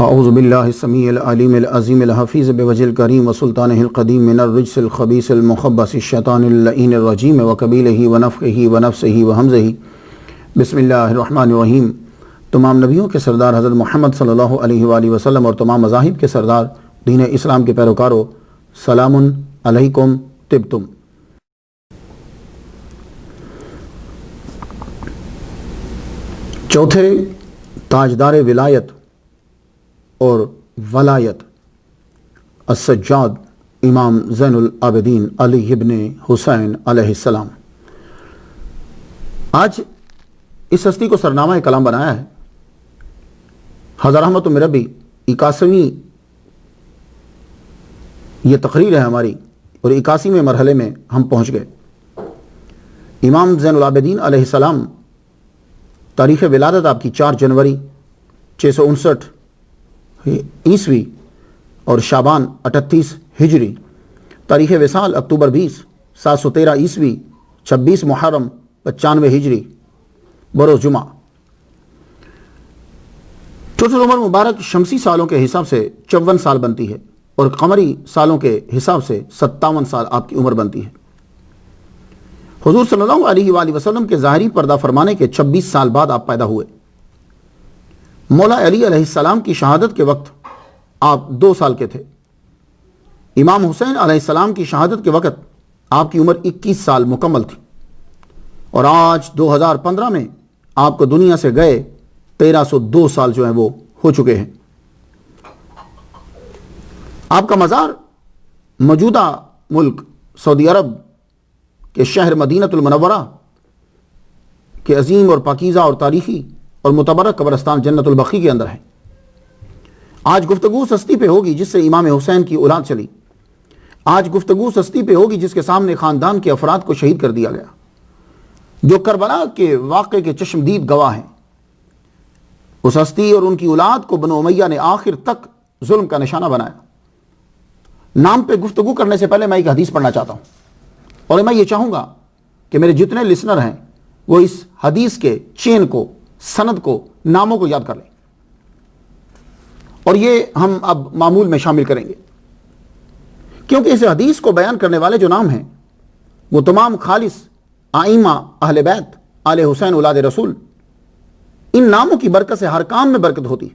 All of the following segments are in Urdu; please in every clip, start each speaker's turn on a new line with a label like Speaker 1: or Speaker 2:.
Speaker 1: اعوذ باللہ السمیع العلیم العظیم الحفیظ بوجہ الکریم وسلطانہ القدیم من الرجس الخبیث المخبث الشیطان اللعین الرجیم وقبیلہ ونفخہ ونفسہ وہمزہ۔ بسم اللہ الرحمن الرحیم۔ تمام نبیوں کے سردار حضرت محمد صلی اللہ علیہ وآلہ وسلم اور تمام مذاہب کے سردار دین اسلام کے پیروکاروں، سلام علیکم طبتم۔ چوتھے تاجدار ولایت اور ولایت السجاد امام زین العابدین علی ابن حسین علیہ السلام، آج اس ہستی کو سرنامہ کلام بنایا ہے حضرت رحمت من ربی۔ 81ویں یہ تقریر ہے ہماری اور 81ویں مرحلے میں ہم پہنچ گئے۔ امام زین العابدین علیہ السلام تاریخ ولادت آپ کی 4 جنوری 659 عیسوی اور شعبان 38 ہجری، تاریخ وصال اکتوبر 20 713 عیسوی 26 محرم 95 ہجری بروز جمعہ۔ ٹوٹل عمر مبارک شمسی سالوں کے حساب سے 54 سال بنتی ہے اور قمری سالوں کے حساب سے 57 سال آپ کی عمر بنتی ہے۔ حضور صلی اللہ علیہ وآلہ وسلم کے ظاہری پردہ فرمانے کے 26 سال بعد آپ پیدا ہوئے۔ مولا علی علیہ السلام کی شہادت کے وقت آپ 2 سال کے تھے۔ امام حسین علیہ السلام کی شہادت کے وقت آپ کی عمر 21 سال مکمل تھی، اور آج 2015 میں آپ کو دنیا سے گئے 1302 سال جو ہیں وہ ہو چکے ہیں۔ آپ کا مزار موجودہ ملک سعودی عرب کے شہر مدینہ المنورہ کے عظیم اور پاکیزہ اور تاریخی اور متبرک قبرستان جنت البقیع کے اندر ہے۔ آج گفتگو اس ہستی پہ ہوگی جس سے امام حسین کی اولاد چلی۔ آج گفتگو اس ہستی پہ ہوگی جس کے سامنے خاندان کے افراد کو شہید کر دیا گیا، جو کربلا کے واقعے کے چشمدید گواہ ہیں۔ اس ہستی اور ان کی اولاد کو بنو امیہ نے آخر تک ظلم کا نشانہ بنایا۔ نام پہ گفتگو کرنے سے پہلے میں ایک حدیث پڑھنا چاہتا ہوں، اور میں یہ چاہوں گا کہ میرے جتنے لسنر ہیں وہ اس حدیث کے چین کو، سند کو، ناموں کو یاد کر لیں، اور یہ ہم اب معمول میں شامل کریں گے، کیونکہ اس حدیث کو بیان کرنے والے جو نام ہیں وہ تمام خالص ائمہ اہل بیت آل حسین اولاد رسول۔ ان ناموں کی برکت سے ہر کام میں برکت ہوتی ہے۔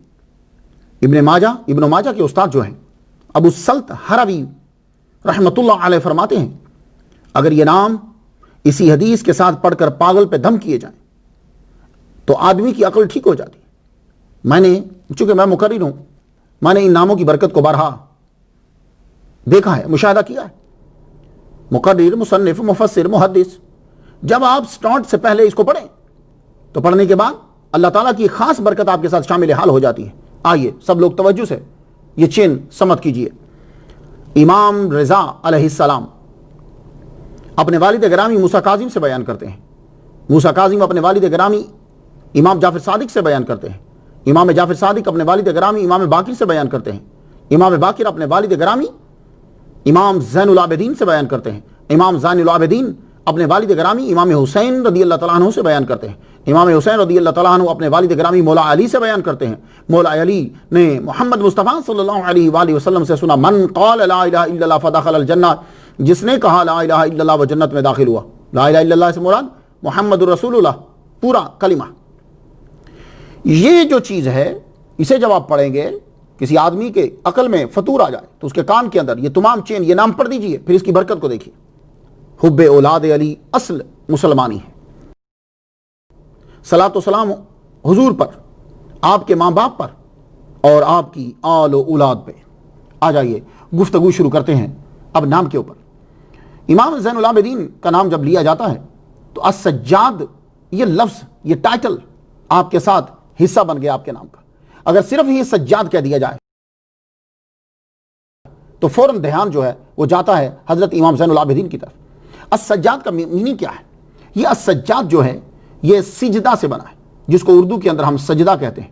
Speaker 1: ابن ماجہ کے استاد جو ہیں ابو السلط ہروی رحمۃ اللہ علیہ فرماتے ہیں، اگر یہ نام اسی حدیث کے ساتھ پڑھ کر پاگل پہ دم کیے جائیں تو آدمی کی عقل ٹھیک ہو جاتی ہے۔ چونکہ میں مقرر ہوں، میں نے ان ناموں کی برکت کو بارہا دیکھا ہے، مشاہدہ کیا ہے۔ مقرر، مصنف، مفسر، محدث، جب آپ سٹارٹ سے پہلے اس کو پڑھیں تو پڑھنے کے بعد اللہ تعالیٰ کی خاص برکت آپ کے ساتھ شامل حال ہو جاتی ہے۔ آئیے سب لوگ توجہ سے یہ چین سمت کیجئے۔ امام رضا علیہ السلام اپنے والد گرامی موسیٰ کاظم سے بیان کرتے ہیں۔ موسیٰ کاظم اپنے والد گرامی امام جعفر صادق سے بیان کرتے ہیں۔ امام جعفر صادق اپنے والد گرامی امام باقر سے بیان کرتے ہیں۔ امام باقر اپنے والد گرامی امام زین العابدین سے بیان کرتے ہیں۔ امام زین العابدین اپنے والد گرامی امام حسین رضی اللہ تعالیٰ عنہ سے بیان کرتے ہیں۔ امام حسین رضی اللہ تعالیٰ عنہ اپنے والد گرامی مولا علی سے بیان کرتے ہیں۔ مولا علی نے محمد مصطفیٰ صلی اللہ علیہ وآلہ وسلم سے سنا، من قال لا الہ الا اللہ فدخل الجنہ، جس نے کہا لا الہ الا اللہ وہ جنت میں داخل ہوا۔ لا الہ الا اللہ سے مراد محمد رسول اللہ، پورا کلمہ۔ یہ جو چیز ہے اسے جب آپ پڑھیں گے، کسی آدمی کے عقل میں فطور آ جائے تو اس کے کان کے اندر یہ تمام چین، یہ نام پڑھ دیجئے، پھر اس کی برکت کو دیکھیے۔ حب اولاد علی اصل مسلمانی ہے۔ صلاۃ و سلام حضور پر، آپ کے ماں باپ پر اور آپ کی آل و اولاد پہ۔ آ جائیے گفتگو شروع کرتے ہیں اب نام کے اوپر۔ امام زین العابدین کا نام جب لیا جاتا ہے تو السجاد یہ لفظ، یہ ٹائٹل آپ کے ساتھ حصہ بن گیا آپ کے نام کا۔ اگر صرف ہی سجاد کہہ دیا جائے تو فوراً دھیان جو ہے وہ جاتا ہے حضرت امام زین العابدین کی طرف۔ السجاد کا میننگ کیا ہے؟ یہ السجاد جو ہے یہ سجدہ سے بنا ہے، جس کو اردو کے اندر ہم سجدہ کہتے ہیں۔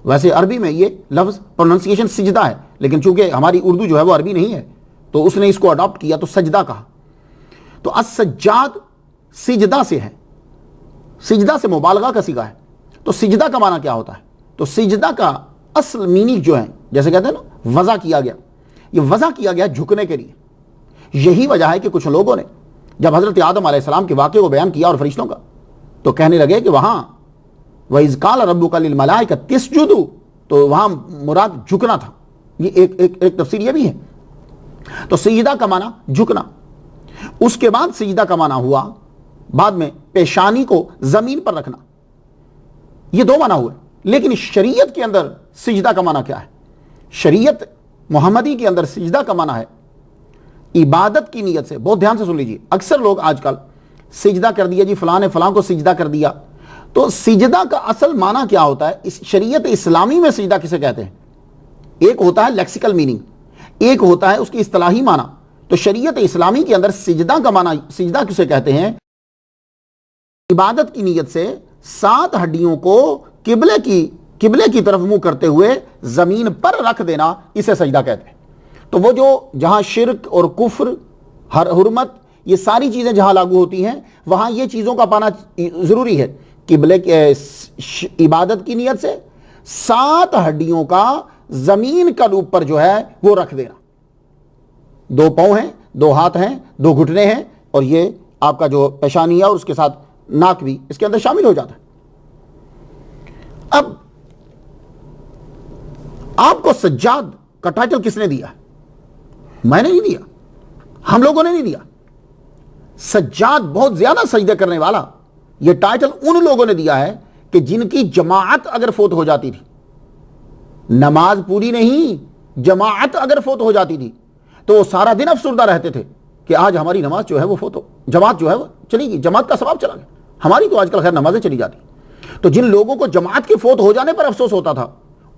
Speaker 1: ویسے عربی میں یہ لفظ پروننسیشن سجدہ ہے، لیکن چونکہ ہماری اردو جو ہے وہ عربی نہیں ہے تو اس نے اس کو اڈاپٹ کیا تو سجدہ کہا۔ تو السجاد سجدہ سے ہے، سجدہ سے مبالغہ کا صیغہ ہے۔ تو سجدہ کا معنی کیا ہوتا ہے؟ تو سجدہ کا اصل میننگ جو ہیں، جیسے کہتے ہیں نا وضع کیا گیا، یہ وضع کیا گیا جھکنے کے لیے. یہی وجہ ہے کہ کچھ لوگوں نے جب حضرت آدم علیہ السلام کے واقعے کو بیان کیا اور فرشتوں کا، تو کہنے لگے کہ وہاں وَإِذْ قَالَ رَبُّكَ لِلْمَلَائِكَةِ اسْجُدُوا، تو وہاں مراد جھکنا تھا. یہ ایک تفسیر یہ بھی ہے. تو سجدہ کا معنی جھکنا. اس کے بعد سجدہ کا معنی ہوا بعد میں پیشانی کو زمین پر رکھنا. یہ دو معنی ہوئے. لیکن شریعت کے اندر سجدہ کا معنی کیا ہے؟ شریعت محمدی کے اندر سجدہ کا معنی ہے عبادت کی نیت سے. بہت دھیان سے سن لیجیے. اکثر لوگ آج کل سجدہ کر دیا جی فلاں نے فلاں کو سجدہ کر دیا. تو سجدہ کا اصل معنی کیا ہوتا ہے؟ اس شریعت اسلامی میں سجدہ کسے کہتے ہیں؟ ایک ہوتا ہے لیکسیکل میننگ، ایک ہوتا ہے اس کی اصطلاحی معنی. تو شریعت اسلامی کے اندر سجدہ کا معنی، سجدہ کسے کہتے ہیں؟ عبادت کی نیت سے 7 ہڈیوں کو قبلے کی طرف منہ کرتے ہوئے زمین پر رکھ دینا، اسے سجدہ کہتے ہیں. تو وہ جو جہاں شرک اور کفر، حرمت، یہ ساری چیزیں جہاں لاگو ہوتی ہیں وہاں یہ چیزوں کا پانا ضروری ہے. قبلے کے عبادت کی نیت سے 7 ہڈیوں کا زمین کا اوپر جو ہے وہ رکھ دینا. 2 پاؤں ہیں، 2 ہاتھ ہیں، 2 گھٹنے ہیں، اور یہ آپ کا جو پیشانی ہے اور اس کے ساتھ ناک بھی اس کے اندر شامل ہو جاتا ہے. اب آپ کو سجاد کا ٹائٹل کس نے دیا؟ میں نے نہیں دیا، ہم لوگوں نے نہیں دیا. سجاد بہت زیادہ سجدے کرنے والا، یہ ٹائٹل ان لوگوں نے دیا ہے کہ جن کی جماعت اگر فوت ہو جاتی تھی، نماز پوری نہیں، جماعت اگر فوت ہو جاتی تھی تو وہ سارا دن افسردہ رہتے تھے کہ آج ہماری نماز جو ہے وہ فوت ہو، جماعت جو ہے وہ چلی گئی، جماعت کا ثواب چلا گیا. ہماری تو آج کل خیر نمازیں چلی جاتی. تو جن لوگوں کو جماعت کے فوت ہو جانے پر افسوس ہوتا تھا،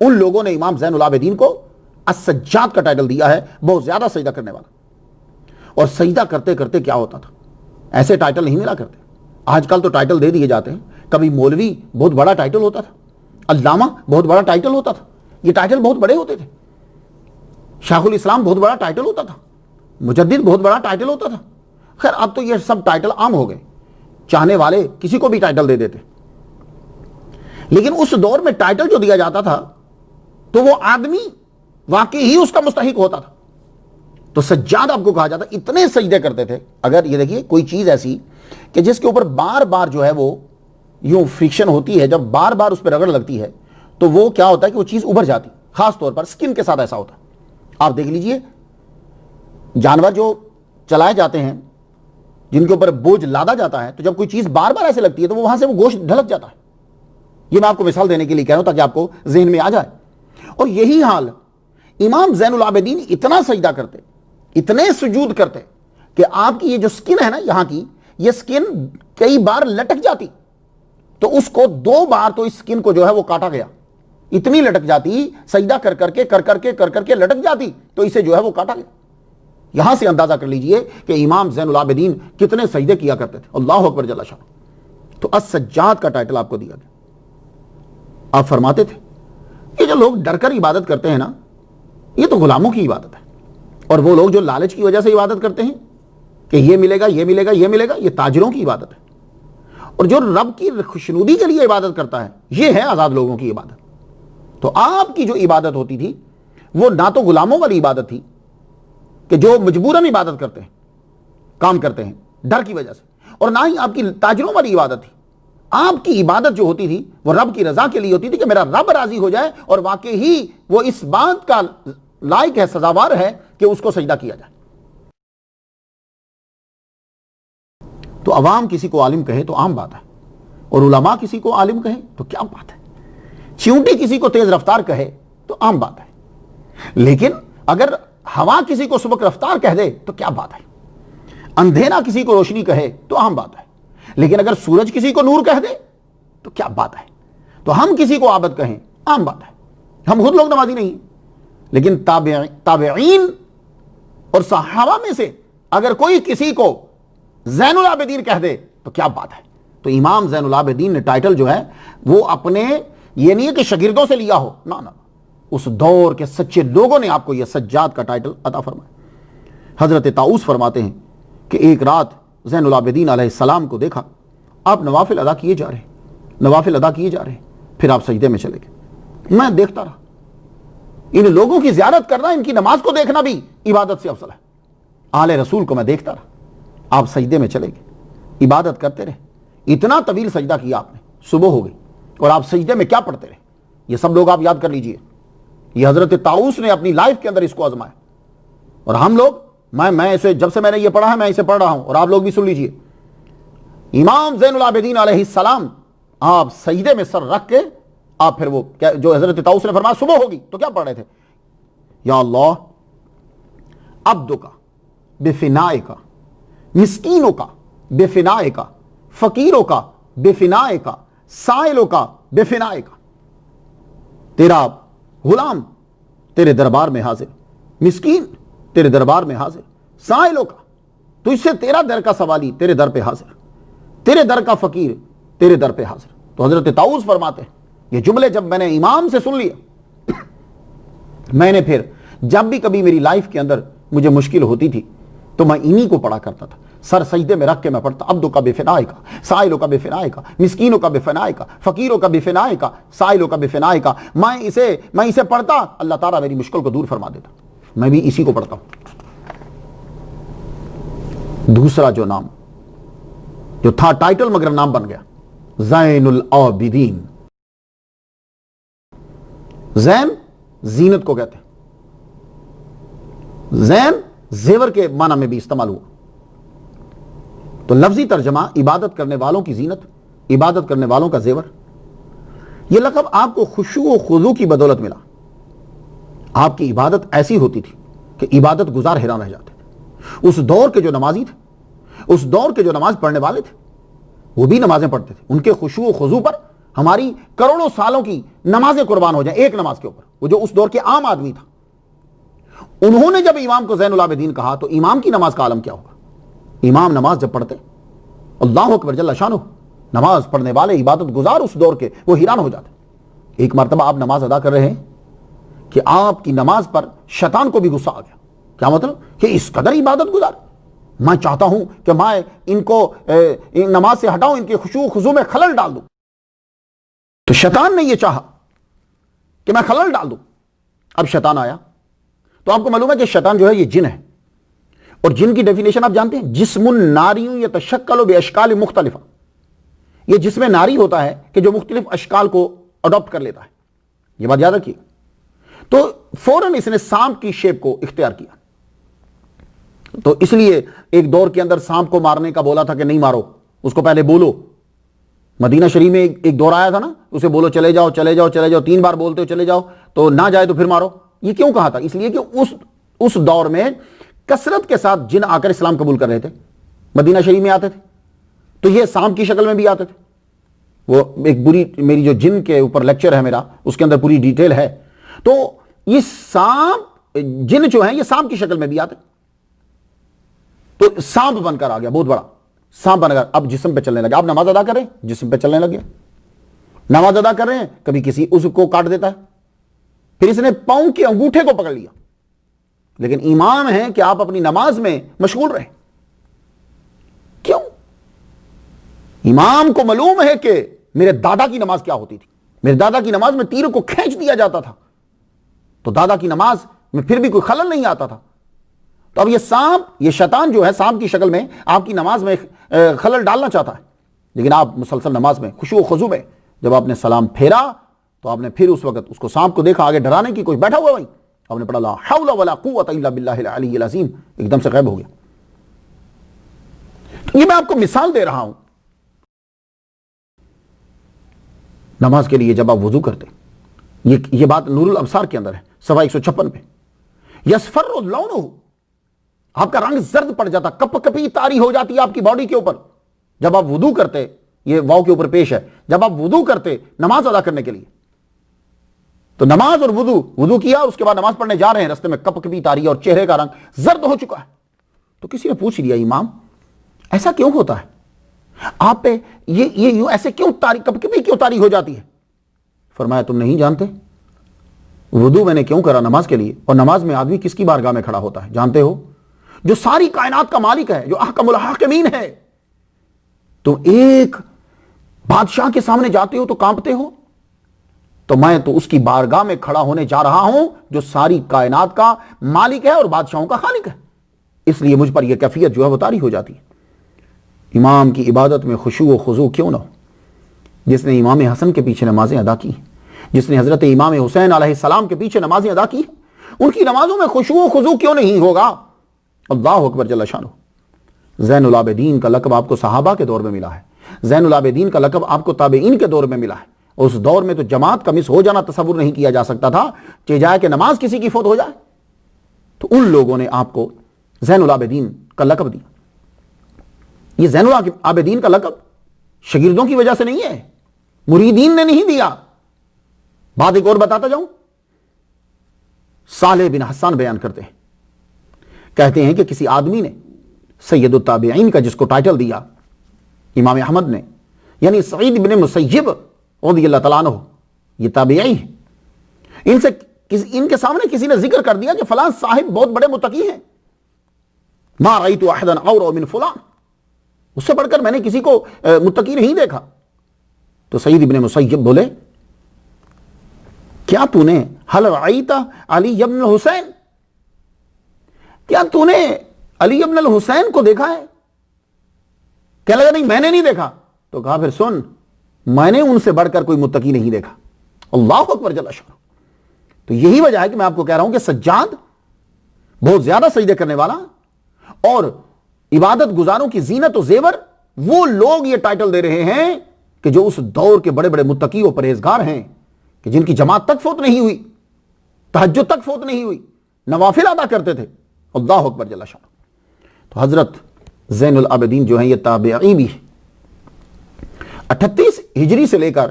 Speaker 1: ان لوگوں نے امام زین العابدین کو السجاد کا ٹائٹل دیا ہے، بہت زیادہ سجدہ کرنے والا. اور سجدہ کرتے کرتے کیا ہوتا تھا؟ ایسے ٹائٹل نہیں ملا کرتے. آج کل تو ٹائٹل دے دیے جاتے ہیں. کبھی مولوی بہت بڑا ٹائٹل ہوتا تھا، علامہ بہت بڑا ٹائٹل ہوتا تھا. یہ ٹائٹل بہت بڑے ہوتے تھے. شیخ الاسلام بہت بڑا ٹائٹل ہوتا تھا، مجدد بہت بڑا ٹائٹل ہوتا تھا. خیر اب تو یہ سب ٹائٹل عام ہو گئے، چاہنے والے کسی کو بھی ٹائٹل دے دیتے. لیکن اس دور میں ٹائٹل جو دیا جاتا تھا تو وہ آدمی واقعی ہی اس کا مستحق ہوتا تھا. تو سجاد آپ کو کہا جاتا. اتنے سجدے کرتے تھے. اگر یہ دیکھیے کوئی چیز ایسی کہ جس کے اوپر بار بار جو ہے وہ یوں فریکشن ہوتی ہے، جب بار بار اس پہ رگڑ لگتی ہے تو وہ کیا ہوتا ہے کہ وہ چیز ابھر جاتی. خاص طور پر سکن کے ساتھ ایسا ہوتا ہے. آپ دیکھ لیجئے جانور جو چلائے جاتے ہیں، جن کے اوپر بوجھ لادا جاتا ہے، تو جب کوئی چیز بار بار ایسے لگتی ہے تو وہاں سے وہ گوشت ڈھلک جاتا ہے. یہ میں آپ کو مثال دینے کے لیے کہہ رہا ہوں تاکہ آپ کو ذہن میں آ جائے. اور یہی حال امام زین العابدین اتنا سجدہ کرتے، اتنے سجود کرتے کہ آپ کی یہ جو سکن ہے نا یہاں کی، یہ سکن کئی بار لٹک جاتی. تو اس کو 2 بار تو اس سکن کو جو ہے وہ کاٹا گیا. اتنی لٹک جاتی، سجدہ کر کر کے لٹک جاتی، تو اسے جو ہے وہ کاٹا گیا. یہاں سے اندازہ کر لیجئے کہ امام زین العابدین کتنے سجدے کیا کرتے تھے. اللہ اکبر جل شان. تو السجاد کا ٹائٹل آپ کو دیا گیا. آپ فرماتے تھے یہ جو لوگ ڈر کر عبادت کرتے ہیں نا، یہ تو غلاموں کی عبادت ہے. اور وہ لوگ جو لالچ کی وجہ سے عبادت کرتے ہیں کہ یہ ملے گا، یہ ملے گا، یہ ملے گا، یہ تاجروں کی عبادت ہے. اور جو رب کی خوشنودی کے لیے عبادت کرتا ہے، یہ ہے آزاد لوگوں کی عبادت. تو آپ کی جو عبادت ہوتی تھی وہ نہ تو غلاموں والی عبادت تھی کہ جو مجبوراً عبادت کرتے ہیں، کام کرتے ہیں ڈر کی وجہ سے، اور نہ ہی آپ کی تاجروں والی عبادت تھی. آپ کی عبادت جو ہوتی تھی وہ رب کی رضا کے لیے ہوتی تھی کہ میرا رب راضی ہو جائے، اور واقعی ہی وہ اس بات کا لائق ہے، سزاوار ہے کہ اس کو سجدہ کیا جائے. تو عوام کسی کو عالم کہے تو عام بات ہے، اور علماء کسی کو عالم کہیں تو کیا بات ہے. چیونٹی کسی کو تیز رفتار کہے تو عام بات ہے. لیکن اگر ہوا کسی کو سبک رفتار کہہ دے تو کیا بات ہے. اندھیرا کسی کو روشنی کہے تو عام بات ہے. لیکن اگر سورج کسی کو نور کہہ دے تو کیا بات ہے. تو ہم کسی کو عابد کہیں عام بات ہے. ہم خود لوگ نمازی نہیں، لیکن تابعین اور صحابہ میں سے اگر کوئی کسی کو زین العابدین کہہ دے تو کیا بات ہے. تو امام زین العابدین نے ٹائٹل جو ہے وہ اپنے، یہ نہیں ہے کہ شاگردوں سے لیا ہو، نہ، اس دور کے سچے لوگوں نے آپ کو یہ سجاد کا ٹائٹل عطا فرمایا. حضرت طاؤس فرماتے ہیں کہ ایک رات زین العابدین علیہ السلام کو دیکھا، آپ نوافل ادا کیے جا رہے ہیں، پھر آپ سجدے میں چلے گئے. میں دیکھتا رہا ان لوگوں کی زیارت کرنا، ان کی نماز کو دیکھنا بھی عبادت سے افضل ہے۔ آل رسول کو میں دیکھتا رہا، آپ سجدے میں چلے گئے، عبادت کرتے رہے، اتنا طویل سجدہ کیا آپ نے، صبح ہو گئی اور آپ سجدے میں کیا پڑھتے رہے، یہ سب لوگ آپ یاد کر لیجئے۔ یہ حضرت طاؤس نے اپنی لائف کے اندر اس کو آزمایا، اور ہم لوگ، میں اسے جب سے میں نے یہ پڑھا ہے میں اسے پڑھ رہا ہوں، اور آپ لوگ بھی سن لیجئے۔ امام زین العابدین علیہ السلام آپ سجدے میں سر رکھ کے آپ پھر وہ جو حضرت طاؤس نے فرمایا صبح ہوگی تو کیا پڑھ رہے تھے؟ یا اللہ عبدک بفنائک، مسکینوں کا بفنائک، فقیروں کا بفنائک، سائلوں کا بفنائک۔ تیرا غلام تیرے دربار میں حاضر، مسکین تیرے دربار میں حاضر، سائلوں کا، تو اس سے تیرا در کا سوالی تیرے در پہ حاضر، تیرے در کا فقیر تیرے در پہ حاضر۔ تو حضرت طاؤس فرماتے ہیں یہ جملے جب میں نے امام سے سن لیے، میں نے پھر جب بھی کبھی میری لائف کے اندر مجھے مشکل ہوتی تھی تو میں انہی کو پڑھا کرتا تھا، سر سجدے میں رکھ کے میں پڑھتا، عبدوں کا بفنائک، سائلوں کا بفنائک، مسکینوں کا بفنائک، فقیروں کا بفنائک، سائلوں کا بفنائک۔ میں اسے پڑھتا، اللہ تعالیٰ میری مشکل کو دور فرما دیتا۔ میں بھی اسی کو پڑھتا ہوں۔ دوسرا جو نام جو تھا ٹائٹل مگر نام بن گیا، زین العابدین۔ زین زینت کو کہتے ہیں، زین زیور کے معنی میں بھی استعمال ہوا، تو لفظی ترجمہ عبادت کرنے والوں کی زینت، عبادت کرنے والوں کا زیور۔ یہ لقب آپ کو خشوع و خضوع کی بدولت ملا۔ آپ کی عبادت ایسی ہوتی تھی کہ عبادت گزار حیران رہ جاتے تھے۔ اس دور کے جو نمازی تھے، اس دور کے جو نماز پڑھنے والے تھے، وہ بھی نمازیں پڑھتے تھے، ان کے خشوع و خضوع پر ہماری کروڑوں سالوں کی نمازیں قربان ہو جائیں ایک نماز کے اوپر۔ وہ جو اس دور کے عام آدمی تھا، انہوں نے جب امام کو زین العابدین کہا تو امام کی نماز کا عالم کیا ہوگا؟ امام نماز جب پڑھتے، اللہ اکبر جل شانہ، نماز پڑھنے والے عبادت گزار اس دور کے وہ حیران ہو جاتے۔ ایک مرتبہ آپ نماز ادا کر رہے ہیں کہ آپ کی نماز پر شیطان کو بھی غصہ آ گیا۔ کیا مطلب؟ کہ اس قدر عبادت گزار، میں چاہتا ہوں کہ میں ان کو نماز سے ہٹاؤں، ان کے خشوع و خضوع میں خلل ڈال دوں۔ تو شیطان نے یہ چاہا کہ میں خلل ڈال دوں۔ اب شیطان آیا، تو آپ کو معلوم ہے کہ شیطان جو ہے یہ جن ہے، اور جن کی ڈیفینیشن آپ جانتے ہیں، جسم ناری یتشکل باشکال مختلفہ۔ یہ جسم ناری ہوتا ہے کہ جو مختلف اشکال کو اڈاپٹ کر لیتا ہے، یہ بات یاد رکھیے۔ تو فوراً اس نے سانپ کی شیپ کو اختیار کیا۔ تو اس لیے ایک دور کے اندر سانپ کو مارنے کا بولا تھا کہ نہیں مارو، اس کو پہلے بولو۔ مدینہ شریف میں ایک دور آیا تھا نا، اسے بولو چلے جاؤ چلے جاؤ چلے جاؤ، 3 بار بولتے ہو چلے جاؤ، تو نہ جائے تو پھر مارو۔ یہ کیوں کہا تھا؟ اس لیے کہ اس دور میں کثرت کے ساتھ جن آ کر اسلام قبول کر رہے تھے، مدینہ شریف میں آتے تھے، تو یہ سانپ کی شکل میں بھی آتے تھے۔ وہ ایک بری، میری جو جن کے اوپر لیکچر ہے میرا، اس کے اندر پوری ڈیٹیل ہے۔ تو یہ سانپ، جن جو ہیں یہ سانپ کی شکل میں بھی آتے، تو سانپ بن کر آ گیا، بہت بڑا سانپ بن کر اب جسم پہ چلنے لگا۔ آپ نماز ادا کر رہے ہیں، جسم پہ چلنے لگے، نماز ادا کر رہے ہیں، کبھی کسی اس کو کاٹ دیتا ہے، پھر اس نے پاؤں کے انگوٹھے کو پکڑ لیا۔ لیکن ایمان ہے کہ آپ اپنی نماز میں مشغول رہے۔ کیوں؟ امام کو معلوم ہے کہ میرے دادا کی نماز کیا ہوتی تھی، میرے دادا کی نماز میں تیر کو کھینچ دیا جاتا تھا، تو دادا کی نماز میں پھر بھی کوئی خلل نہیں آتا تھا۔ تو اب یہ سانپ، یہ شیطان جو ہے سانپ کی شکل میں آپ کی نماز میں خلل ڈالنا چاہتا ہے، لیکن آپ مسلسل نماز میں خشوع و خضوع میں جب آپ نے سلام پھیرا تو آپ نے پھر اس وقت اس کو سانپ کو دیکھا آگے ڈرانے کی، کوئی بیٹھا ہوا وہیں، آپ نے پڑھا لا حول ولا قوت الا باللہ العلی العظیم، ایک دم سے غائب ہو گیا۔ تو یہ میں آپ کو مثال دے رہا ہوں نماز کے لیے۔ جب آپ وضو کرتے، یہ بات نور الابصار کے اندر ہے، صفحہ 156 پہ، یصفر لونہ، آپ کا رنگ زرد پڑ جاتا، کپ کپی طاری ہو جاتی ہے آپ کی باڈی کے اوپر جب آپ وضو کرتے۔ یہ واو کے اوپر پیش ہے، جب آپ وضو کرتے نماز ادا کرنے کے لیے، تو نماز اور وضو کیا، اس کے بعد نماز پڑھنے جا رہے ہیں، رستے میں کپ کپی طاری اور چہرے کا رنگ زرد ہو چکا ہے۔ تو کسی نے پوچھ لیا امام ایسا کیوں ہوتا ہے آپ پہ، یہ ایسے کیوں طاری، کپ کپی کیوں طاری ہو جاتی ہے؟ فرمایا تم نہیں جانتے وضو میں نے کیوں کرا؟ نماز کے لیے۔ اور نماز میں آدمی کس کی بارگاہ میں کھڑا ہوتا ہے جانتے ہو؟ جو ساری کائنات کا مالک ہے، جو احکم الحاکمین ہے۔ تم ایک بادشاہ کے سامنے جاتے ہو تو کانپتے ہو، تو میں تو اس کی بارگاہ میں کھڑا ہونے جا رہا ہوں جو ساری کائنات کا مالک ہے اور بادشاہوں کا خالق ہے. اس لیے مجھ پر یہ کیفیت جو ہے وہ طاری ہو جاتی ہے. امام کی عبادت میں خشوع و خضوع کیوں نہ ہو؟ جس نے امام حسن کے پیچھے نمازیں ادا کی، جس نے حضرت امام حسین علیہ السلام کے پیچھے نمازیں ادا کی، ان کی نمازوں میں خشوع و خضوع کیوں نہیں ہوگا؟ اللہ اکبر جل شانہ. زین العابدین کا لقب آپ کو صحابہ کے دور میں ملا ہے، زین العابدین کا لقب آپ کو تابعین کے دور میں ملا ہے. اس دور میں تو جماعت کا مس ہو جانا تصور نہیں کیا جا سکتا تھا، چاہے کہ نماز کسی کی فوت ہو جائے. تو ان لوگوں نے آپ کو زین العابدین کا لقب دیا. یہ زین العابدین کا لقب شاگردوں کی وجہ سے نہیں ہے، مریدین نے نہیں دیا. بات ایک اور بتاتا جاؤں. صالح بن حسان بیان کرتے ہیں، کہتے ہیں کہ کسی آدمی نے سید التابعین کا جس کو ٹائٹل دیا امام احمد نے، یعنی سعید بن مسیب رضی اللہ تعالیٰ عنہ، یہ تابعی ہیں، ان کے سامنے کسی نے ذکر کر دیا کہ فلاں صاحب بہت بڑے متقی ہیں. ما رأیت احدا اورع من فلان، اس سے بڑھ کر میں نے کسی کو متقی نہیں دیکھا. تو سعید ابن مسیب بولے کیا تو نے حل رأیت علی ابن الحسین، کیا تو نے علی ابن الحسین کو دیکھا ہے؟ کہنے لگا نہیں میں نے نہیں دیکھا. تو کہا پھر سن، میں نے ان سے بڑھ کر کوئی متقی نہیں دیکھا. اللہ اکبر جل شانہ. تو یہی وجہ ہے کہ میں آپ کو کہہ رہا ہوں کہ سجاد بہت زیادہ سجدے کرنے والا اور عبادت گزاروں کی زینت و زیور، وہ لوگ یہ ٹائٹل دے رہے ہیں کہ جو اس دور کے بڑے بڑے متقی و پرہیزگار ہیں، کہ جن کی جماعت تک فوت نہیں ہوئی، تہجد تک فوت نہیں ہوئی، نوافل ادا کرتے تھے. اللہ اکبر جل شانہ. تو حضرت زین العابدین جو ہیں یہ تابعی بھی ہیں. 38 ہجری سے لے کر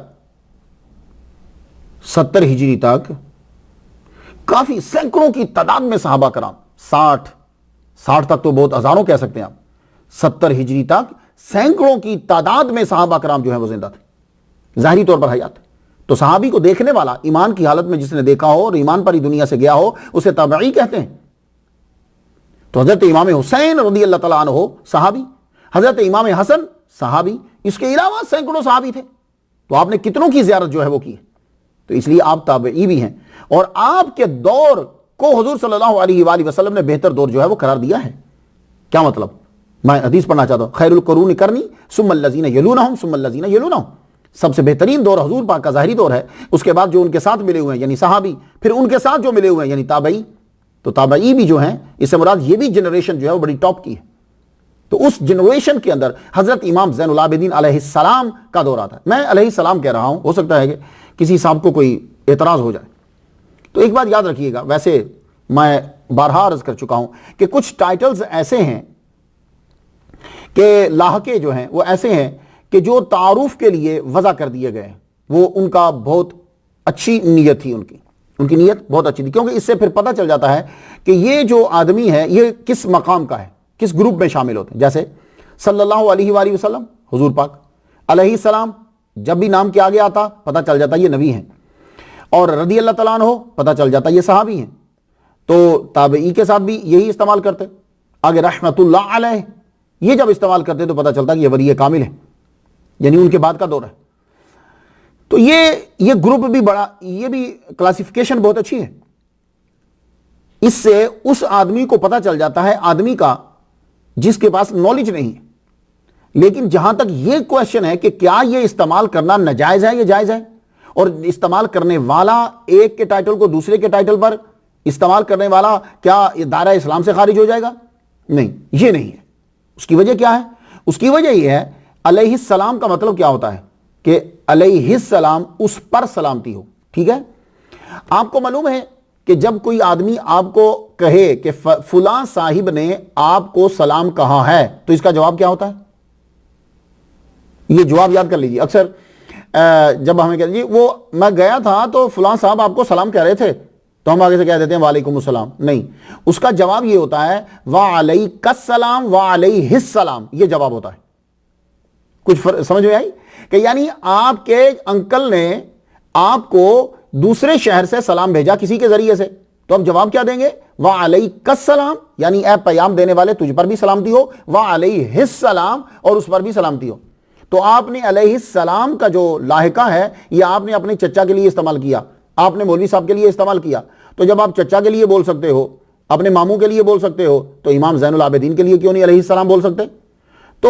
Speaker 1: 70 ہجری تک کافی سینکڑوں کی تعداد میں صحابہ کرام، 60 تک تو بہت ہزاروں کہہ سکتے ہیں آپ، 70 ہجری تک سینکڑوں کی تعداد میں صحابہ کرام جو ہیں وہ زندہ تھے، ظاہری طور پر حیات. تو صحابی کو دیکھنے والا، ایمان کی حالت میں جس نے دیکھا ہو اور ایمان پر ہی دنیا سے گیا ہو، اسے تابعی کہتے ہیں. تو حضرت امام حسین رضی اللہ تعالیٰ عنہ صحابی، حضرت امام حسن صحابی، اس کے علاوہ سینکڑوں صحابی تھے. تو آپ نے کتنوں کی زیارت جو ہے وہ کی ہے. تو اس لیے آپ تابعی بھی ہیں، اور آپ کے دور کو حضور صلی اللہ علیہ وآلہ وسلم نے بہتر دور جو ہے وہ قرار دیا ہے. کیا مطلب؟ میں حدیث پڑھنا چاہتا ہوں، خیر القرون کرنی ثم الذین یلونہم ثم الذین یلونہم. سب سے بہترین دور حضور پاک کا ظاہری دور ہے، اس کے بعد جو ان کے ساتھ ملے ہوئے ہیں یعنی صحابی، پھر ان کے ساتھ جو ملے ہوئے ہیں یعنی تابعی. تو تابعی بھی جو ہیں، اس سے مراد یہ بھی جنریشن جو ہے وہ بڑی ٹاپ کی ہے. تو اس جنریشن کے اندر حضرت امام زین العابدین علیہ السلام کا دور آتا ہے. میں علیہ السلام کہہ رہا ہوں، ہو سکتا ہے کہ کسی صاحب کو کوئی اعتراض ہو جائے. تو ایک بات یاد رکھیے گا، ویسے میں بارہا عرض کر چکا ہوں کہ کچھ ٹائٹلز ایسے ہیں کہ لاحقے جو ہیں وہ ایسے ہیں کہ جو تعارف کے لیے وضع کر دیے گئے. وہ ان کا بہت اچھی نیت تھی، ان کی نیت بہت اچھی تھی، کیونکہ اس سے پھر پتہ چل جاتا ہے کہ یہ جو آدمی ہے یہ کس مقام کا ہے، کس گروپ میں شامل ہوتے ہیں. جیسے صلی اللہ علیہ وآلہ وسلم، حضور پاک علیہ السلام، جب بھی نام کے آگے آتا پتہ چل جاتا یہ نبی ہیں، اور رضی اللہ تعالیٰ عنہ پتہ چل جاتا یہ صحابی ہیں. تو تابعی کے ساتھ بھی یہی استعمال کرتے. آگے رحمت اللہ علیہ یہ جب استعمال کرتے تو پتہ چلتا کہ یہ ولی کامل ہے، یعنی ان کے بعد کا دور ہے. تو یہ گروپ بھی بڑا، یہ بھی کلاسیفیکیشن بہت اچھی ہے. اس سے اس آدمی کو پتہ چل جاتا ہے، آدمی کا جس کے پاس نالج نہیں ہے، لیکن جہاں تک یہ کوشچن ہے کہ کیا یہ استعمال کرنا ناجائز ہے یا جائز ہے، اور استعمال کرنے والا ایک کے ٹائٹل کو دوسرے کے ٹائٹل پر استعمال کرنے والا کیا یہ دائرہ اسلام سے خارج ہو جائے گا؟ نہیں، یہ نہیں ہے. اس کی وجہ کیا ہے؟ اس کی وجہ یہ ہے علیہ السلام کا مطلب کیا ہوتا ہے کہ علیہ السلام اس پر سلامتی ہو. ٹھیک ہے؟ آپ کو معلوم ہے کہ جب کوئی آدمی آپ کو کہے کہ فلاں صاحب نے آپ کو سلام کہا ہے تو اس کا جواب کیا ہوتا ہے؟ یہ جواب یاد کر لیجیے. اکثر جب ہمیں کہتے ہیں جی وہ میں گیا تھا تو فلاں صاحب آپ کو سلام کہہ رہے تھے، تو ہم آگے سے کہہ دیتے ہیں وعلیکم السلام. نہیں، اس کا جواب یہ ہوتا ہے وعلیک السلام وعلیہ السلام. یہ جواب ہوتا ہے. کچھ سمجھ میں آئی؟ کہ یعنی آپ کے انکل نے آپ کو دوسرے شہر سے سلام بھیجا کسی کے ذریعے سے، تو ہم جواب کیا دیں گے؟ وعلیک السلام، یعنی اے پیام دینے والے تجھ پر بھی سلامتی ہو، وعلیہ السلام، اور اس پر بھی سلامتی ہو. تو آپ نے علیہ السلام کا جو لاحقہ ہے یہ آپ نے اپنے چچا کے لیے استعمال کیا, آپ نے مولوی صاحب کے لیے استعمال کیا. تو جب آپ چچا کے لیے بول سکتے ہو, اپنے ماموں کے لیے بول سکتے ہو, تو امام زین العابدین کے لیے کیوں نہیں علیہ السلام بول سکتے؟ تو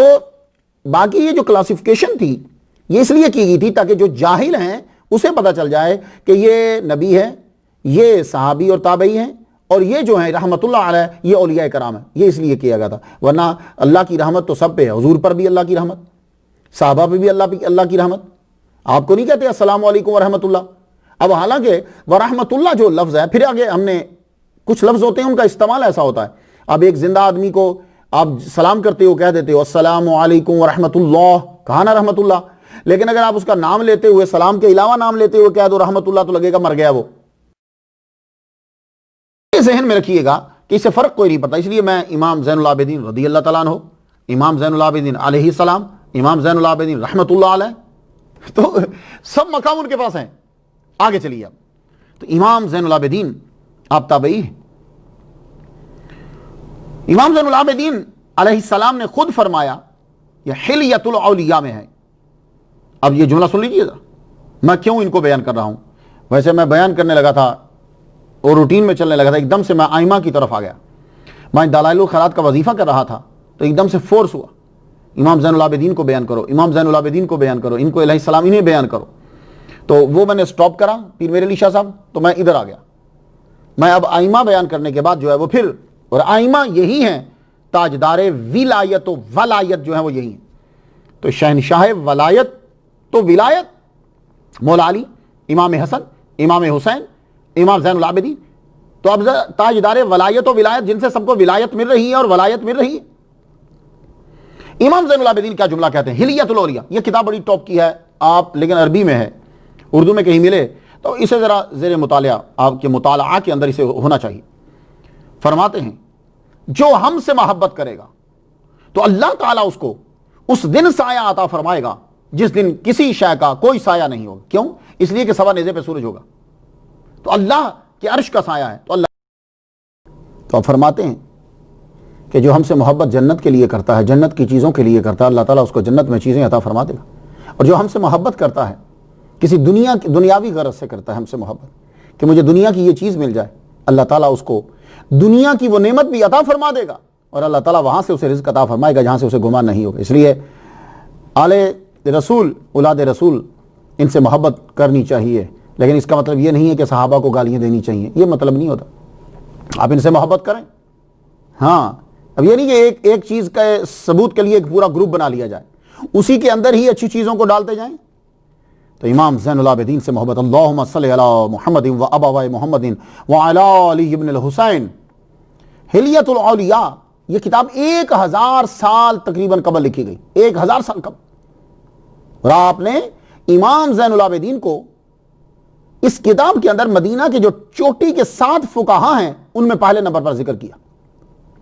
Speaker 1: باقی یہ جو کلاسیفیکیشن تھی یہ اس لیے کی گئی تھی تاکہ جو جاہل ہیں اسے پتہ چل جائے کہ یہ نبی ہے, یہ صحابی اور تابعی ہیں, اور یہ جو ہیں رحمت اللہ علیہ یہ اولیاء کرام ہیں. یہ اس لیے کیا گیا تھا, ورنہ اللہ کی رحمت تو سب پہ ہے, حضور پر بھی اللہ کی رحمت, صحابہ پہ بھی اللہ کی رحمت. آپ کو نہیں کہتے السلام علیکم ورحمۃ اللہ؟ اب حالانکہ ورحمۃ اللہ جو لفظ ہے, پھر آگے ہم نے کچھ لفظ ہوتے ہیں ان کا استعمال ایسا ہوتا ہے. اب ایک زندہ آدمی کو آپ سلام کرتے ہو, کہہ دیتے ہو السلام علیکم ورحمۃ اللہ, کہا نا رحمۃ اللہ, لیکن اگر آپ اس کا نام لیتے ہوئے سلام کے علاوہ نام لیتے ہوئے کہہ دو رحمۃ اللہ تو لگے گا مر گیا وہ. ذہن میں رکھیے گا کہ اس سے فرق کوئی نہیں پڑتا. اس لیے میں امام زین العابدین رضی اللہ تعالیٰ عنہ, امام زین العابدین علیہ السلام, امام زین العابدین رحمۃ اللہ علیہ, تو سب مقام ان کے پاس ہیں. آگے چلیے. اب تو امام زین العابدین آپ تابعی ہیں. امام زین العابدین علیہ السلام نے خود فرمایا, یہ حلیۃ الاولیاء میں ہے. اب یہ جملہ سن لیجیے گا, میں کیوں ان کو بیان کر رہا ہوں. ویسے میں بیان کرنے لگا تھا اور روٹین میں چلنے لگا تھا, ایک دم سے میں آئمہ کی طرف آ گیا. میں دلائل الخیرات کا وظیفہ کر رہا تھا تو ایک دم سے فورس ہوا, امام زین العابدین کو بیان کرو, امام زین العابدین کو بیان کرو, ان کو علیہ السلام انہیں بیان کرو. تو وہ میں نے سٹاپ کرا پیر میرے علی شاہ صاحب, تو میں ادھر آ گیا. میں اب آئمہ بیان کرنے کے بعد جو ہے وہ پھر, اور آئمہ یہی ہیں تاجدار ولایت و ولایت جو ہے وہ یہی ہیں. تو شہنشاہ ولایت تو ولایت مولا علی, امام حسن, امام حسین, امام زین العابدین. تو اب تاجدار ولایت و ولایت جن سے سب کو ولایت مل رہی ہے اور ولایت مل رہی ہے. امام زین العابدین کیا جملہ کہتے ہیں, حلیۃ الاولیاء. یہ کتاب بڑی ٹاپ کی ہے آپ, لیکن عربی میں ہے, اردو میں کہیں ملے تو اسے ذرا زیر مطالعہ, آپ کے مطالعہ کے اندر اسے ہونا چاہیے. فرماتے ہیں جو ہم سے محبت کرے گا تو اللہ تعالیٰ اس کو اس دن سایہ عطا فرمائے گا جس دن کسی شے کا کوئی سایہ نہیں ہوگا. کیوں؟ اس لیے کہ سوا نیزے پہ سورج ہوگا, تو اللہ کے عرش کا سایہ ہے. تو اللہ تو آپ فرماتے ہیں کہ جو ہم سے محبت جنت کے لیے کرتا ہے, جنت کی چیزوں کے لیے کرتا ہے, اللہ تعالیٰ اس کو جنت میں چیزیں عطا فرما دے گا. اور جو ہم سے محبت کرتا ہے کسی دنیاوی غرض سے کرتا ہے ہم سے محبت کہ مجھے دنیا کی یہ چیز مل جائے, اللہ تعالیٰ اس کو دنیا کی وہ نعمت بھی عطا فرما دے گا, اور اللہ تعالیٰ وہاں سے اسے رزق عطا فرمائے گا جہاں سے اسے گمان نہیں ہوگا. اس لیے آل رسول, اولاد رسول, ان سے محبت کرنی چاہیے. لیکن اس کا مطلب یہ نہیں ہے کہ صحابہ کو گالیاں دینی چاہیے, یہ مطلب نہیں ہوتا. آپ ان سے محبت کریں, ہاں. اب یہ نہیں کہ ایک چیز کا ثبوت کے لیے ایک پورا گروپ بنا لیا جائے, اسی کے اندر ہی اچھی چیزوں کو ڈالتے جائیں. تو امام زین العابدین سے محبت, اللہم صلی علی محمد و ابوائے محمد و علی علی ابن الحسین. حلیۃ الاولیاء یہ کتاب 1000 سال تقریباً قبل لکھی گئی, 1000 سال قبل. اور آپ نے امام زین العابدین کو اس کتاب کے اندر مدینہ کے جو چوٹی کے 7 فقہا ہیں ان میں پہلے نمبر پر ذکر کیا.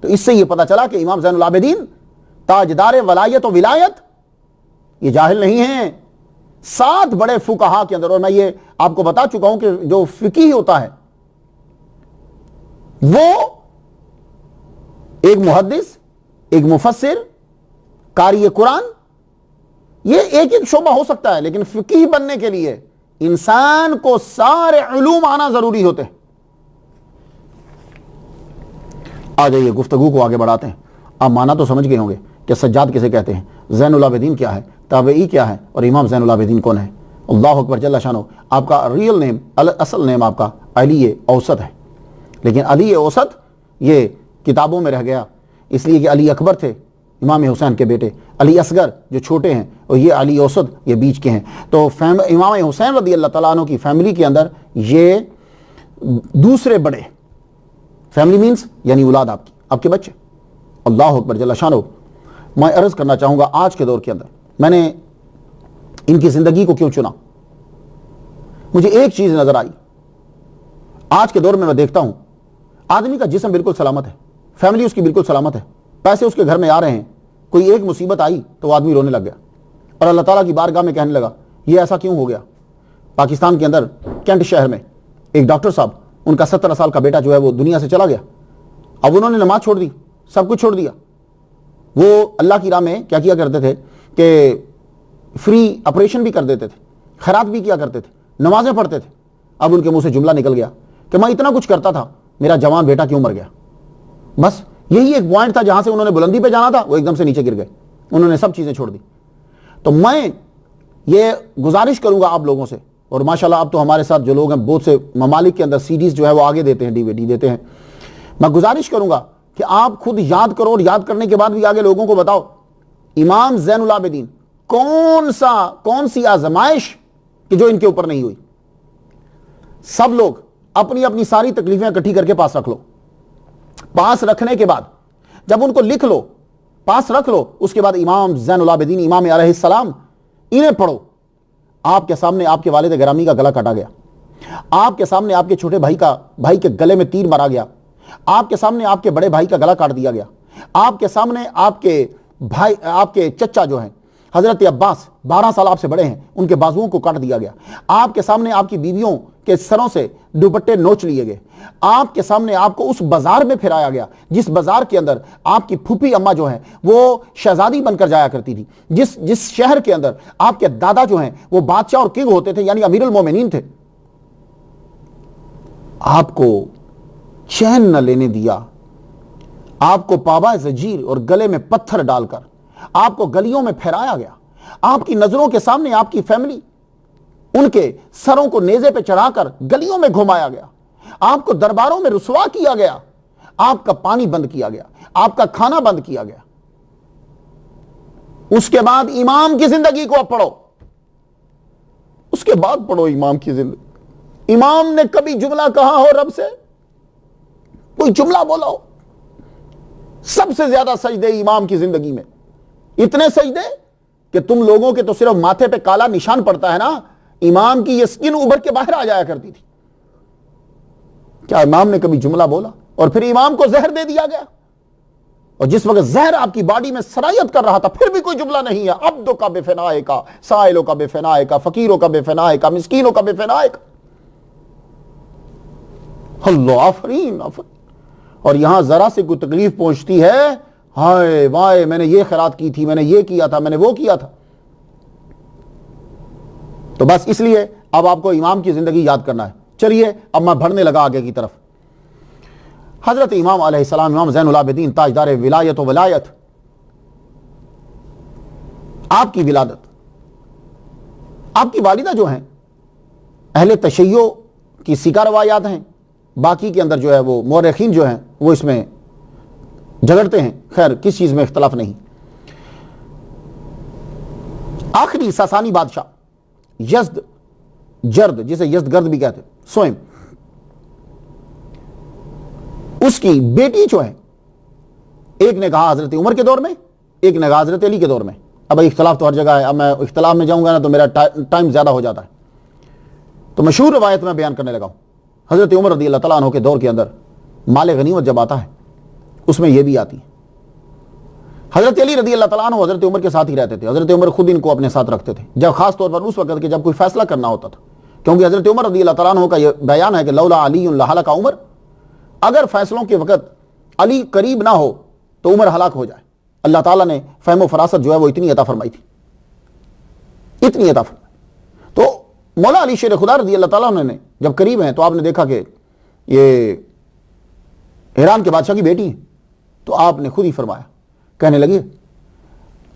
Speaker 1: تو اس سے یہ پتا چلا کہ امام زین العابدین تاجدار ولایت و ولایت یہ جاہل نہیں ہیں. 7 بڑے فقہا کے اندر, اور میں یہ آپ کو بتا چکا ہوں کہ جو فقیہ ہوتا ہے وہ ایک محدث, ایک مفسر, قاری قرآن, یہ ایک ایک شعبہ ہو سکتا ہے, لیکن فقیہ بننے کے لیے انسان کو سارے علوم آنا ضروری ہوتے ہیں. آ جائیے گفتگو کو آگے بڑھاتے ہیں. آپ مانا تو سمجھ گئے ہوں گے کہ سجاد کسے کہتے ہیں, زین العابدین کیا ہے, تابعی کیا ہے, اور امام زین العابدین کون ہے. اللہ اکبر جل شانہ. آپ کا ریئل نیم, اصل نیم آپ کا علی اوسط ہے, لیکن علی اوسط یہ کتابوں میں رہ گیا اس لیے کہ علی اکبر تھے امام حسین کے بیٹے, علی اصغر جو چھوٹے ہیں, اور یہ علی اوسط یہ بیچ کے ہیں. تو امام حسین رضی اللہ تعالیٰ عنہ کی فیملی کے اندر یہ دوسرے بڑے, فیملی مینز یعنی اولاد آپ کے بچے. اللہ اکبر جل شانہ. میں عرض کرنا چاہوں گا آج کے دور کے اندر میں نے ان کی زندگی کو کیوں چنا. مجھے ایک چیز نظر آئی, آج کے دور میں میں دیکھتا ہوں آدمی کا جسم بالکل سلامت ہے, فیملی اس کی بالکل سلامت ہے, پیسے اس کے گھر میں آ رہے ہیں, کوئی ایک مصیبت آئی تو وہ آدمی رونے لگ گیا اور اللہ تعالیٰ کی بارگاہ میں کہنے لگا یہ ایسا کیوں ہو گیا. پاکستان کے اندر کینٹ شہر میں ایک ڈاکٹر صاحب, ان کا 17 سال کا بیٹا جو ہے وہ دنیا سے چلا گیا. اب انہوں نے نماز چھوڑ دی, سب کچھ چھوڑ دیا. وہ اللہ کی راہ میں کیا کیا کرتے تھے کہ فری آپریشن بھی کر دیتے تھے، خیرات بھی کیا کرتے تھے، نمازیں پڑھتے تھے. اب ان کے منہ سے جملہ نکل گیا کہ میں اتنا کچھ کرتا تھا، میرا جوان بیٹا کیوں مر گیا. بس یہی ایک پوائنٹ تھا جہاں سے انہوں نے بلندی پہ جانا تھا، وہ ایک دم سے نیچے گر گئے، انہوں نے سب چیزیں چھوڑ دی. تو میں یہ گزارش کروں گا آپ لوگوں سے، اور ماشاءاللہ اب تو ہمارے ساتھ جو لوگ ہیں بہت سے ممالک کے اندر سیڈیز جو ہے وہ آگے دیتے ہیں، DVD دیتے ہیں. میں گزارش کروں گا کہ آپ خود یاد کرو، اور یاد کرنے کے بعد بھی آگے لوگوں کو بتاؤ امام زین العابدین کون سی آزمائش کہ جو ان کے اوپر نہیں ہوئی. سب لوگ اپنی اپنی ساری تکلیفیں اکٹھی کر کے پاس رکھ لو. پاس رکھنے کے بعد جب ان کو لکھ لو، پاس رکھ لو، اس کے بعد امام زین العابدین امام علیہ السلام انہیں پڑھو. آپ کے سامنے آپ کے والد گرامی کا گلا کاٹا گیا، آپ کے سامنے آپ کے چھوٹے بھائی کے گلے میں تیر مارا گیا، آپ کے سامنے آپ کے بڑے بھائی کا گلا کاٹ دیا گیا، آپ کے سامنے آپ کے چچا جو ہیں حضرت عباس 12 سال آپ سے بڑے ہیں، ان کے بازوؤں کو کاٹ دیا گیا. آپ کے سامنے آپ کی بیویوں کے سروں سے دوپٹے نوچ لیے گئے. آپ کے سامنے آپ کو اس بازار میں پھرایا گیا جس بازار کے اندر آپ کی پھوپھی اماں جو ہیں وہ شہزادی بن کر جایا کرتی تھی، جس شہر کے اندر آپ کے دادا جو ہیں وہ بادشاہ اور کنگ ہوتے تھے، یعنی امیر المومنین تھے. آپ کو چین نہ لینے دیا، آپ کو پابا زنجیر اور گلے میں پتھر ڈال کر آپ کو گلیوں میں پھیرایا گیا. آپ کی نظروں کے سامنے آپ کی فیملی ان کے سروں کو نیزے پہ چڑھا کر گلیوں میں گھمایا گیا. آپ کو درباروں میں رسوا کیا گیا، آپ کا پانی بند کیا گیا، آپ کا کھانا بند کیا گیا. اس کے بعد امام کی زندگی کو اب پڑھو، اس کے بعد پڑھو امام کی زندگی. امام نے کبھی جملہ کہا ہو رب سے؟ کوئی جملہ بولا ہو؟ سب سے زیادہ سجدے امام کی زندگی میں، اتنے سجدے کہ تم لوگوں کے تو صرف ماتھے پہ کالا نشان پڑتا ہے نا، امام کی یہ سکن ابھر کے باہر آ جایا کرتی تھی. کیا امام نے کبھی جملہ بولا؟ اور پھر امام کو زہر دے دیا گیا، اور جس وقت زہر آپ کی باڈی میں سرایت کر رہا تھا پھر بھی کوئی جملہ نہیں ہے. عبدوں کا بے فنائے کا، سائلوں کا بے فنائے کا، فقیروں کا بے فنائے کا، مسکینوں کا بے فنائے کا. اللہ آفرین. اور یہاں ذرا سے کوئی تکلیف پہنچتی ہے، ہائے وائے میں نے یہ خیرات کی تھی، میں نے یہ کیا تھا، میں نے وہ کیا تھا. تو بس اس لیے اب آپ کو امام کی زندگی یاد کرنا ہے. چلیے اب میں بڑھنے لگا آگے کی طرف. حضرت امام علیہ السلام، امام زین العابدین تاجدار ولایت و ولایت، آپ کی ولادت، آپ کی والدہ جو ہیں اہل تشیع کی سیکا روایات ہیں، باقی کے اندر جو ہے وہ مورخین جو ہیں وہ اس میں جھگڑتے ہیں. خیر کس چیز میں اختلاف نہیں. آخری ساسانی بادشاہ یزدجرد، جسے یزدگرد بھی کہتے ہیں، سوئم، اس کی بیٹی جو ہے، ایک نے کہا حضرت عمر کے دور میں، ایک نے کہا حضرت علی کے دور میں. اب اختلاف تو ہر جگہ ہے، اب میں اختلاف میں جاؤں گا نا تو میرا ٹائم زیادہ ہو جاتا ہے. تو مشہور روایت میں بیان کرنے لگا ہوں. حضرت عمر رضی اللہ تعالیٰ عنہ کے دور کے اندر مال غنیمت جب آتا ہے اس میں یہ بھی آتی ہے. حضرت علی رضی اللہ تعالیٰ عنہ حضرت عمر کے ساتھ ہی رہتے تھے. حضرت عمر خود ان کو اپنے ساتھ رکھتے تھے، جب خاص طور پر اس وقت کہ جب کوئی فیصلہ کرنا ہوتا تھا، کیونکہ حضرت عمر رضی اللہ تعالیٰ عنہ کا یہ بیان ہے کہ لولا علی لہلک عمر، اگر فیصلوں کے وقت علی قریب نہ ہو تو عمر ہلاک ہو جائے. اللہ تعالیٰ نے فہم و فراست جو ہے وہ اتنی عطا فرمائی تھی، اتنی عطا فرمائی. تو مولا علی شیر خدا رضی اللہ تعالیٰ عنہ نے جب قریب ہیں تو آپ نے دیکھا کہ یہ ایران کے بادشاہ کی بیٹی ہیں، تو آپ نے خود ہی فرمایا، کہنے لگے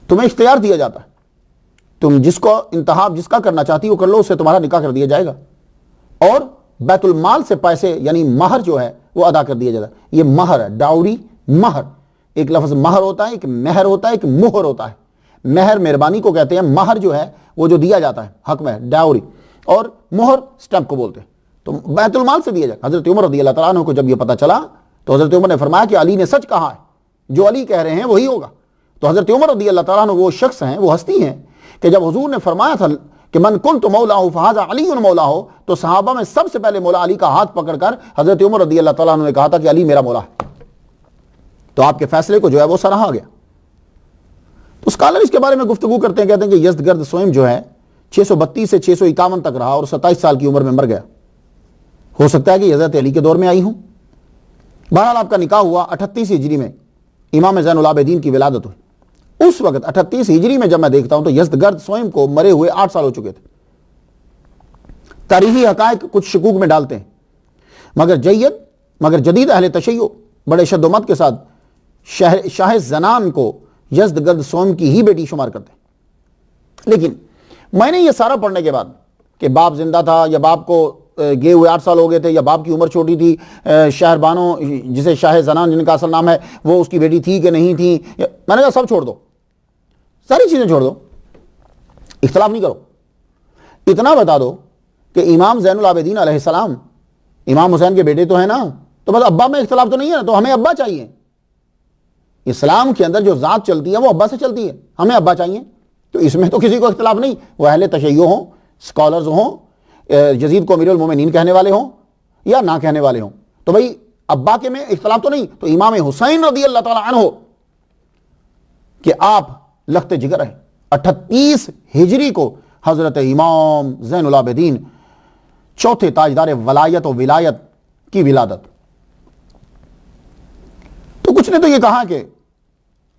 Speaker 1: تمہیں اختیار دیا جاتا ہے، تم جس کو انتخاب جس کا کرنا چاہتی ہو کر لو، اس سے تمہارا نکاح کر دیا جائے گا، اور بیت المال سے پیسے یعنی مہر جو ہے وہ ادا کر دیا جاتا ہے. یہ مہر ہے، ڈاوری مہر. ایک لفظ مہر ہوتا ہے، ایک مہر ہوتا ہے، ایک مہر ہوتا ہے. مہر مہربانی کو کہتے ہیں، مہر جو ہے وہ جو دیا جاتا ہے حق میں ڈاوری، اور مہر سٹیمپ کو بولتے ہیں. تو بیت المال سے دیا جائے. حضرت عمر رضی اللہ تعالیٰ عنہ کو جب یہ پتا چلا تو حضرت عمر نے فرمایا کہ علی نے سچ کہا ہے، جو علی کہہ رہے ہیں وہی ہوگا. تو حضرت عمر رضی اللہ تعالیٰ عنہ وہ شخص ہیں، وہ ہستی ہیں کہ جب حضور نے فرمایا تھا کہ من کنت مولاہ فہذا علی مولاہ، تو صحابہ میں سب سے پہلے مولا علی کا ہاتھ پکڑ کر حضرت عمر رضی اللہ تعالیٰ عنہ نے کہا تھا کہ علی میرا مولا ہے. تو آپ کے فیصلے کو جو ہے وہ سراہا گیا. تو اسکالر اس کے بارے میں گفتگو کرتے ہیں، کہتے ہیں کہ یزدگرد سوئم جو ہے 632 سے 651 تک رہا اور 27 سال کی عمر میں مر گیا. ہو سکتا ہے کہ حضرت علی کے دور میں آئی ہوں. بہرحال آپ کا نکاح ہوا 38 ہجری میں، امام زین العابدین کی ولادت ہوئی. اس وقت 38 ہجری میں جب میں دیکھتا ہوں تو یزدگرد سوئم کو مرے ہوئے 8 سال ہو چکے تھے. تاریخی حقائق کچھ شکوک میں ڈالتے ہیں، مگر جدید اہل تشیع بڑے شد و مت کے ساتھ شاہ زنان کو یزدگرد سوئم کی ہی بیٹی شمار کرتے ہیں. لیکن میں نے یہ سارا پڑھنے کے بعد کہ باپ زندہ تھا یا باپ کو گئے ہوئے 8 سال ہو گئے تھے یا باپ کی عمر چھوٹی تھی، شہر بانو جسے شاہ زنان جن کا اصل نام ہے وہ اس کی بیٹی تھی کہ نہیں تھی، میں نے کہا سب چھوڑ دو، ساری چیزیں چھوڑ دو، اختلاف نہیں کرو. اتنا بتا دو کہ امام زین العابدین علیہ السلام امام حسین کے بیٹے تو ہیں نا، تو بس ابا میں اختلاف تو نہیں ہے نا، تو ہمیں ابا چاہیے. اسلام کے اندر جو ذات چلتی ہے وہ ابا سے چلتی ہے، ہمیں ابا چاہیے. تو اس میں تو کسی کو اختلاف نہیں، وہ اہل تشیع ہوں، اسکالرز ہوں، یزید کو امیر المومنین کہنے والے ہوں یا نہ کہنے والے ہوں، تو بھئی ابا کے میں اختلاف تو نہیں. تو امام حسین رضی اللہ تعالی عنہ کہ آپ لخت جگر ہیں. 38 ہجری کو حضرت امام زین العابدین چوتھے تاجدار ولایت و ولایت کی ولادت. تو کچھ نے تو یہ کہا کہ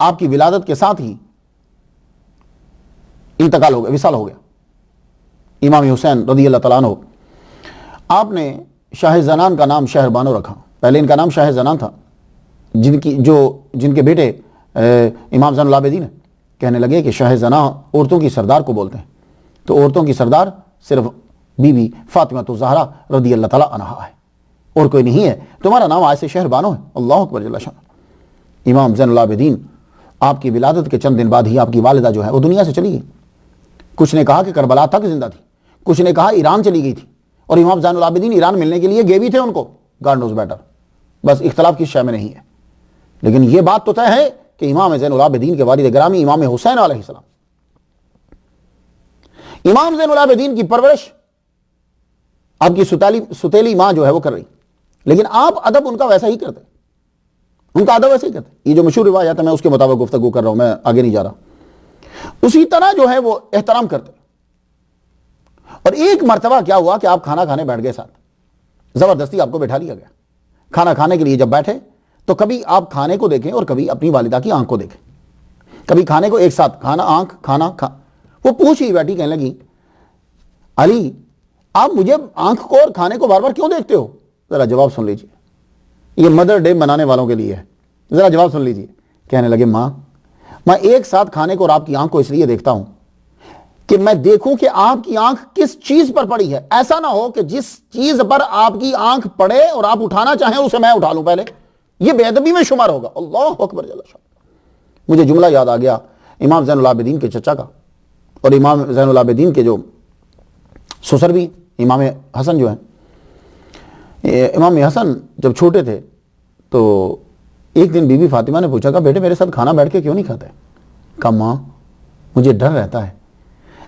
Speaker 1: آپ کی ولادت کے ساتھ ہی انتقال ہو گیا، وصال ہو گیا امام حسین رضی اللہ تعالیٰ عنہ. آپ نے شاہ زنان کا نام شہر بانو رکھا، پہلے ان کا نام شاہ زنان تھا، جن کے بیٹے امام زین العابدین کہنے لگے کہ شاہ زناں عورتوں کی سردار کو بولتے ہیں، تو عورتوں کی سردار صرف بی بی فاطمہ الزہرا رضی اللہ تعالیٰ عنہا ہے، اور کوئی نہیں ہے، تمہارا نام آج سے شہر بانو ہے. اللہ اکبر جل شانہ. امام زین العابدین آپ کی ولادت کے چند دن بعد ہی آپ کی والدہ جو ہے وہ دنیا سے چلی گئی. کچھ نے کہا کہ کربلا تک زندہ تھی، کچھ نے کہا ایران چلی گئی تھی، اور امام زین العابدین ایران ملنے کے لیے گئے بھی تھے ان کو، گاڈ نوز بیٹر. بس اختلاف کس شے میں نہیں ہے. لیکن یہ بات تو طے ہے کہ امام زین العابدین کے والد گرامی امام حسین علیہ السلام، امام زین العابدین کی پرورش آپ کی ستیلی ماں جو ہے وہ کر رہی، لیکن آپ ادب ان کا ویسا ہی کرتے، ان کا ادب ویسا ہی کرتے. یہ جو مشہور روایت ہے میں اس کے مطابق گفتگو کر رہا ہوں، میں آگے نہیں جا رہا. اسی طرح جو ہے وہ احترام کرتے. اور ایک مرتبہ کیا ہوا کہ آپ کھانا کھانے بیٹھ گئے ساتھ، زبردستی آپ کو بیٹھا لیا گیا. کھانا کھانے کے لیے جب بیٹھے تو کبھی آپ کھانے کو دیکھیں اور کبھی اپنی والدہ کی آنکھ کو دیکھیں، کبھی کھانے کو ایک ساتھ، کھانا. وہ پوچھ ہی بیٹھی، کہنے لگی علی آپ مجھے آنکھ کو اور کھانے کو بار بار کیوں دیکھتے ہو؟ ذرا جواب سن لیجیے، یہ مدر ڈے منانے والوں کے لیے ہے، ذرا جواب سن لیجیے. کہنے لگے ماں میں ایک ساتھ کھانے کو اور آپ کی آنکھ کو اس لیے دیکھتا ہوں کہ میں دیکھوں کہ آپ کی آنکھ کس چیز پر پڑی ہے. ایسا نہ ہو کہ جس چیز پر آپ کی آنکھ پڑے اور آپ اٹھانا چاہیں اسے میں اٹھا لوں پہلے، یہ بے ادبی میں شمار ہوگا. اللہ اکبر جل شانہ. مجھے جملہ یاد آ گیا امام زین العابدین کے چچا کا، اور امام زین العابدین کے جو سسر بھی امام حسن جو ہیں. امام حسن جب چھوٹے تھے تو ایک دن بی بی فاطمہ نے پوچھا کہ بیٹے میرے ساتھ کھانا بیٹھ کے کیوں نہیں کھاتے؟ کہا ماں مجھے ڈر رہتا ہے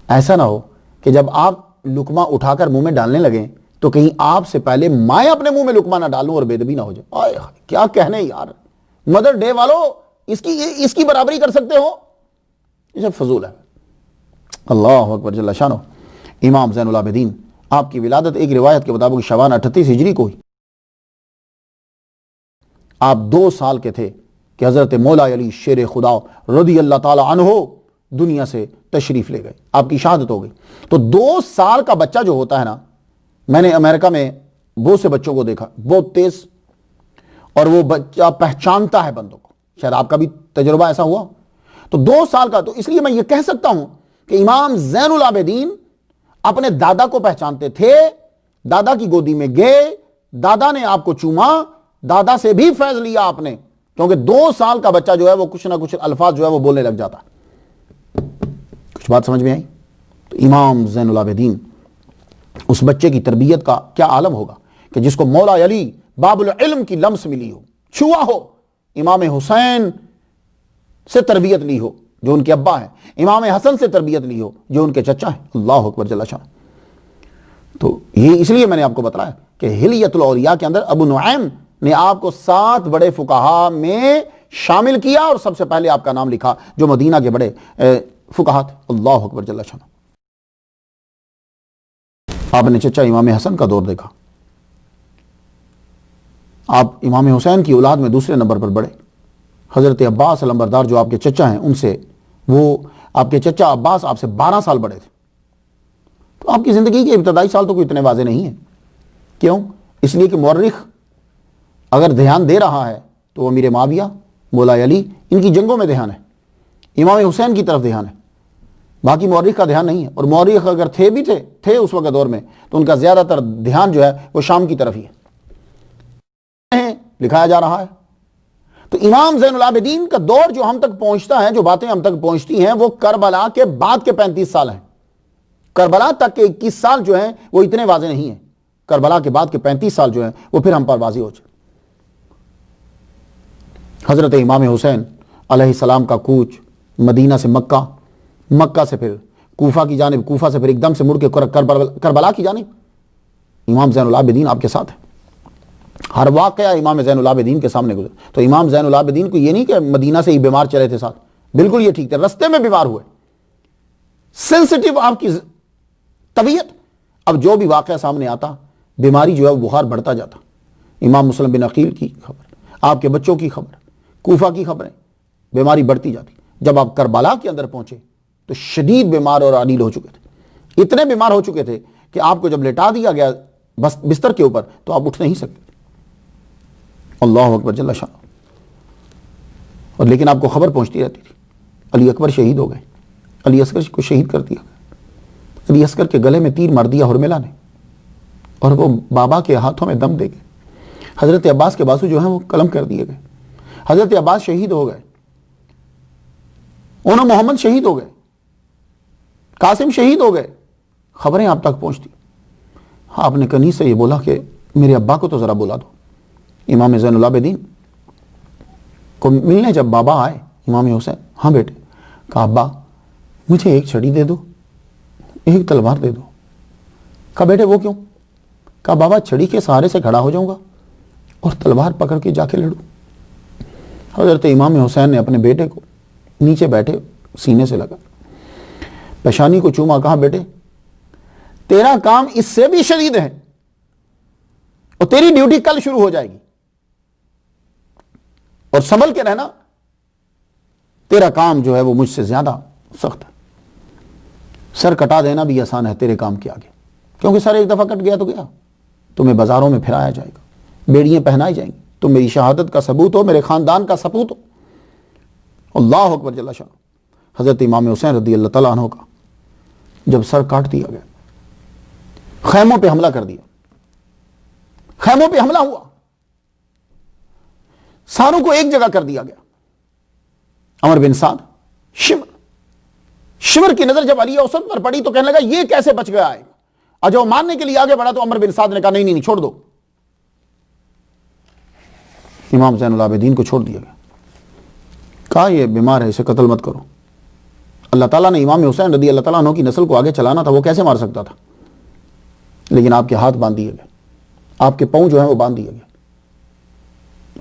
Speaker 1: ایسا نہ ہو کہ جب آپ لقمہ اٹھا کر منہ میں ڈالنے لگیں تو کہیں آپ سے پہلے میں اپنے منہ میں لقمہ نہ ڈالوں اور بے ادبی نہ ہو جائے. آئے کیا کہنے یار، مدر ڈے والو اس کی برابری کر سکتے ہو؟ یہ سب فضول ہے. اللہ اکبر جل شانہ. امام زین العابدین آپ کی ولادت ایک روایت کے مطابق شعبان 38 ہجری کو ہوئی. آپ 2 سال کے تھے کہ حضرت مولا علی شیر خدا رضی اللہ تعالی عنہ دنیا سے تشریف لے گئے، آپ کی شہادت ہو گئی. تو 2 سال کا بچہ جو ہوتا ہے نا، میں نے امریکہ میں بہت سے بچوں کو دیکھا، بہت تیز، اور وہ بچہ پہچانتا ہے بندوں کو. شاید آپ کا بھی تجربہ ایسا ہوا. تو 2 سال کا، تو اس لیے میں یہ کہہ سکتا ہوں کہ امام زین العابدین اپنے دادا کو پہچانتے تھے، دادا کی گودی میں گئے، دادا نے آپ کو چوما، دادا سے بھی فیض لیا آپ نے، کیونکہ 2 سال کا بچہ جو ہے وہ کچھ نہ کچھ الفاظ جو ہے وہ بولنے لگ جاتا. کچھ بات سمجھ میں آئی؟ تو امام زین العابدین اس بچے کی تربیت کا کیا عالم ہوگا کہ جس کو مولا علی باب العلم کی لمس ملی ہو، چھوا ہو، امام حسین سے تربیت لی ہو جو ان کے ابا ہیں، امام حسن سے تربیت لی ہو جو ان کے چچا ہیں. اللہ اکبر جل شانہ. تو یہ اس لیے میں نے آپ کو بتایا کہ ہلیت الاولیاء کے اندر ابو نعیم نے آپ کو 7 بڑے فقہا میں شامل کیا اور سب سے پہلے آپ کا نام لکھا جو مدینہ کے بڑے فقہا تھے. اللہ اکبر جل شانہ. آپ نے چچا امام حسن کا دور دیکھا، آپ امام حسین کی اولاد میں دوسرے نمبر پر بڑے. حضرت عباس علمبردار جو آپ کے چچا ہیں ان سے وہ آپ کے چچا عباس آپ سے 12 سال بڑے تھے. تو آپ کی زندگی کے ابتدائی سال تو کوئی اتنے واضح نہیں ہیں. کیوں؟ اس لیے کہ مورخ اگر دھیان دے رہا ہے تو وہ امیر معاویہ، مولا علی، ان کی جنگوں میں دھیان ہے، امام حسین کی طرف دھیان ہے، باقی مورخ کا دھیان نہیں ہے. اور مورخ اگر تھے اس وقت دور میں تو ان کا زیادہ تر دھیان جو ہے وہ شام کی طرف ہی ہے، لکھایا جا رہا ہے. تو امام زین العابدین کا دور جو ہم تک پہنچتا ہے، جو باتیں ہم تک پہنچتی ہیں، وہ کربلا کے بعد کے 35 سال ہیں. کربلا تک کے 21 سال جو ہیں وہ اتنے واضح نہیں ہیں. کربلا کے بعد کے 35 سال جو ہیں وہ پھر ہم پر واضح ہو جائے. حضرت امام حسین علیہ السلام کا کوچ مدینہ سے مکہ، مکہ سے پھر کوفہ کی جانب، کوفہ سے پھر ایک دم سے مڑ کے کربلا کی جانب. امام زین العابدین آپ کے ساتھ ہے. ہر واقعہ امام زین العابدین کے سامنے گزر. تو امام زین العابدین کو یہ نہیں کہ مدینہ سے ہی بیمار چلے تھے ساتھ، بالکل یہ ٹھیک تھے، رستے میں بیمار ہوئے. سینسٹیو آپ کی طبیعت، اب جو بھی واقعہ سامنے آتا بیماری جو ہے وہ بخار بڑھتا جاتا. امام مسلم بن عقیل کی خبر، آپ کے بچوں کی خبر، کوفہ کی خبریں، بیماری بڑھتی جاتی. جب آپ کربلا کے اندر پہنچے تو شدید بیمار اور علیل ہو چکے تھے. اتنے بیمار ہو چکے تھے کہ آپ کو جب لٹا دیا گیا بستر کے اوپر تو آپ اٹھ نہیں سکتے. اللہ اکبر جل شان. اور لیکن آپ کو خبر پہنچتی رہتی تھی علی اکبر شہید ہو گئے، علی اصغر کو شہید کر دیا گیا. علی اصغر کے گلے میں تیر مار دیا حرملہ نے اور وہ بابا کے ہاتھوں میں دم دے گئے. حضرت عباس کے بازو جو ہیں وہ قلم کر دیے گئے. حضرت عباس شہید ہو گئے، انہوں محمد شہید ہو گئے، قاسم شہید ہو گئے. خبریں آپ تک پہنچتی. آپ نے کنی سے یہ بولا کہ میرے ابا کو تو ذرا بلا دو. امام زین العابدین کو ملنے جب بابا آئے امام حسین، ہاں بیٹے، کہا ابا مجھے ایک چھڑی دے دو، ایک تلوار دے دو. کہا بیٹے وہ کیوں؟ کہا بابا چھڑی کے سہارے سے کھڑا ہو جاؤں گا اور تلوار پکڑ کے جا کے لڑوں. حضرت امام حسین نے اپنے بیٹے کو نیچے بیٹھے سینے سے لگا، پیشانی کو چوما، کہا بیٹے تیرا کام اس سے بھی شدید ہے اور تیری ڈیوٹی کل شروع ہو جائے گی، اور سنبھل کے رہنا، تیرا کام جو ہے وہ مجھ سے زیادہ سخت ہے. سر کٹا دینا بھی آسان ہے تیرے کام کے آگے، کیونکہ سر ایک دفعہ کٹ گیا تو گیا. تمہیں بازاروں میں پھرایا جائے گا، بیڑیاں پہنائی جائیں گی، تم میری شہادت کا ثبوت ہو، میرے خاندان کا سپوت ہو. اللہ اکبر جل شان. حضرت امام حسین رضی اللہ تعالیٰ عنہ کا جب سر کاٹ دیا گیا، خیموں پہ حملہ کر دیا، خیموں پہ حملہ ہوا، ساروں کو ایک جگہ کر دیا گیا. عمر بن سعد شمر کی نظر جب علی اوسط پر پڑی تو کہنے لگا یہ کیسے بچ گیا ہے. اور جب ماننے کے لیے آگے بڑھا تو عمر بن سعد نے کہا نہیں چھوڑ دو. امام زین العابدین کو چھوڑ دیا گیا، کہا یہ بیمار ہے، اسے قتل مت کرو. اللہ تعالیٰ نے امام حسین رضی اللہ تعالیٰ عنہ کی نسل کو آگے چلانا تھا، وہ کیسے مار سکتا تھا؟ لیکن آپ کے ہاتھ باندھ دیے گئے، آپ کے پاؤں جو ہیں وہ باندھ دیے گئے،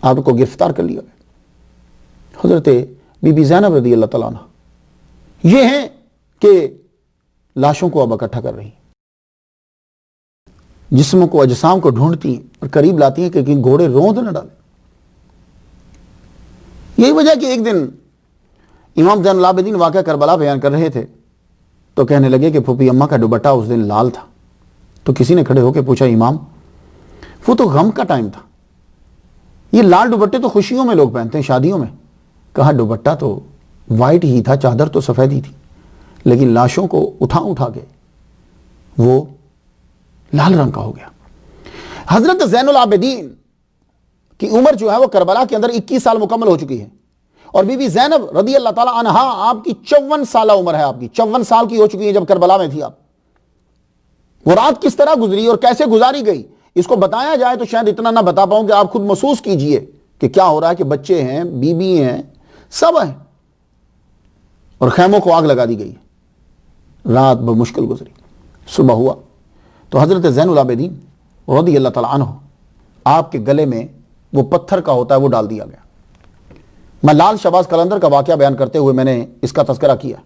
Speaker 1: آپ کو گرفتار کر لیا گیا. حضرت بی بی زینب رضی اللہ تعالیٰ عنہ یہ ہیں کہ لاشوں کو اب اکٹھا کر رہی ہیں، جسموں کو، اجسام کو ڈھونڈتی ہیں اور قریب لاتی ہیں کہ گھوڑے روند نہ ڈالیں. یہی وجہ کہ ایک دن امام زین العابدین واقعہ کربلا بیان کر رہے تھے تو کہنے لگے کہ پھوپھی اماں کا دوپٹہ اس دن لال تھا. تو کسی نے کھڑے ہو کے پوچھا امام وہ تو غم کا ٹائم تھا، یہ لال دوپٹے تو خوشیوں میں لوگ پہنتے ہیں، شادیوں میں. کہا دوپٹہ تو وائٹ ہی تھا، چادر تو سفید ہی تھی، لیکن لاشوں کو اٹھا کے وہ لال رنگ کا ہو گیا. حضرت زین العابدین کی عمر جو ہے وہ کربلا کے اندر 21 سال مکمل ہو چکی ہے، اور بی بی زینب رضی اللہ تعالی عنہا آپ کی 54 سالہ عمر ہے، آپ کی 54 سال کی ہو چکی ہے جب کربلا میں تھی آپ. وہ رات کس طرح گزری اور کیسے گزاری گئی اس کو بتایا جائے تو شاید اتنا نہ بتا پاؤں کہ آپ خود محسوس کیجئے کہ کیا ہو رہا ہے کہ بچے ہیں، بیوی ہیں، سب ہیں، اور خیموں کو آگ لگا دی گئی. رات بمشکل گزری. صبح ہوا تو حضرت زین العابدین رضی اللہ تعالی عنہ آپ کے گلے میں وہ پتھر کا ہوتا ہے وہ ڈال دیا گیا. میں لال شہباز قلندر کا واقعہ بیان کرتے ہوئے میں نے اس کا تذکرہ کیا.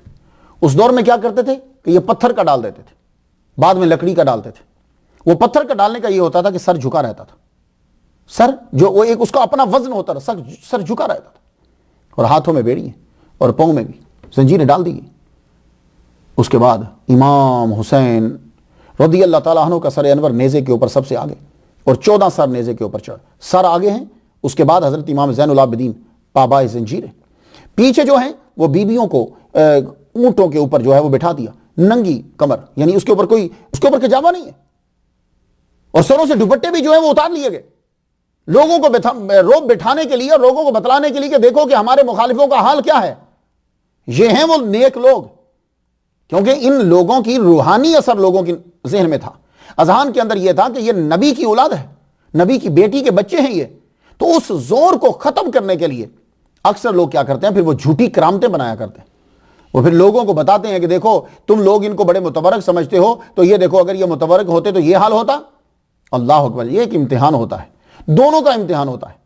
Speaker 1: اس دور میں کیا کرتے تھے کہ یہ پتھر کا ڈال دیتے تھے، بعد میں لکڑی کا ڈالتے تھے. وہ پتھر کا ڈالنے کا یہ ہوتا تھا کہ سر جھکا رہتا تھا، سر جو وہ ایک اس کا اپنا وزن ہوتا تھا، سر جھکا رہتا تھا، اور ہاتھوں میں بیڑی ہیں اور پاؤں میں بھی. زنجیریں ڈال دی گئی۔ اس کے بعد امام حسین رضی اللہ تعالیٰ عنہ کا سر انور نیزے کے اوپر سب سے آگے، اور 14 سر نیزے کے اوپر چڑھ، سر آگے ہیں، اس کے بعد حضرت امام زین العابدین پابائے زنجیر ہیں، پیچھے جو ہیں وہ بیویوں کو اونٹوں کے اوپر جو ہے وہ بٹھا دیا، ننگی کمر، یعنی اس کے اوپر کجاوا نہیں ہے، اور سروں سے دوپٹے بھی جو ہیں وہ اتار لیے گئے، لوگوں کو روب بٹھانے کے لیے اور لوگوں کو بتلانے کے لیے کہ دیکھو کہ ہمارے مخالفوں کا حال کیا ہے، یہ ہیں وہ نیک لوگ، کیونکہ ان لوگوں کی روحانی اثر لوگوں کے ذہن میں تھا، اذہان کے اندر یہ تھا کہ یہ نبی کی اولاد ہے، نبی کی بیٹی کے بچے ہیں یہ، تو اس زور کو ختم کرنے کے لیے اکثر لوگ کیا کرتے ہیں، پھر وہ جھوٹی کرامتیں بنایا کرتے ہیں، وہ پھر لوگوں کو بتاتے ہیں کہ دیکھو تم لوگ ان کو بڑے متبرک سمجھتے ہو، تو یہ دیکھو اگر یہ متبرک ہوتے تو یہ حال ہوتا۔ اللہ اکبر، یہ ایک امتحان ہوتا ہے، دونوں کا امتحان ہوتا ہے،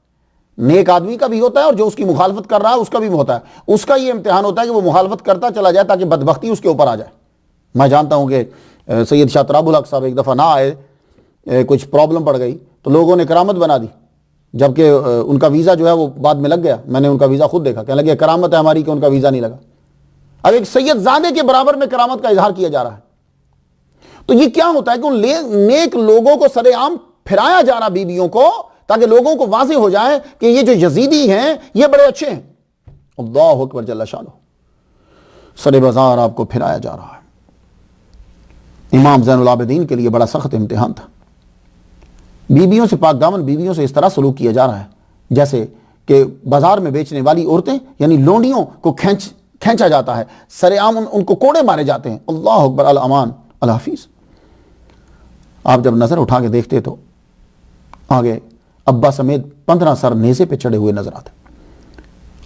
Speaker 1: نیک آدمی کا بھی ہوتا ہے اور جو اس کی مخالفت کر رہا ہے اس کا بھی ہوتا ہے، اس کا یہ امتحان ہوتا ہے کہ وہ مخالفت کرتا چلا جائے تاکہ بدبختی اس کے اوپر آ جائے۔ میں جانتا ہوں کہ سید شاہ تراب الحق صاحب ایک دفعہ نہ آئے، کچھ پرابلم پڑ گئی تو لوگوں نے کرامت بنا دی، جبکہ ان کا ویزا جو ہے وہ بعد میں لگ گیا، میں نے ان کا ویزا خود دیکھا، کہنے لگے کرامت ہے ہماری کہ ان کا ویزا نہیں لگا۔ اب ایک سید زادے کے برابر میں کرامت کا اظہار کیا جا رہا ہے، تو یہ کیا ہوتا ہے کہ ان نیک لوگوں کو سر عام پھرایا جا رہا بیویوں کو، تاکہ لوگوں کو واضح ہو جائے کہ یہ جو یزیدی ہیں یہ بڑے اچھے ہیں۔ اللہ اکبر جل شانہ، سر بازار آپ کو پھرایا جا رہا ہے۔ امام زین العابدین کے لیے بڑا سخت امتحان تھا، بیویوں سے پاک دامن بیویوں سے اس طرح سلوک کیا جا رہا ہے جیسے کہ بازار میں بیچنے والی عورتیں یعنی لونڈیوں کو کھینچا جاتا ہے، سر عام ان کو کوڑے مارے جاتے ہیں۔ اللہ اکبر، الامان الحفیظ۔ آپ جب نظر اٹھا کے دیکھتے تو آگے ابا سمیت 15 سر نیزے پہ چڑھے ہوئے نظر آتے،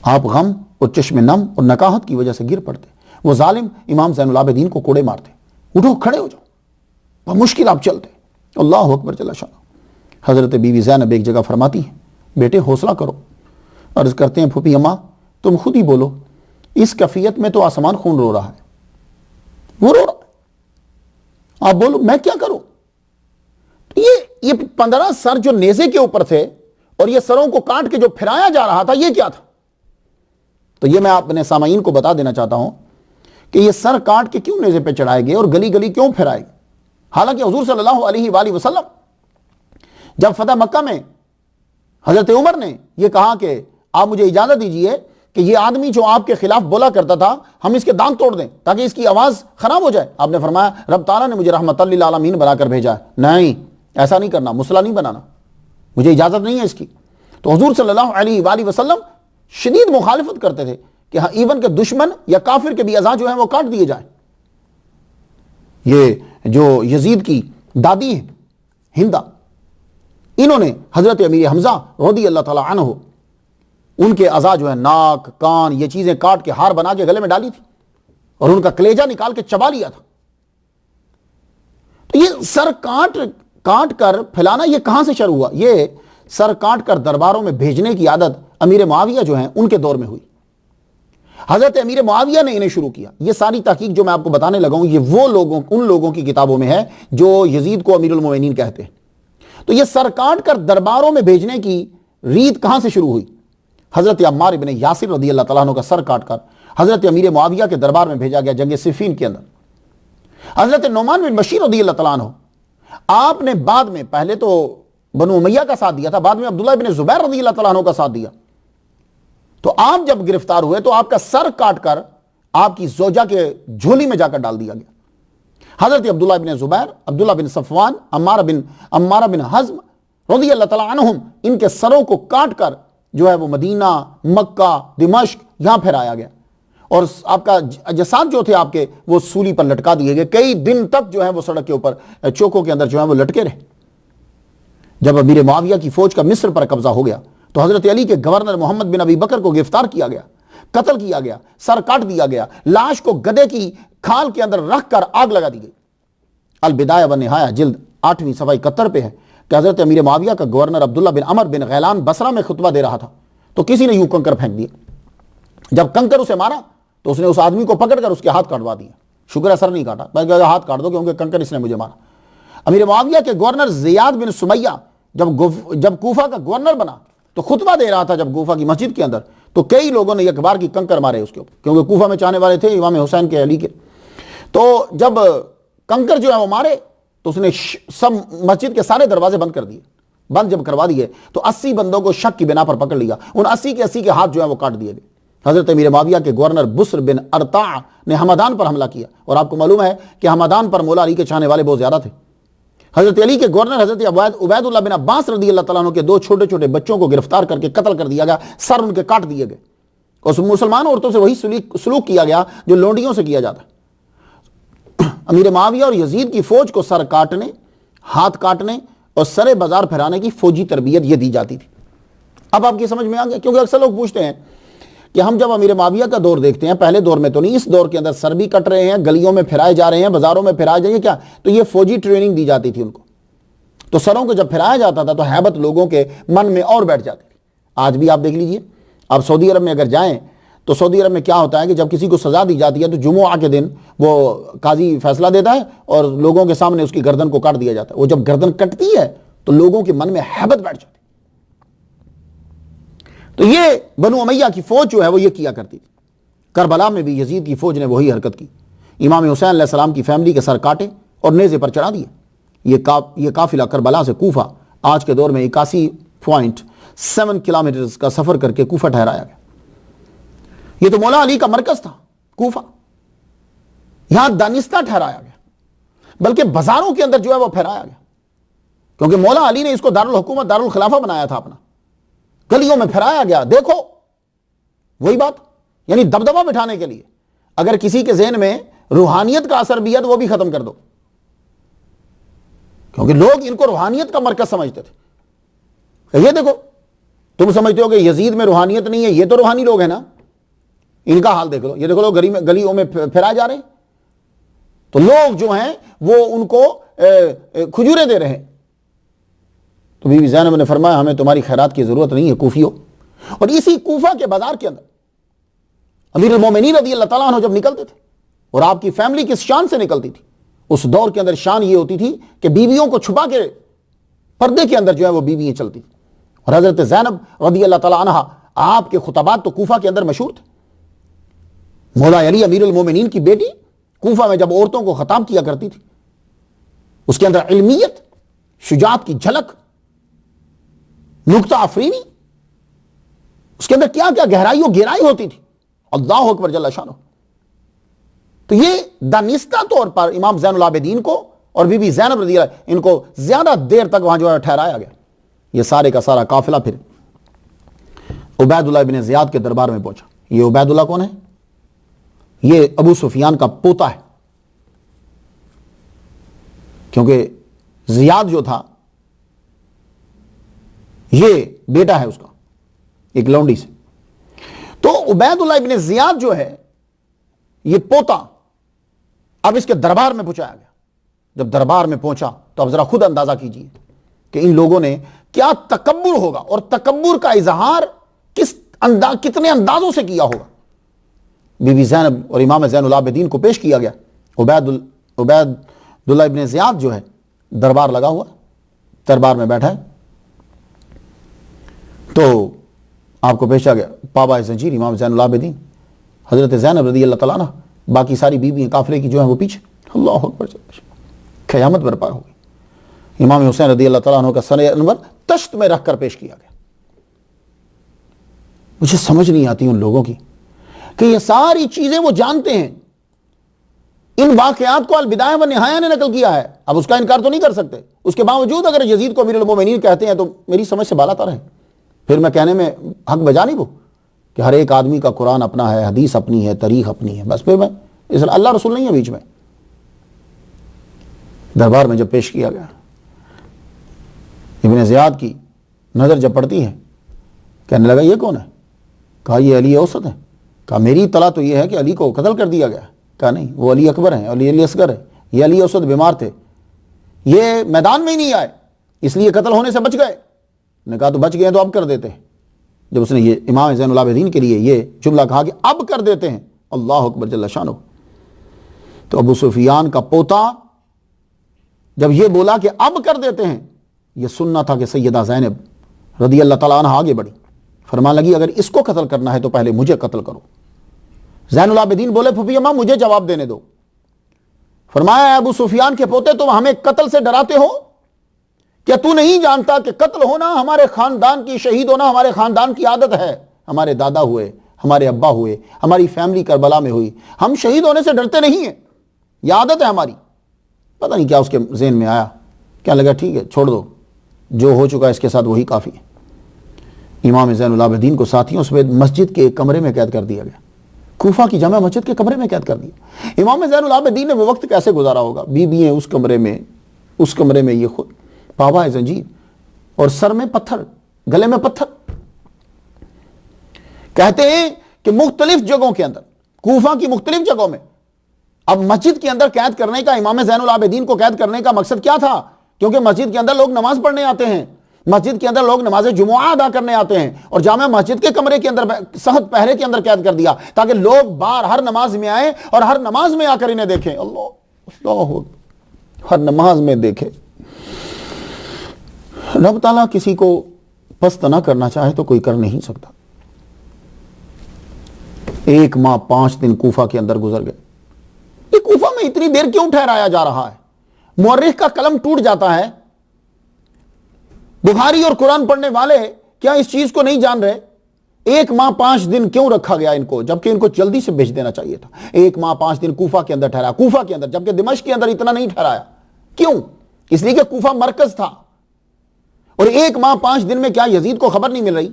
Speaker 1: آپ غم اور چشم نم اور نکاہت کی وجہ سے گر پڑتے، وہ ظالم امام زین العابدین کو کوڑے مارتے، اٹھو کھڑے ہو جاؤ، بمشکل آپ چلتے۔ اللہ اکبر جل شانہ۔ حضرت بی بی زینب ایک جگہ فرماتی ہیں، بیٹے حوصلہ کرو، عرض کرتے ہیں پھوپھی اماں تم خود ہی بولو، اس کیفیت میں تو آسمان خون رو رہا ہے، وہ رو رہا ہے، آپ بولو میں کیا کروں۔ یہ 15 سر جو نیزے کے اوپر تھے اور یہ سروں کو کاٹ کے جو پھرایا جا رہا تھا یہ کیا تھا؟ تو یہ میں اپنے سامعین کو بتا دینا چاہتا ہوں کہ یہ سر کاٹ کے کیوں نیزے پہ چڑھائے گئے اور گلی گلی کیوں پھرائے گئے۔ حالانکہ حضور صلی اللہ علیہ وآلہ وسلم جب فتح مکہ میں حضرت عمر نے یہ کہا کہ آپ مجھے اجازت دیجئے کہ یہ آدمی جو آپ کے خلاف بولا کرتا تھا ہم اس کے دانت توڑ دیں تاکہ اس کی آواز خراب ہو جائے، آپ نے فرمایا رب تعالیٰ نے مجھے رحمت للعالمین بنا کر بھیجا ہے، نہیں ایسا نہیں کرنا، مسئلہ نہیں بنانا، مجھے اجازت نہیں ہے اس کی۔ تو حضور صلی اللہ علیہ وآلہ وسلم شدید مخالفت کرتے تھے کہ ہاں ایون کہ دشمن یا کافر کے بھی اعضاء جو ہیں وہ کاٹ دیے جائیں۔ یہ جو یزید کی دادی ہیں ہندہ، انہوں نے حضرت امیر حمزہ رضی اللہ تعالی عنہ ان کے اعضاء جو ہے ناک کان یہ چیزیں کاٹ کے ہار بنا کے گلے میں ڈالی تھی اور ان کا کلیجہ نکال کے چبا لیا تھا۔ تو یہ سر کاٹ کر پھیلانا یہ کہاں سے شروع ہوا؟ یہ سر کاٹ کر درباروں میں بھیجنے کی عادت امیر معاویہ جو ہیں ان کے دور میں ہوئی، حضرت امیر معاویہ نے انہیں شروع کیا۔ یہ ساری تحقیق جو میں آپ کو بتانے لگا ہوں یہ ان لوگوں کی کتابوں میں ہے جو یزید کو امیر المومنین کہتے ہیں۔ تو یہ سر کاٹ کر درباروں میں بھیجنے کی ریت کہاں سے شروع ہوئی؟ حضرت عمار ابن یاسر رضی اللہ تعالیٰ عنہ کا سر کاٹ کر حضرت امیر معاویہ کے دربار میں بھیجا گیا جنگ صفین کے اندر۔ حضرت نعمان بن بشیر رضی اللہ تعالیٰ عنہ آپ نے بعد میں پہلے تو بنو امیہ کا ساتھ دیا تھا، بعد میں عبداللہ بن زبیر رضی اللہ تعالیٰ عنہ کا ساتھ دیا، تو آپ جب گرفتار ہوئے تو آپ کا سر کاٹ کر آپ کی زوجہ کے جھولی میں جا کر ڈال دیا گیا۔ حضرت عبداللہ بن زبیر، عبداللہ بن صفوان، عمارہ بن حزم رضی اللہ تعالیٰ عنہم ان کے سروں کو کاٹ کر جو ہے وہ مدینہ، مکہ، دمشق یہاں پھیرایا گیا اور آپ کا جساد جو تھے آپ کے وہ سولی پر لٹکا دیے گئے، کئی دن تک جو ہے وہ سڑک کے اوپر چوکوں کے اندر جو ہے وہ لٹکے رہے۔ جب امیر معاویہ کی فوج کا مصر پر قبضہ ہو گیا تو حضرت علی کے گورنر محمد بن ابی بکر کو گرفتار کیا گیا، قتل کیا گیا، سر کاٹ دیا گیا، لاش کو گدے کی کھال کے اندر رکھ کر آگ لگا دی گئی۔ البدایہ و نہایہ جلد 8ویں صفحہ 71 پہ ہے کہ حضرت امیر معاویہ کا گورنر عبداللہ بن عمر بن غیلان بصرہ میں خطبہ دے رہا تھا تو کسی نے یوں کنکر پھینک دیا، جب کنکر اسے مارا تو اس نے اس آدمی کو پکڑ کر اس کے ہاتھ کاٹوا دیا، شکر سر نہیں کاٹا، بلکہ ہاتھ کاٹ دو کیونکہ کنکر اس نے مجھے مارا۔ امیر معاویہ کے گورنر زیاد بن سمیہ جب کوفہ کا گورنر بنا تو خطبہ دے رہا تھا جب کوفہ کی مسجد کے اندر تو کئی لوگوں نے اخبار کی کنکر مارے اس کے اوپر، کیونکہ کوفہ میں چاہنے والے تھے امام حسین کے علی کے. تو جب کنکر جو ہے وہ مارے تو اس نے سب مسجد کے سارے دروازے بند کر دیے. بند جب کروا دیے تو 80 بندوں کو شک کی بنا پر پکڑ لیا. ان 80 کے ہاتھ جو ہے وہ کاٹ دیے گئے. حضرت امیر معاویہ کے گورنر بسر بن ارطاع نے ہمدان پر حملہ کیا، اور آپ کو معلوم ہے کہ ہمدان پر مولا علی کے چاہنے والے بہت زیادہ تھے. حضرت علی کے گورنر حضرت عبید اللہ بن عباس رضی اللہ تعالیٰ عنہ کے 2 چھوٹے چھوٹے بچوں کو گرفتار کر کے قتل کر دیا گیا، سر ان کے کاٹ دیے گئے. اور مسلمان عورتوں سے وہی سلوک کیا گیا جو لونڈیوں سے کیا جاتا ہے. امیر معاویہ اور یزید کی فوج کو سر کاٹنے، ہاتھ کاٹنے اور سر بازار پھیرانے کی فوجی تربیت یہ دی جاتی تھی. اب آپ کی سمجھ میں آ گیا؟ کیونکہ اکثر لوگ پوچھتے ہیں کہ ہم جب امیر معاویہ کا دور دیکھتے ہیں، پہلے دور میں تو نہیں، اس دور کے اندر سر بھی کٹ رہے ہیں، گلیوں میں پھرائے جا رہے ہیں، بازاروں میں پھرائے جائیں گے کیا؟ تو یہ فوجی ٹریننگ دی جاتی تھی ان کو. تو سروں کو جب پھرایا جاتا تھا تو ہیبت لوگوں کے من میں اور بیٹھ جاتی تھی. آج بھی آپ دیکھ لیجئے، آپ سعودی عرب میں اگر جائیں تو سعودی عرب میں کیا ہوتا ہے کہ جب کسی کو سزا دی جاتی ہے تو جمعہ کے دن وہ قاضی فیصلہ دیتا ہے اور لوگوں کے سامنے اس کی گردن کو کاٹ دیا جاتا ہے. وہ جب گردن کٹتی ہے تو لوگوں کے من میں ہیبت بیٹھ جاتی ہے. تو یہ بنو امیہ کی فوج جو ہے وہ یہ کیا کرتی تھی. کربلا میں بھی یزید کی فوج نے وہی حرکت کی. امام حسین علیہ السلام کی فیملی کے سر کاٹے اور نیزے پر چڑھا دیے. یہ قافلہ کربلا سے کوفہ آج کے دور میں 81.7 کلومیٹر کا سفر کر کے کوفہ ٹھہرایا گیا. یہ تو مولا علی کا مرکز تھا کوفہ، یہاں دانستہ ٹھہرایا گیا، بلکہ بازاروں کے اندر جو ہے وہ پھیرایا گیا، کیونکہ مولا علی نے اس کو دارالحکومت دارالخلافہ بنایا تھا اپنا. گلیوں میں پھیرایا گیا. دیکھو وہی بات، یعنی دبدبہ بٹھانے کے لیے. اگر کسی کے ذہن میں روحانیت کا اثر بھی ہے تو وہ بھی ختم کر دو، کیونکہ لوگ ان کو روحانیت کا مرکز سمجھتے تھے. یہ دیکھو، تم سمجھتے ہو کہ یزید میں روحانیت نہیں ہے، یہ تو روحانی لوگ ہیں نا. ان کا حال دیکھ لو، یہ دیکھو لوگ گلیوں میں پھیرائے جا رہے ہیں. تو لوگ جو ہیں وہ ان کو کھجوریں دے رہے ہیں. تو بی بی زینب نے فرمایا ہمیں تمہاری خیرات کی ضرورت نہیں ہے کوفیوں. اور اسی کوفہ کے بازار کے اندر امیر المومنین رضی اللہ تعالیٰ عنہ جب نکلتے تھے، اور آپ کی فیملی کس شان سے نکلتی تھی، اس دور کے اندر شان یہ ہوتی تھی کہ بیویوں کو چھپا کے پردے کے اندر جو ہے وہ بیویاں چلتی تھی. اور حضرت زینب رضی اللہ تعالیٰ عنہ آپ کے خطبات تو کوفہ کے اندر مشہور تھے. مولا علی امیر المومنین کی بیٹی کوفہ میں جب عورتوں کو خطاب کیا کرتی تھی، اس کے اندر علمیت، شجاعت کی جھلک، نکتہ آفرینی، اس کے اندر کیا کیا گہرائی و گہرائی ہوتی تھی. اللہ اکبر جل شانہ. تو یہ دانستہ طور پر امام زین العابدین کو اور بی بی زینب رضی اللہ ان کو زیادہ دیر تک وہاں جو ہے ٹھہرایا گیا. یہ سارے کا سارا قافلہ پھر عبید اللہ بن زیاد کے دربار میں پہنچا. یہ عبید اللہ کون ہے؟ یہ ابو سفیان کا پوتا ہے، کیونکہ زیاد جو تھا یہ بیٹا ہے اس کا ایک لونڈی سے. تو عبید اللہ ابن زیاد جو ہے یہ پوتا اب اس کے دربار میں پہنچایا گیا. جب دربار میں پہنچا تو اب ذرا خود اندازہ کیجئے کہ ان لوگوں نے کیا تکبر ہوگا، اور تکبر کا اظہار کتنے اندازوں سے کیا ہوگا. بی بی زینب اور امام زین العابدین کو پیش کیا گیا. عبید اللہ ابن زیاد جو ہے دربار لگا ہوا، دربار میں بیٹھا ہے. تو آپ کو پیشا گیا پابا زنجیر امام زین العابدین حضرت زینب رضی اللہ تعالیٰ عنہ، باقی ساری بیویاں قافلے کی جو ہیں وہ پیچھے. اللہ اکبر، قیامت برپا ہو گئی. امام حسین رضی اللہ تعالیٰ عنہ کا سر انور تشت میں رکھ کر پیش کیا گیا. مجھے سمجھ نہیں آتی ان لوگوں کی کہ یہ ساری چیزیں وہ جانتے ہیں. ان واقعات کو البدایہ و نہایہ نے نقل کیا ہے. اب اس کا انکار تو نہیں کر سکتے. اس کے باوجود اگر یزید کو امیر المومنین کہتے ہیں تو میری سمجھ سے بالا تر ہے. پھر میں کہنے میں حق بجا نہیں وہ کہ ہر ایک آدمی کا قرآن اپنا ہے، حدیث اپنی ہے، تاریخ اپنی ہے. بس پھر میں اللہ رسول نہیں ہے بیچ میں. دربار میں جب پیش کیا گیا، ابن زیاد کی نظر جب پڑتی ہے، کہنے لگا یہ کون ہے؟ کہا یہ علی اوسط ہے. کہا میری اطلاع تو یہ ہے کہ علی کو قتل کر دیا گیا. کہا نہیں، وہ علی اکبر ہیں، علی اصغر ہے. یہ علی اوسط بیمار تھے، یہ میدان میں ہی نہیں آئے، اس لیے قتل ہونے سے بچ گئے. نے کہا تو بچ گئے تو اب کر دیتے ہیں. جب اس نے یہ امام زین العابدین کے لیے یہ جملہ کہا کہ اب کر دیتے ہیں، اللہ اکبر جل شانہ، تو ابو سفیان کا پوتا جب یہ بولا کہ اب کر دیتے ہیں، یہ سننا تھا کہ سیدہ زینب رضی اللہ تعالیٰ عنہ آگے بڑھی. فرمان لگی اگر اس کو قتل کرنا ہے تو پہلے مجھے قتل کرو۔ زین العابدین بولے پھوپھی اماں مجھے جواب دینے دو۔ فرمایا ابو سفیان کے پوتے تم ہمیں قتل سے ڈراتے ہو؟ کیا تو نہیں جانتا کہ قتل ہونا ہمارے خاندان کی، شہید ہونا ہمارے خاندان کی عادت ہے؟ ہمارے دادا ہوئے، ہمارے ابا ہوئے، ہماری فیملی کربلا میں ہوئی، ہم شہید ہونے سے ڈرتے نہیں ہیں، یہ عادت ہے ہماری۔ پتہ نہیں کیا اس کے ذہن میں آیا، کیا لگا ٹھیک ہے چھوڑ دو، جو ہو چکا اس کے ساتھ وہی کافی ہے۔ امام زین العابدین کو ساتھیوں سمیت مسجد کے ایک کمرے میں قید کر دیا گیا، کوفہ کی جامع مسجد کے کمرے میں قید کر دیا۔ امام زین العابدین نے وہ وقت کیسے گزارا ہوگا؟ بیوی ہیں اس کمرے میں یہ خود پاوا ہے زنجیر اور سر میں پتھر، گلے میں پتھر۔ کہتے ہیں کہ مختلف جگہوں کے اندر، کوفہ کی مختلف جگہوں میں، اب مسجد کے اندر قید کرنے کا، امام زین العابدین کو قید کرنے کا مقصد کیا تھا؟ کیونکہ مسجد کے اندر لوگ نماز پڑھنے آتے ہیں، مسجد کے اندر لوگ نماز جمعہ ادا کرنے آتے ہیں، اور جامع مسجد کے کمرے کے اندر سخت پہرے کے اندر قید کر دیا تاکہ لوگ باہر ہر نماز میں آئیں اور ہر نماز میں آ کر انہیں دیکھیں۔ اللہ ہر نماز میں دیکھے۔ رب تعالیٰ کسی کو پست نہ کرنا چاہے تو کوئی کر نہیں سکتا۔ 1 ماہ 5 دن کوفہ کے اندر گزر گئے۔ یہ کوفہ میں اتنی دیر کیوں ٹھہرایا جا رہا ہے؟ مورخ کا قلم ٹوٹ جاتا ہے۔ بخاری اور قرآن پڑھنے والے کیا اس چیز کو نہیں جان رہے؟ 1 ماہ 5 دن کیوں رکھا گیا ان کو، جبکہ ان کو جلدی سے بھیج دینا چاہیے تھا؟ 1 ماہ 5 دن کوفہ کے اندر ٹھہرایا، کوفہ کے اندر، جبکہ دمشق کے اندر اتنا نہیں ٹھہرایا۔ کیوں؟ اس لیے کہ کوفہ مرکز تھا۔ اور 1 ماہ 5 دن میں کیا یزید کو خبر نہیں مل رہی؟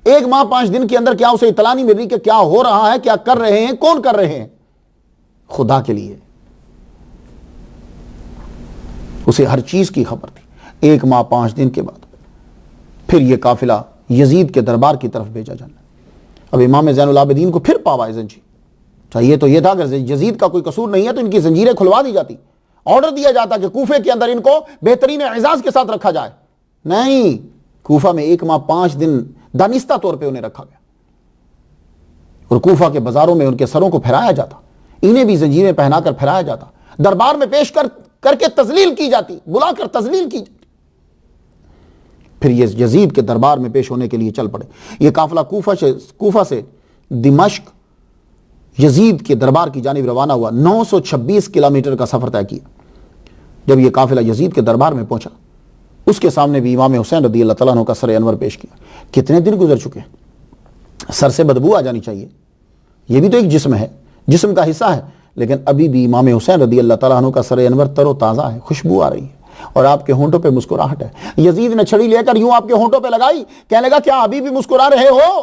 Speaker 1: 1 ماہ 5 دن کے اندر کیا اسے اطلاع نہیں مل رہی کہ کیا ہو رہا ہے، کیا کر رہے ہیں، کون کر رہے ہیں؟ خدا کے لیے اسے ہر چیز کی خبر تھی۔ 1 ماہ 5 دن کے بعد پھر یہ قافلہ یزید کے دربار کی طرف بھیجا جانا۔ اب امام زین العابدین کو پھر پاوا زنجیر چاہیے تو یہ تھا کہ یزید کا کوئی قصور نہیں ہے تو ان کی زنجیریں کھلوا دی جاتی، آرڈر دیا جاتا کہ کوفے کے اندر ان کو بہترین اعزاز کے ساتھ رکھا جائے۔ نہیں، کوفہ میں 1 ماہ 5 دن دانستہ طور پہ انہیں رکھا گیا، اور کوفہ کے بازاروں میں ان کے سروں کو پھیرایا جاتا، انہیں بھی زنجیریں پہنا کر پھیرایا جاتا، دربار میں پیش کر کے تذلیل کی جاتی، بلا کر تذلیل کی جاتی۔ پھر یہ یزید کے دربار میں پیش ہونے کے لیے چل پڑے۔ یہ قافلہ کوفہ سے دمشق یزید کے دربار کی جانب روانہ ہوا۔ 926 کلومیٹر کا سفر طے کیا۔ جب یہ قافلہ یزید کے دربار میں پہنچا، اس کے سامنے بھی امام حسین رضی اللہ تعالیٰ عنہ کا سر انور پیش کیا۔ کتنے دن گزر چکے ہیں، سر سے بدبو آ جانی چاہیے، یہ بھی تو ایک جسم ہے، جسم کا حصہ ہے، لیکن ابھی بھی امام حسین رضی اللہ تعالیٰ عنہ کا سر انور تر و تازہ ہے، خوشبو آ رہی ہے، اور آپ کے ہونٹوں پہ مسکراہٹ ہے۔ یزید نے چھڑی لے کر یوں آپ کے ہونٹوں پہ لگائی، کہنے لگا کیا ابھی بھی مسکرا رہے ہو؟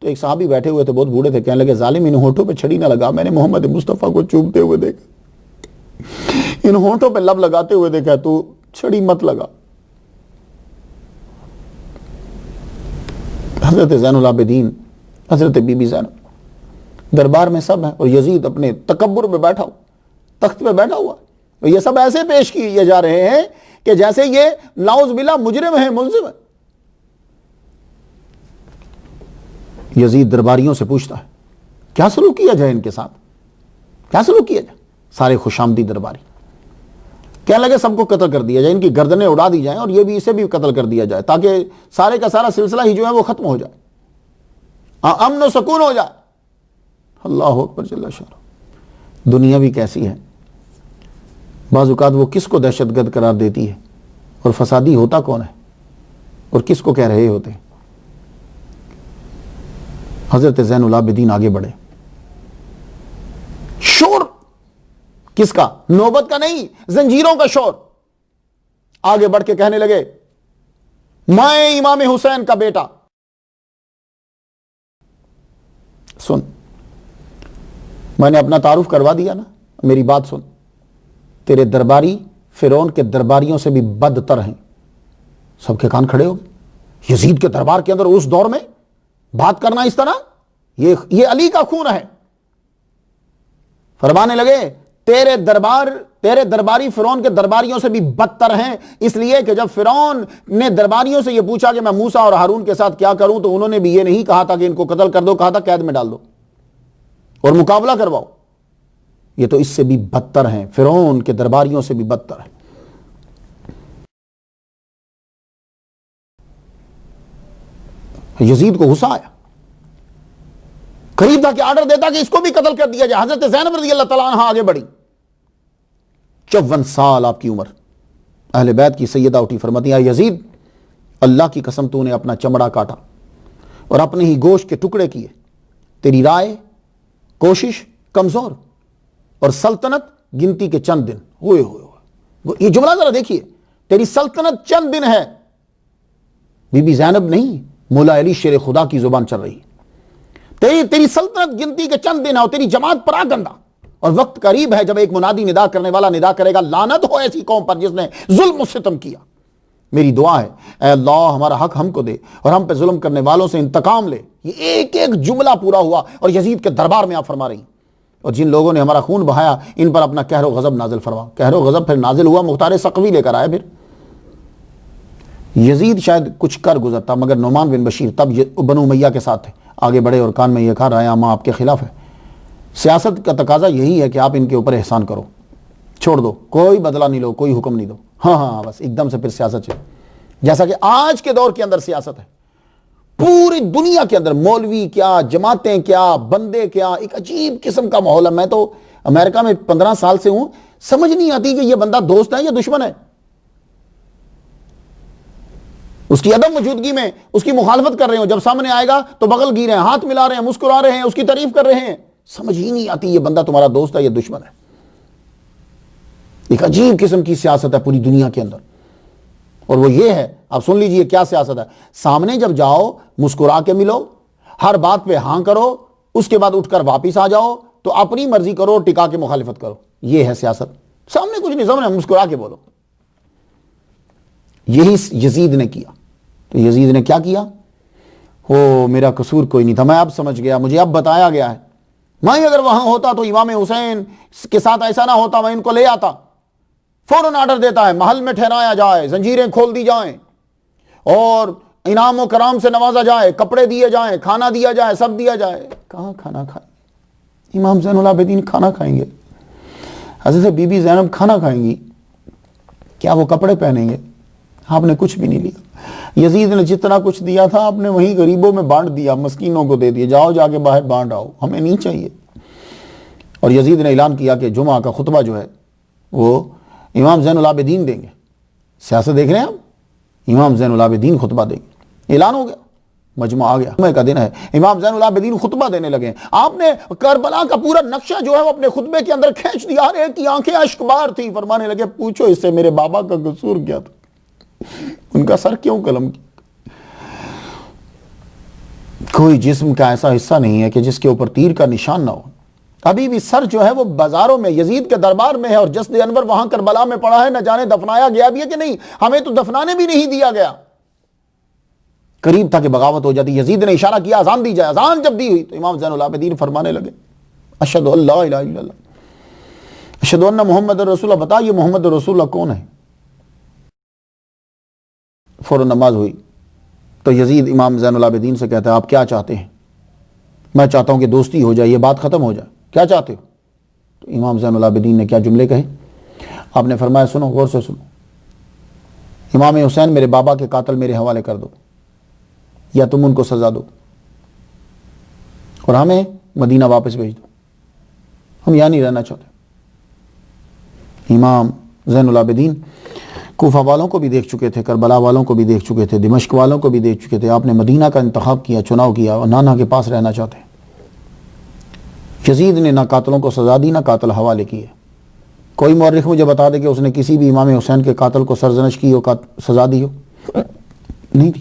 Speaker 1: تو ایک صحابی بیٹھے ہوئے تھے، بہت بوڑھے تھے، کہنے لگے ظالم ان ہونٹوں پہ چھڑی نہ لگا، میں نے محمد مصطفیٰ کو چومتے ہوئے دیکھا، ان ہونٹوں پہ لب لگاتے ہوئے دیکھا، تو چھڑی مت لگا۔ حضرت زین العابدین، حضرت بی بی زینب دربار میں سب ہیں، اور یزید اپنے تکبر میں بیٹھا ہوا، تخت پہ بیٹھا ہوا، اور یہ سب ایسے پیش کیے جا رہے ہیں کہ جیسے یہ نعوذ باللہ مجرم ہے، ملزم ہے۔ یزید درباریوں سے پوچھتا ہے کیا سلوک کیا جائے ان کے ساتھ، کیا سلوک کیا جائے؟ سارے خوشامدی درباری کہنے لگے سب کو قتل کر دیا جائے، ان کی گردنیں اڑا دی جائیں، اور یہ بھی اسے بھی قتل کر دیا جائے، تاکہ سارے کا سارا سلسلہ ہی جو ہے وہ ختم ہو جائے، امن و سکون ہو جائے۔ اللہ اکبر جل شانہ۔ دنیا بھی کیسی ہے، بعض اوقات وہ کس کو دہشت گرد قرار دیتی ہے، اور فسادی ہوتا کون ہے، اور کس کو کہہ رہے ہوتے ہیں۔ حضرت زین العابدین آگے بڑھے، شور کس کا؟ نوبت کا نہیں، زنجیروں کا شور۔ آگے بڑھ کے کہنے لگے میں امام حسین کا بیٹا، سن میں نے اپنا تعارف کروا دیا نا، میری بات سن، تیرے درباری فرعون کے درباریوں سے بھی بدتر ہیں۔ سب کے کان کھڑے ہو گئے۔ یزید کے دربار کے اندر اس دور میں بات کرنا اس طرح، یہ علی کا خون ہے۔ فرمانے لگے تیرے درباری فرعون کے درباریوں سے بھی بدتر ہیں، اس لیے کہ جب فرعون نے درباریوں سے یہ پوچھا کہ میں موسیٰ اور ہارون کے ساتھ کیا کروں، تو انہوں نے بھی یہ نہیں کہا تھا کہ ان کو قتل کر دو، کہا تھا قید میں ڈال دو اور مقابلہ کرواؤ۔ یہ تو اس سے بھی بدتر ہیں، فرعون کے درباریوں سے بھی بدتر ہیں۔ یزید کو غصہ آیا، قریب تھا کہ آرڈر دیتا کہ اس کو بھی قتل کر دیا جائے. حضرت زینب رضی اللہ تعالیٰ عنہ آگے بڑھی. 54 سال آپ کی عمر. اہل بیت کی سیدہ اٹھی فرماتی ہیں یزید اللہ کی قسم تو نے اپنا چمڑا کاٹا اور اپنے ہی گوشت کے ٹکڑے کیے. تیری رائے کوشش کمزور اور سلطنت گنتی کے چند دن. ہوئے یہ جملہ ذرا دیکھیے، تیری سلطنت چند دن ہے. بی بی زینب نہیں، مولا علی شیر خدا کی زبان چل رہی. تیری سلطنت گنتی کے چند دن ہے اور تیری جماعت پراگندہ، اور وقت قریب ہے جب ایک منادی ندا کرنے والا ندا کرے گا لعنت ہو ایسی قوم پر جس نے ظلم و ستم کیا. میری دعا ہے اے اللہ ہمارا حق ہم کو دے اور ہم پہ ظلم کرنے والوں سے انتقام لے. یہ ایک ایک جملہ پورا ہوا اور یزید کے دربار میں آپ فرما رہی. اور جن لوگوں نے ہمارا خون بہایا ان پر اپنا قہر و غضب نازل فرما. قہر و غضب پھر نازل ہوا، مختار ثقفی لے کر آیا. پھر یزید شاید کچھ کر گزرتا، مگر نعمان بن بشیر تب بنو امیہ کے ساتھ تھے، آگے بڑے اور کان میں یہ کہا رائے عامہ آپ کے خلاف ہے. سیاست کا تقاضا یہی ہے کہ آپ ان کے اوپر احسان کرو، چھوڑ دو، کوئی بدلہ نہیں لو، کوئی حکم نہیں دو. ہاں بس ایک دم سے پھر سیاست چلے. جیسا کہ آج کے دور کے اندر سیاست ہے پوری دنیا کے اندر، مولوی کیا، جماعتیں کیا، بندے کیا، ایک عجیب قسم کا ماحول ہے. میں تو امریکہ میں 15 سال سے ہوں، سمجھ نہیں آتی کہ یہ بندہ دوست ہے یا دشمن ہے. اس کی عدم موجودگی میں اس کی مخالفت کر رہے ہوں، جب سامنے آئے گا تو بغل گیر رہے ہیں، ہاتھ ملا رہے ہیں، مسکرا رہے ہیں، اس کی تعریف کر رہے ہیں. سمجھ ہی نہیں آتی یہ بندہ تمہارا دوست ہے یا دشمن ہے. ایک عجیب قسم کی سیاست ہے پوری دنیا کے اندر، اور وہ یہ ہے، آپ سن لیجئے کیا سیاست ہے. سامنے جب جاؤ مسکرا کے ملو، ہر بات پہ ہاں کرو، اس کے بعد اٹھ کر واپس آ جاؤ، تو اپنی مرضی کرو، ٹکا کے مخالفت کرو. یہ ہے سیاست. سامنے کچھ نہیں، سامنے مسکرا کے بولو. یہی یزید نے کیا. تو یزید نے کیا کیا؟ میرا قصور کوئی نہیں تھا، میں اب سمجھ گیا، مجھے اب بتایا گیا ہے. میں اگر وہاں ہوتا تو امام حسین کے ساتھ ایسا نہ ہوتا، میں ان کو لے آتا. فوراً آرڈر دیتا ہے محل میں ٹھہرایا جائے، زنجیریں کھول دی جائیں اور انعام و کرام سے نوازا جائے، کپڑے دیے جائیں، کھانا دیا جائے، سب دیا جائے. کہاں کھانا کھائیں گے؟ امام زین العابدین کھانا کھائیں گے؟ حضرت بی بی زینب کھانا کھائیں گی؟ کیا وہ کپڑے پہنیں گے؟ آپ نے کچھ بھی نہیں لیا. یزید نے جتنا کچھ دیا تھا آپ نے وہیں غریبوں میں بانٹ دیا، مسکینوں کو دے دیا، جاؤ جا کے باہر بانٹ آؤ، ہمیں نہیں چاہیے. اور یزید نے اعلان کیا کہ جمعہ کا خطبہ جو ہے وہ امام زین العابدین دیں گے. سیاست دیکھ رہے ہیں آپ، امام زین العابدین خطبہ دیں گے. اعلان ہو گیا، مجمع آ گیا، جمعہ کا دن ہے، امام زین العابدین خطبہ دینے لگے. آپ نے کربلا کا پورا نقشہ جو ہے وہ اپنے خطبے کے اندر کھینچ دیا. ہر ایک کی آنکھیں اشکبار تھی. فرمانے لگے پوچھو اس سے میرے بابا کا قصور کیا تھا، ان کا سر کیوں قلم کیا؟ کوئی جسم کا ایسا حصہ نہیں ہے کہ جس کے اوپر تیر کا نشان نہ ہو. ابھی بھی سر جو ہے وہ بازاروں میں یزید کے دربار میں ہے، اور جسد انور وہاں کربلا میں پڑا ہے، نہ جانے دفنایا گیا بھی ہے کہ نہیں. ہمیں تو دفنانے بھی نہیں دیا گیا. قریب تھا کہ بغاوت ہو جاتی. یزید نے اشارہ کیا اذان دی جائے. اذان جب دی ہوئی تو امام زین العابدین فرمانے لگے اشہد ان لا الہ الا اللہ اشہد ان محمد رسول اللہ. بتا یہ محمد رسول اللہ کون ہے؟ فوراً نماز ہوئی تو یزید امام زین العابدین سے کہتا ہے آپ کیا چاہتے ہیں؟ میں چاہتا ہوں کہ دوستی ہو جائے، یہ بات ختم ہو جائے. کیا چاہتے ہو؟ تو امام زین العابدین نے کیا جملے کہے؟ آپ نے فرمایا سنو، غور سے سنو. امام حسین میرے بابا کے قاتل میرے حوالے کر دو، یا تم ان کو سزا دو اور ہمیں مدینہ واپس بھیج دو، ہم یہاں نہیں رہنا چاہتے. امام زین العابدین کوفہ والوں کو بھی دیکھ چکے تھے، کربلا والوں کو بھی دیکھ چکے تھے، دمشق والوں کو بھی دیکھ چکے تھے. آپ نے مدینہ کا انتخاب کیا، چناؤ کیا، اور نانا کے پاس رہنا چاہتے ہیں. یزید نے نہ قاتلوں کو سزا دی، نہ قاتل حوالے کیے. کوئی مورخ مجھے بتا دے کہ اس نے کسی بھی امام حسین کے قاتل کو سرزنش کی ہو، سزا دی ہو؟ نہیں دی.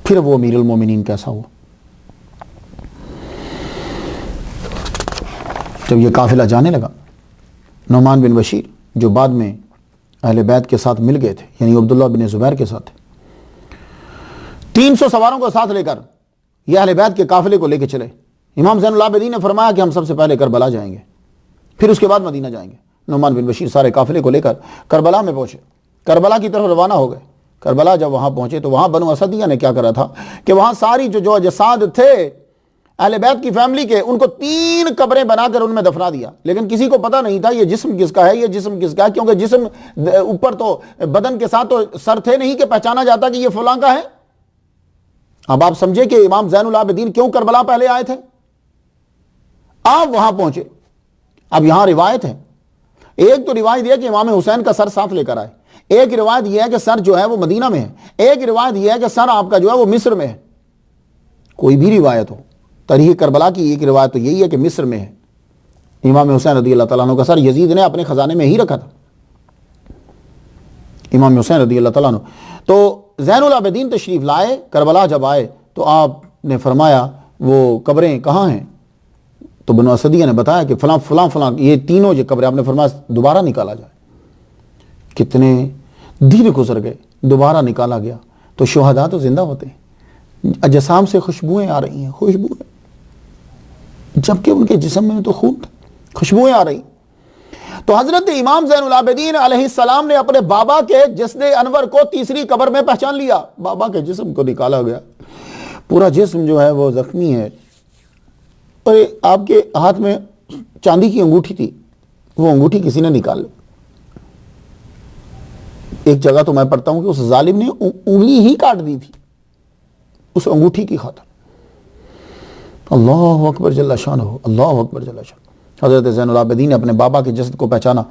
Speaker 1: پھر وہ امیر المومنین کیسا ہوا؟ جب یہ قافلہ جانے لگا، نعمان بن بشیر جو بعد میں اہل بیت کے ساتھ مل گئے تھے، یعنی عبداللہ بن زبیر کے ساتھ، 300 سواروں کو ساتھ لے کر یہ اہل بیت کے قافلے کو لے کے چلے. امام زین العابدین نے فرمایا کہ ہم سب سے پہلے کربلا جائیں گے، پھر اس کے بعد مدینہ جائیں گے. نعمان بن بشیر سارے قافلے کو لے کر کربلا میں پہنچے، کربلا کی طرف روانہ ہو گئے. کربلا جب وہاں پہنچے تو وہاں بنو اسدیہ نے کیا کرا تھا کہ وہاں ساری جو اجساد تھے اہل بیت کی فیملی کے، ان کو 3 قبریں بنا کر ان میں دفنا دیا. لیکن کسی کو پتہ نہیں تھا یہ جسم کس کا ہے، یہ جسم کس کا ہے، کیونکہ جسم اوپر تو بدن کے ساتھ تو سر تھے نہیں کہ پہچانا جاتا کہ یہ فلاں کا ہے. اب آپ سمجھے کہ امام زین العابدین کیوں کربلا پہلے آئے تھے؟ آپ وہاں پہنچے. اب یہاں روایت ہے، ایک تو روایت یہ کہ امام حسین کا سر ساتھ لے کر آئے، ایک روایت یہ ہے کہ سر جو ہے وہ مدینہ میں ہے، ایک روایت یہ ہے کہ سر آپ کا جو ہے وہ مصر میں ہے. کوئی بھی روایت ہو، تاریخ کربلا کی ایک روایت تو یہی ہے کہ مصر میں ہے امام حسین رضی اللہ تعالیٰ عنہ کا سر. یزید نے اپنے خزانے میں ہی رکھا تھا امام حسین رضی اللہ تعالیٰ عنہ. تو زین العابدین تشریف لائے، کربلا جب آئے تو آپ نے فرمایا وہ قبریں کہاں ہیں؟ تو بنو اسدیہ نے بتایا کہ فلاں فلاں فلاں یہ تینوں جو قبریں. آپ نے فرمایا دوبارہ نکالا جائے. کتنے دن گزر گئے، دوبارہ نکالا گیا تو شہداء تو زندہ ہوتے ہیں، اجسام سے خوشبوئیں آ رہی ہیں، خوشبوئیں، جبکہ ان کے جسم میں تو خون تھا، خوشبوئیں آ رہی. تو حضرت امام زین العابدین علیہ السلام نے اپنے بابا کے جسد انور کو تیسری قبر میں پہچان لیا. بابا کے جسم کو نکالا گیا، پورا جسم جو ہے وہ زخمی ہے، اور آپ کے ہاتھ میں چاندی کی انگوٹھی تھی، وہ انگوٹھی کسی نے نکال لی. ایک جگہ تو میں پڑھتا ہوں کہ اس ظالم نے انگلی ہی کاٹ دی تھی اس انگوٹھی کی خاطر. اللہ اکبر جل شانہ، اللہ اکبر جل شانہ. حضرت زین العابدین نے اپنے بابا کے جسد کو پہچانا.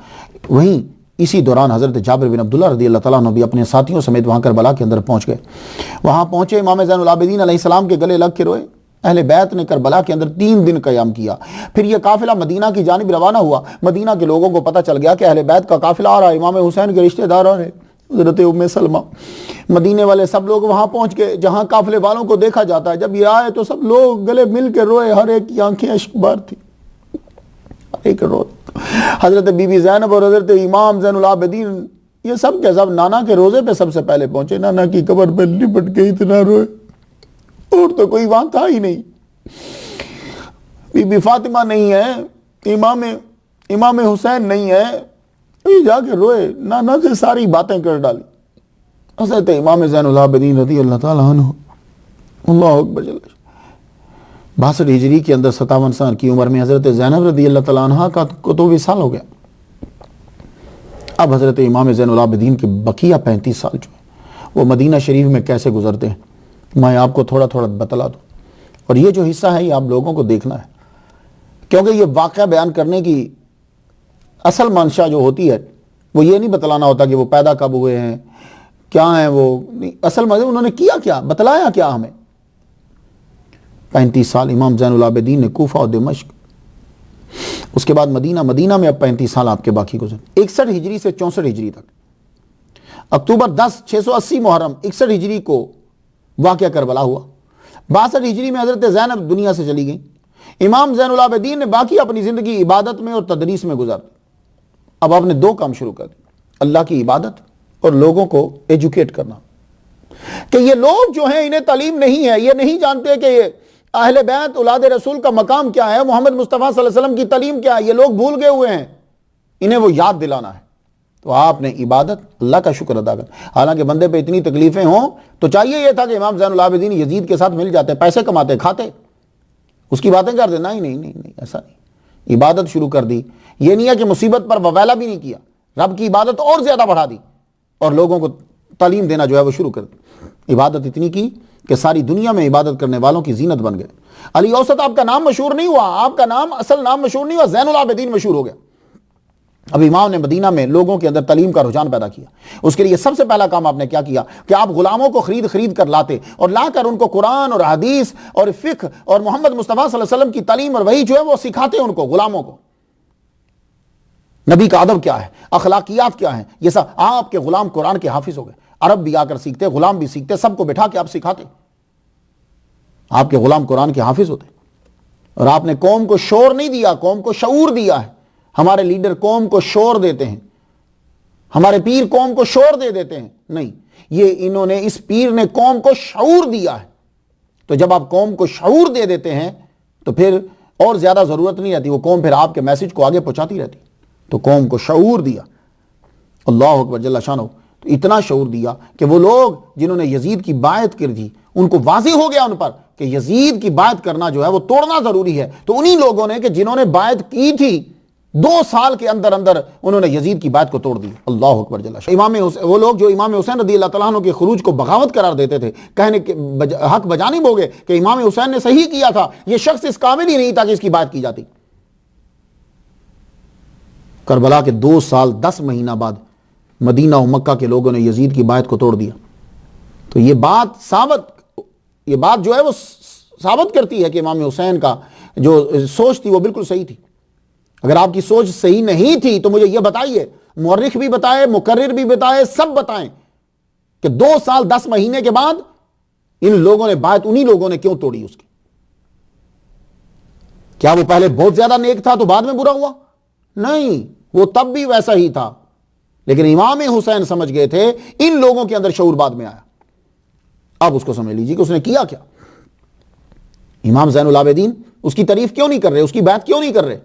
Speaker 1: وہیں اسی دوران حضرت جابر بن عبداللہ رضی اللہ تعالیٰ عنہ بھی اپنے ساتھیوں سمیت وہاں کربلا کے اندر پہنچ گئے. وہاں پہنچے، امام زین العابدین علیہ السلام کے گلے لگ کے روئے. اہل بیت نے کربلا کے اندر 3 دن قیام کیا. پھر یہ قافلہ مدینہ کی جانب روانہ ہوا. مدینہ کے لوگوں کو پتہ چل گیا کہ اہل بیت کا قافلہ آ رہا ہے، امام حسین کے رشتہ دار آ رہے، حضرت ام سلمہ. مدینے والے سب لوگ وہاں پہنچ گئے جہاں قافلے والوں کو دیکھا جاتا ہے. جب یہ آئے تو سب لوگ گلے مل کے روئے، ہر ایک کی آنکھیں اشک بار تھی، ہر ایک رو. حضرت بی بی زینب اور حضرت امام زین العابدین یہ سب کے سب نانا کے روزے پہ سب سے پہلے پہنچے. نانا کی قبر پہ لپٹ کے اتنا روئے، اور تو کوئی وہاں تھا ہی نہیں. بی بی فاطمہ نہیں ہے، امام حسین نہیں ہے، جا کے روئے، نانا سے ساری باتیں کر ڈالی. حضرت امام زین العابدین رضی اللہ تعالیٰ عنہ، اللہ اکبر جل. 62 ہجری کے اندر 57 سال کی عمر میں حضرت زینب رضی اللہ تعالیٰ عنہ کا کو تو وصال ہو گیا. اب حضرت امام زین العابدین کے بقیہ 35 سال جو ہیں وہ مدینہ شریف میں کیسے گزرتے ہیں میں آپ کو تھوڑا تھوڑا بتلا دوں. اور یہ جو حصہ ہے یہ آپ لوگوں کو دیکھنا ہے، کیونکہ یہ واقعہ بیان کرنے کی اصل منشا جو ہوتی ہے وہ یہ نہیں بتلانا ہوتا کہ وہ پیدا کب ہوئے ہیں، کیا ہیں وہ. اصل مطلب انہوں نے کیا کیا، بتلایا کیا ہمیں. 35 سال امام زین العابدین نے کوفہ اور دمشق، اس کے بعد مدینہ میں اب 35 سال آپ کے باقی گزر. 61 ہجری سے 64 ہجری تک، اکتوبر 10 680 محرم 61 ہجری کو واقعہ کربلا ہوا. 62 ہجری میں حضرت زینب دنیا سے چلی گئی. امام زین العابدین نے باقی اپنی زندگی عبادت میں اور تدریس میں گزار دی. اب آپ نے 2 کام شروع کر دی، اللہ کی عبادت اور لوگوں کو ایجوکیٹ کرنا. کہ یہ لوگ جو ہیں انہیں تعلیم نہیں ہے، یہ نہیں جانتے کہ اہل بیت اولاد رسول کا مقام کیا ہے، محمد مصطفیٰ صلی اللہ علیہ وسلم کی تعلیم کیا ہے، یہ لوگ بھول گئے ہوئے ہیں، انہیں وہ یاد دلانا ہے. تو آپ نے عبادت، اللہ کا شکر ادا کر. حالانکہ بندے پہ اتنی تکلیفیں ہوں تو چاہیے یہ تھا کہ امام زین العابدین یزید کے ساتھ مل جاتے، پیسے کماتے، کھاتے، اس کی باتیں کرتے. نہیں ایسا نہیں. عبادت شروع کر دی. یہ نہیں ہے کہ مصیبت پر وویلا بھی نہیں کیا، رب کی عبادت اور زیادہ بڑھا دی اور لوگوں کو تعلیم دینا جو ہے وہ شروع کر دی. عبادت اتنی کی کہ ساری دنیا میں عبادت کرنے والوں کی زینت بن گئے. علی اوسط آپ کا نام مشہور نہیں ہوا، آپ کا نام اصل نام مشہور نہیں ہوا، زین العابدین مشہور ہو گیا. اب امام نے مدینہ میں لوگوں کے اندر تعلیم کا رجحان پیدا کیا. اس کے لیے سب سے پہلا کام آپ نے کیا کیا کہ آپ غلاموں کو خرید کر لاتے اور لا کر ان کو قرآن اور حدیث اور فقہ اور محمد مصطفیٰ صلی اللہ علیہ وسلم کی تعلیم اور وہی جو ہے وہ سکھاتے ان کو، غلاموں کو. نبی کا ادب کیا ہے، اخلاقیات کیا ہیں، یہ سب. آپ کے غلام قرآن کے حافظ ہو گئے. عرب بھی آ کر سیکھتے، غلام بھی سیکھتے، سب کو بٹھا کے آپ سکھاتے. آپ کے غلام قرآن کے حافظ ہوتے. اور آپ نے قوم کو شور نہیں دیا، قوم کو شعور دیا ہے. ہمارے لیڈر قوم کو شور دیتے ہیں، ہمارے پیر قوم کو شور دے دیتے ہیں. نہیں، یہ انہوں نے، اس پیر نے قوم کو شعور دیا ہے. تو جب آپ قوم کو شعور دے دیتے ہیں تو پھر اور زیادہ ضرورت نہیں رہتی، وہ قوم پھر آپ کے میسج کو آگے پہنچاتی رہتی. تو قوم کو شعور دیا. اللہ اکبر جل شانہ. تو اتنا شعور دیا کہ وہ لوگ جنہوں نے یزید کی بیعت کر دی ان کو واضح ہو گیا ان پر کہ یزید کی بیعت کرنا جو ہے وہ توڑنا ضروری ہے. تو انہی لوگوں نے کہ جنہوں نے بیعت کی تھی 2 سال کے اندر اندر انہوں نے یزید کی بات کو توڑ دی. اللہ اکبر جل شانہ. وہ لوگ جو امام حسین رضی اللہ تعالیٰ عنہ کے خروج کو بغاوت قرار دیتے تھے, کہنے کہ حق بجانب ہو گئے کہ امام حسین نے صحیح کیا تھا, یہ شخص اس قابل ہی نہیں تھا کہ اس کی بات کی جاتی. کربلا کے 2 سال 10 مہینہ بعد مدینہ و مکہ کے لوگوں نے یزید کی بات کو توڑ دیا. تو یہ بات جو ہے وہ ثابت کرتی ہے کہ امام حسین کا جو سوچ تھی وہ بالکل صحیح تھی. اگر آپ کی سوچ صحیح نہیں تھی تو مجھے یہ بتائیے, مورخ بھی بتائے, مقرر بھی بتائے, سب بتائیں کہ 2 سال 10 مہینے کے بعد ان لوگوں نے بات, انہی لوگوں نے کیوں توڑی اس کی؟ کیا وہ پہلے بہت زیادہ نیک تھا تو بعد میں برا ہوا؟ نہیں, وہ تب بھی ویسا ہی تھا, لیکن امام حسین سمجھ گئے تھے, ان لوگوں کے اندر شعور بعد میں آیا. اب اس کو سمجھ لیجیے کہ اس نے کیا کیا. امام زین العابدین اس کی تعریف کیوں نہیں کر رہے, اس کی بات کیوں نہیں کر رہے؟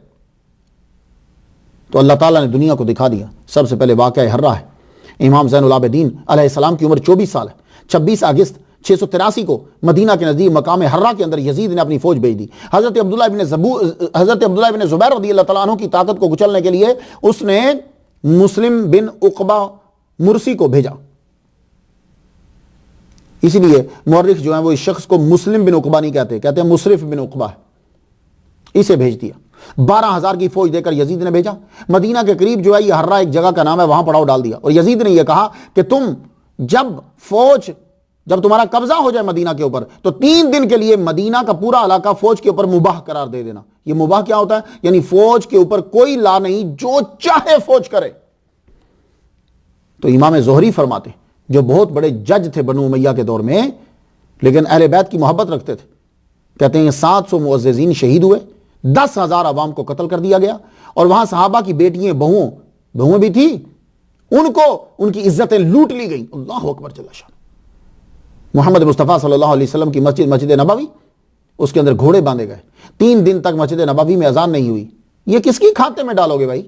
Speaker 1: تو اللہ تعالیٰ نے دنیا کو دکھا دیا. سب سے پہلے واقعہ ہرہ ہے. امام زین العابدین علیہ السلام کی عمر 24 سال ہے. 26 اگست 683 کو مدینہ کے نزدیک مقام ہرہ کے اندر یزید نے اپنی فوج بھیج دی. حضرت عبداللہ بن زبیر رضی اللہ تعالیٰ عنہ کی طاقت کو کچلنے کے لیے اس نے مسلم بن عقبہ مرسی کو بھیجا. اسی لیے مورخ جو ہیں وہ اس شخص کو مسلم بن عقبہ نہیں کہتے ہیں مصرف بن عقبہ ہے. اسے بھیج دیا. 12,000 کی فوج دے کر یزید نے بھیجا. مدینہ کے قریب جو ہے یہ ہرہ ایک جگہ کا نام ہے, وہاں پڑاؤ ڈال دیا. اور یزید نے یہ کہا کہ جب تمہارا قبضہ ہو جائے مدینہ کے اوپر تو 3 دن کے لیے مدینہ کا پورا علاقہ فوج کے اوپر مباح قرار دے دینا. یہ مباح کیا ہوتا ہے؟ یعنی فوج کے اوپر کوئی لا نہیں, جو چاہے فوج کرے. تو امام زہری فرماتے, جو بہت بڑے جج تھے بنو امیہ کے دور میں, لیکن اہل بیت کی محبت رکھتے تھے, کہتے ہیں 700 معززین شہید ہوئے, 10,000 عوام کو قتل کر دیا گیا, اور وہاں صحابہ کی بیٹیاں بہویں بھی تھی, ان کو ان کی عزتیں لوٹ لی گئیں. اللہ اکبر جل شانہ. محمد مصطفیٰ صلی اللہ علیہ وسلم کی مسجد نبوی, اس کے اندر گھوڑے باندھے گئے. 3 دن تک مسجد نبوی میں اذان نہیں ہوئی. یہ کس کی کھاتے میں ڈالو گے بھائی,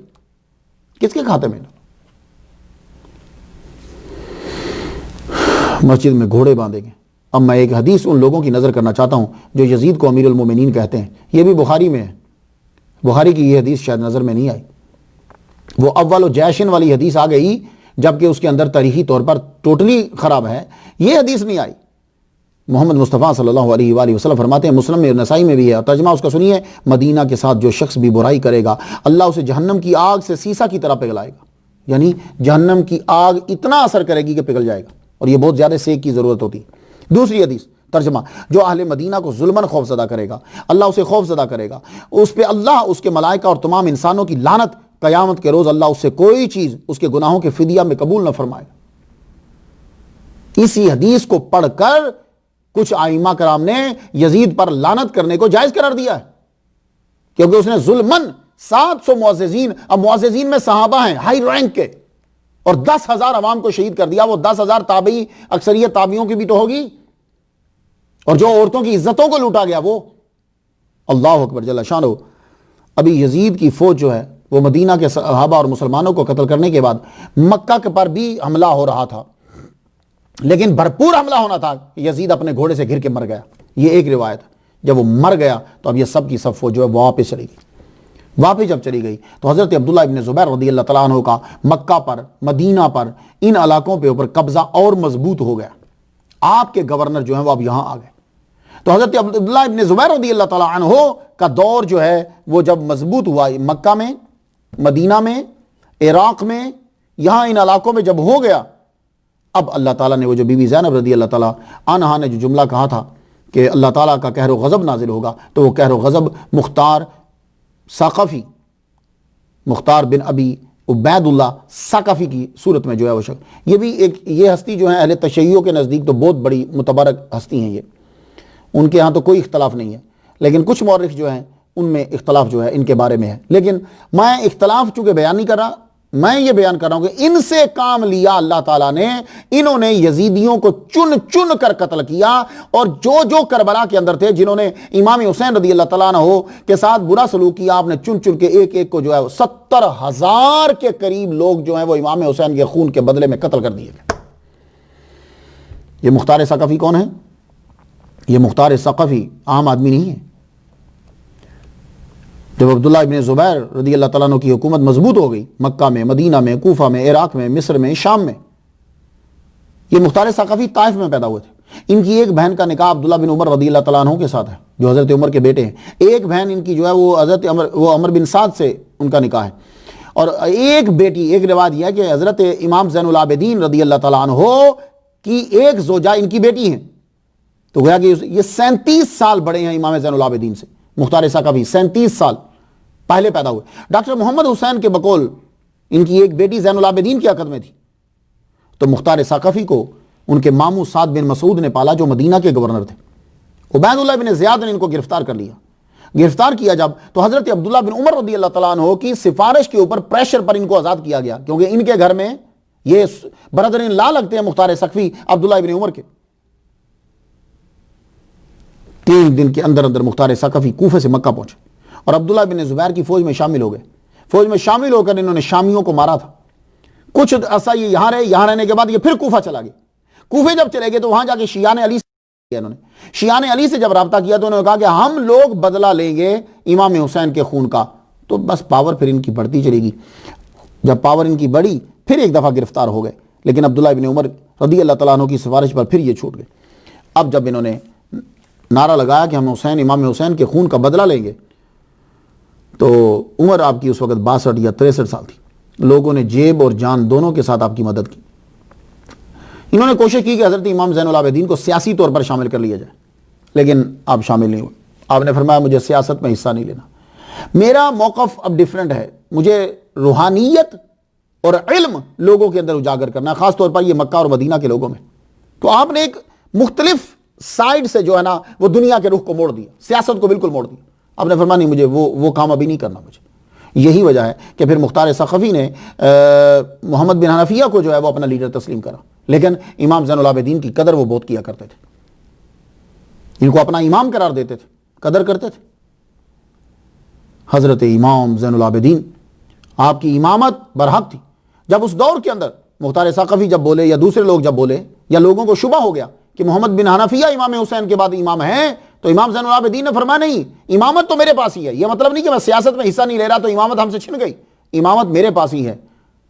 Speaker 1: کس کے کھاتے میں ڈالو؟ مسجد میں گھوڑے باندھے گئے. اب میں ایک حدیث ان لوگوں کی نظر کرنا چاہتا ہوں جو یزید کو امیر المومنین کہتے ہیں. یہ بھی بخاری میں ہے. بخاری کی یہ حدیث شاید نظر میں نہیں آئی. وہ اول و جیشن والی حدیث آ گئی, جبکہ اس کے اندر تاریخی طور پر ٹوٹلی خراب ہے. یہ حدیث نہیں آئی. محمد مصطفیٰ صلی اللہ علیہ وآلہ وسلم فرماتے ہیں, مسلم میں نسائی میں بھی ہے, ترجمہ اس کا سنیے, مدینہ کے ساتھ جو شخص بھی برائی کرے گا اللہ اسے جہنم کی آگ سے سیسا کی طرح پگھلائے گا. یعنی جہنم کی آگ اتنا اثر کرے گی کہ پگھل جائے گا, اور یہ بہت زیادہ سیک کی ضرورت ہوتی ہے. دوسری حدیث ترجمہ, جو اہل مدینہ کو ظلماً خوف زدہ کرے گا اللہ اسے خوف زدہ کرے گا, اس پہ اللہ, اس کے ملائکہ اور تمام انسانوں کی لعنت. قیامت کے روز اللہ اس سے کوئی چیز اس کے گناہوں کے فدیہ میں قبول نہ فرمائے گا. اسی حدیث کو پڑھ کر کچھ ائمہ کرام نے یزید پر لعنت کرنے کو جائز قرار دیا ہے, کیونکہ اس نے ظلماً 700 معززین, اب معززین میں صحابہ ہیں ہائی رینک کے, اور 10,000 عوام کو شہید کر دیا. وہ 10,000 تابعی, اکثریت تابعیوں کی بھی تو ہوگی, اور جو عورتوں کی عزتوں کو لوٹا گیا وہ. اللہ اکبر جل شانہ. ابھی یزید کی فوج جو ہے وہ مدینہ کے صحابہ اور مسلمانوں کو قتل کرنے کے بعد مکہ کے پر بھی حملہ ہو رہا تھا, لیکن بھرپور حملہ ہونا تھا. یزید اپنے گھوڑے سے گر کے مر گیا. یہ ایک روایت ہے. جب وہ مر گیا تو اب یہ سب کی سب فوج جو ہے واپس چلی گئی. واپس جب چلی گئی تو حضرت عبداللہ ابن زبیر رضی اللہ تعالیٰ عنہ کا مکہ پر, مدینہ پر, ان علاقوں پہ اوپر قبضہ اور مضبوط ہو گیا. آپ کے گورنر جو ہیں وہ اب یہاں آ گئے. تو حضرت عبداللہ ابن زبیر رضی اللہ تعالیٰ عنہ کا دور جو ہے وہ جب مضبوط ہوا, مکہ میں, مدینہ میں, عراق میں, یہاں ان علاقوں میں جب ہو گیا, اب اللہ تعالیٰ نے وہ جو بی بی زینب رضی اللہ تعالیٰ عنہا نے جو جملہ کہا تھا کہ اللہ تعالیٰ کا قہر و غضب نازل ہوگا, تو وہ قہر و غضب مختار ثقفی, مختار بن ابی عبید اللہ ثقفی کی صورت میں جو ہے وہ شخص, یہ بھی ایک, یہ ہستی جو ہے اہل تشیع کے نزدیک تو بہت بڑی متبرک ہستی ہیں. یہ ان کے ہاں تو کوئی اختلاف نہیں ہے, لیکن کچھ مورخ جو ہیں ان میں اختلاف جو ہے ان کے بارے میں ہے. لیکن میں اختلاف چونکہ بیان نہیں کر رہا, میں یہ بیان کر رہا ہوں کہ ان سے کام لیا اللہ تعالیٰ نے. انہوں نے یزیدیوں کو چن چن کر قتل کیا, اور جو کربلا کے اندر تھے جنہوں نے امام حسین رضی اللہ تعالیٰ عنہ کے ساتھ برا سلوک کیا, آپ نے چن چن کے ایک ایک کو جو ہے 70,000 کے قریب لوگ جو ہیں وہ امام حسین کے خون کے بدلے میں قتل کر دیے گئے. یہ مختار ثقفی کون ہے؟ یہ مختار ثقفی عام آدمی نہیں ہے. جب عبداللہ ابن زبیر رضی اللہ تعالیٰ عنہ کی حکومت مضبوط ہو گئی مکہ میں، مدینہ میں، کوفہ میں، عراق میں، مصر میں، شام میں، یہ مختار ثقفی طائف میں پیدا ہوئے تھے۔ ان کی ایک بہن کا نکاح عبداللہ بن عمر رضی اللہ تعالیٰ عنہ کے ساتھ ہے، جو حضرت عمر کے بیٹے ہیں۔ ایک بہن ان کی جو ہے وہ عمر بن سعد سے ان کا نکاح ہے، اور ایک بیٹی، ایک روایت یہ ہے کہ حضرت امام زین العابدین رضی اللہ تعالیٰ عنہ کی ایک زوجہ ان کی بیٹی ہیں۔ تو گویا کہ یہ 37 سال بڑے ہیں امام زین العابدین سے، مختار ثقفی 37 سال پہلے پیدا ہوئے۔ ڈاکٹر محمد حسین کے بقول ان کی ایک بیٹی زین العابدین کی عقد میں تھی، تو مختار ثقفی کو ان کے ماموں سعد بن مسعود نے پالا، جو مدینہ کے گورنر تھے۔ عبید اللہ بن زیاد نے ان کو گرفتار کر لیا۔ گرفتار کیا جب، تو حضرت عبداللہ بن عمر رضی اللہ تعالیٰ عنہ کی سفارش کے اوپر پریشر پر ان کو آزاد کیا گیا، کیونکہ ان کے گھر میں یہ برادرین لا لگتے ہیں مختار ثقفی عبداللہ بن عمر کے۔ 3 دن کے اندر اندر مختار ثقفی کوفے سے مکہ پہنچے اور عبداللہ بن زبیر کی فوج میں شامل ہو گئے۔ فوج میں شامل ہو کر انہوں نے شامیوں کو مارا تھا۔ کچھ عرصہ یہ یہاں رہے، یہاں رہنے کے بعد یہ پھر کوفہ چلا گئے۔ کوفے جب چلے گئے تو وہاں جا کے شیعان علی سے انہوں نے شیعان علی سے جب رابطہ کیا تو انہوں نے کہا کہ ہم لوگ بدلہ لیں گے امام حسین کے خون کا۔ تو بس پاور پھر ان کی بڑھتی چلے گی۔ جب پاور ان کی بڑھی پھر ایک دفعہ گرفتار ہو گئے، لیکن عبداللہ ابن عمر رضی اللہ تعالیٰ عنہ کی سفارش پر پھر یہ چھوٹ گئے۔ اب جب انہوں نے نعرہ لگایا کہ ہم امام حسین کے خون کا بدلہ لیں گے، تو عمر آپ کی اس وقت 62 یا 63 سال تھی۔ لوگوں نے جیب اور جان دونوں کے ساتھ آپ کی مدد کی۔ انہوں نے کوشش کی کہ حضرت امام زین العابدین کو سیاسی طور پر شامل کر لیا جائے، لیکن آپ شامل نہیں ہوئے۔ آپ نے فرمایا مجھے سیاست میں حصہ نہیں لینا، میرا موقف اب ڈیفرنٹ ہے، مجھے روحانیت اور علم لوگوں کے اندر اجاگر کرنا ہے، خاص طور پر یہ مکہ اور مدینہ کے لوگوں میں۔ تو آپ نے ایک مختلف سائیڈ سے جو ہے نا وہ دنیا کے رخ کو موڑ دیا، سیاست کو بالکل موڑ دیا۔ آپ نے فرمایا نہیں، مجھے وہ کام ابھی نہیں کرنا مجھے۔ یہی وجہ ہے کہ پھر مختار ثقفی نے محمد بن حنفیہ کو جو ہے وہ اپنا لیڈر تسلیم کرا، لیکن امام زین العابدین کی قدر وہ بہت کیا کرتے تھے، ان کو اپنا امام قرار دیتے تھے، قدر کرتے تھے۔ حضرت امام زین العابدین آپ کی امامت برحق تھی۔ جب اس دور کے اندر مختار ثقفی جب بولے یا دوسرے لوگ جب بولے یا لوگوں کو شبہ ہو گیا کہ محمد بن حنفیہ امام حسین کے بعد امام ہیں، تو امام زین العابدین نے فرمایا نہیں، امامت تو میرے پاس ہی ہے۔ یہ مطلب نہیں کہ میں سیاست میں حصہ نہیں لے رہا تو امامت ہم سے چھن گئی، امامت میرے پاس ہی ہے۔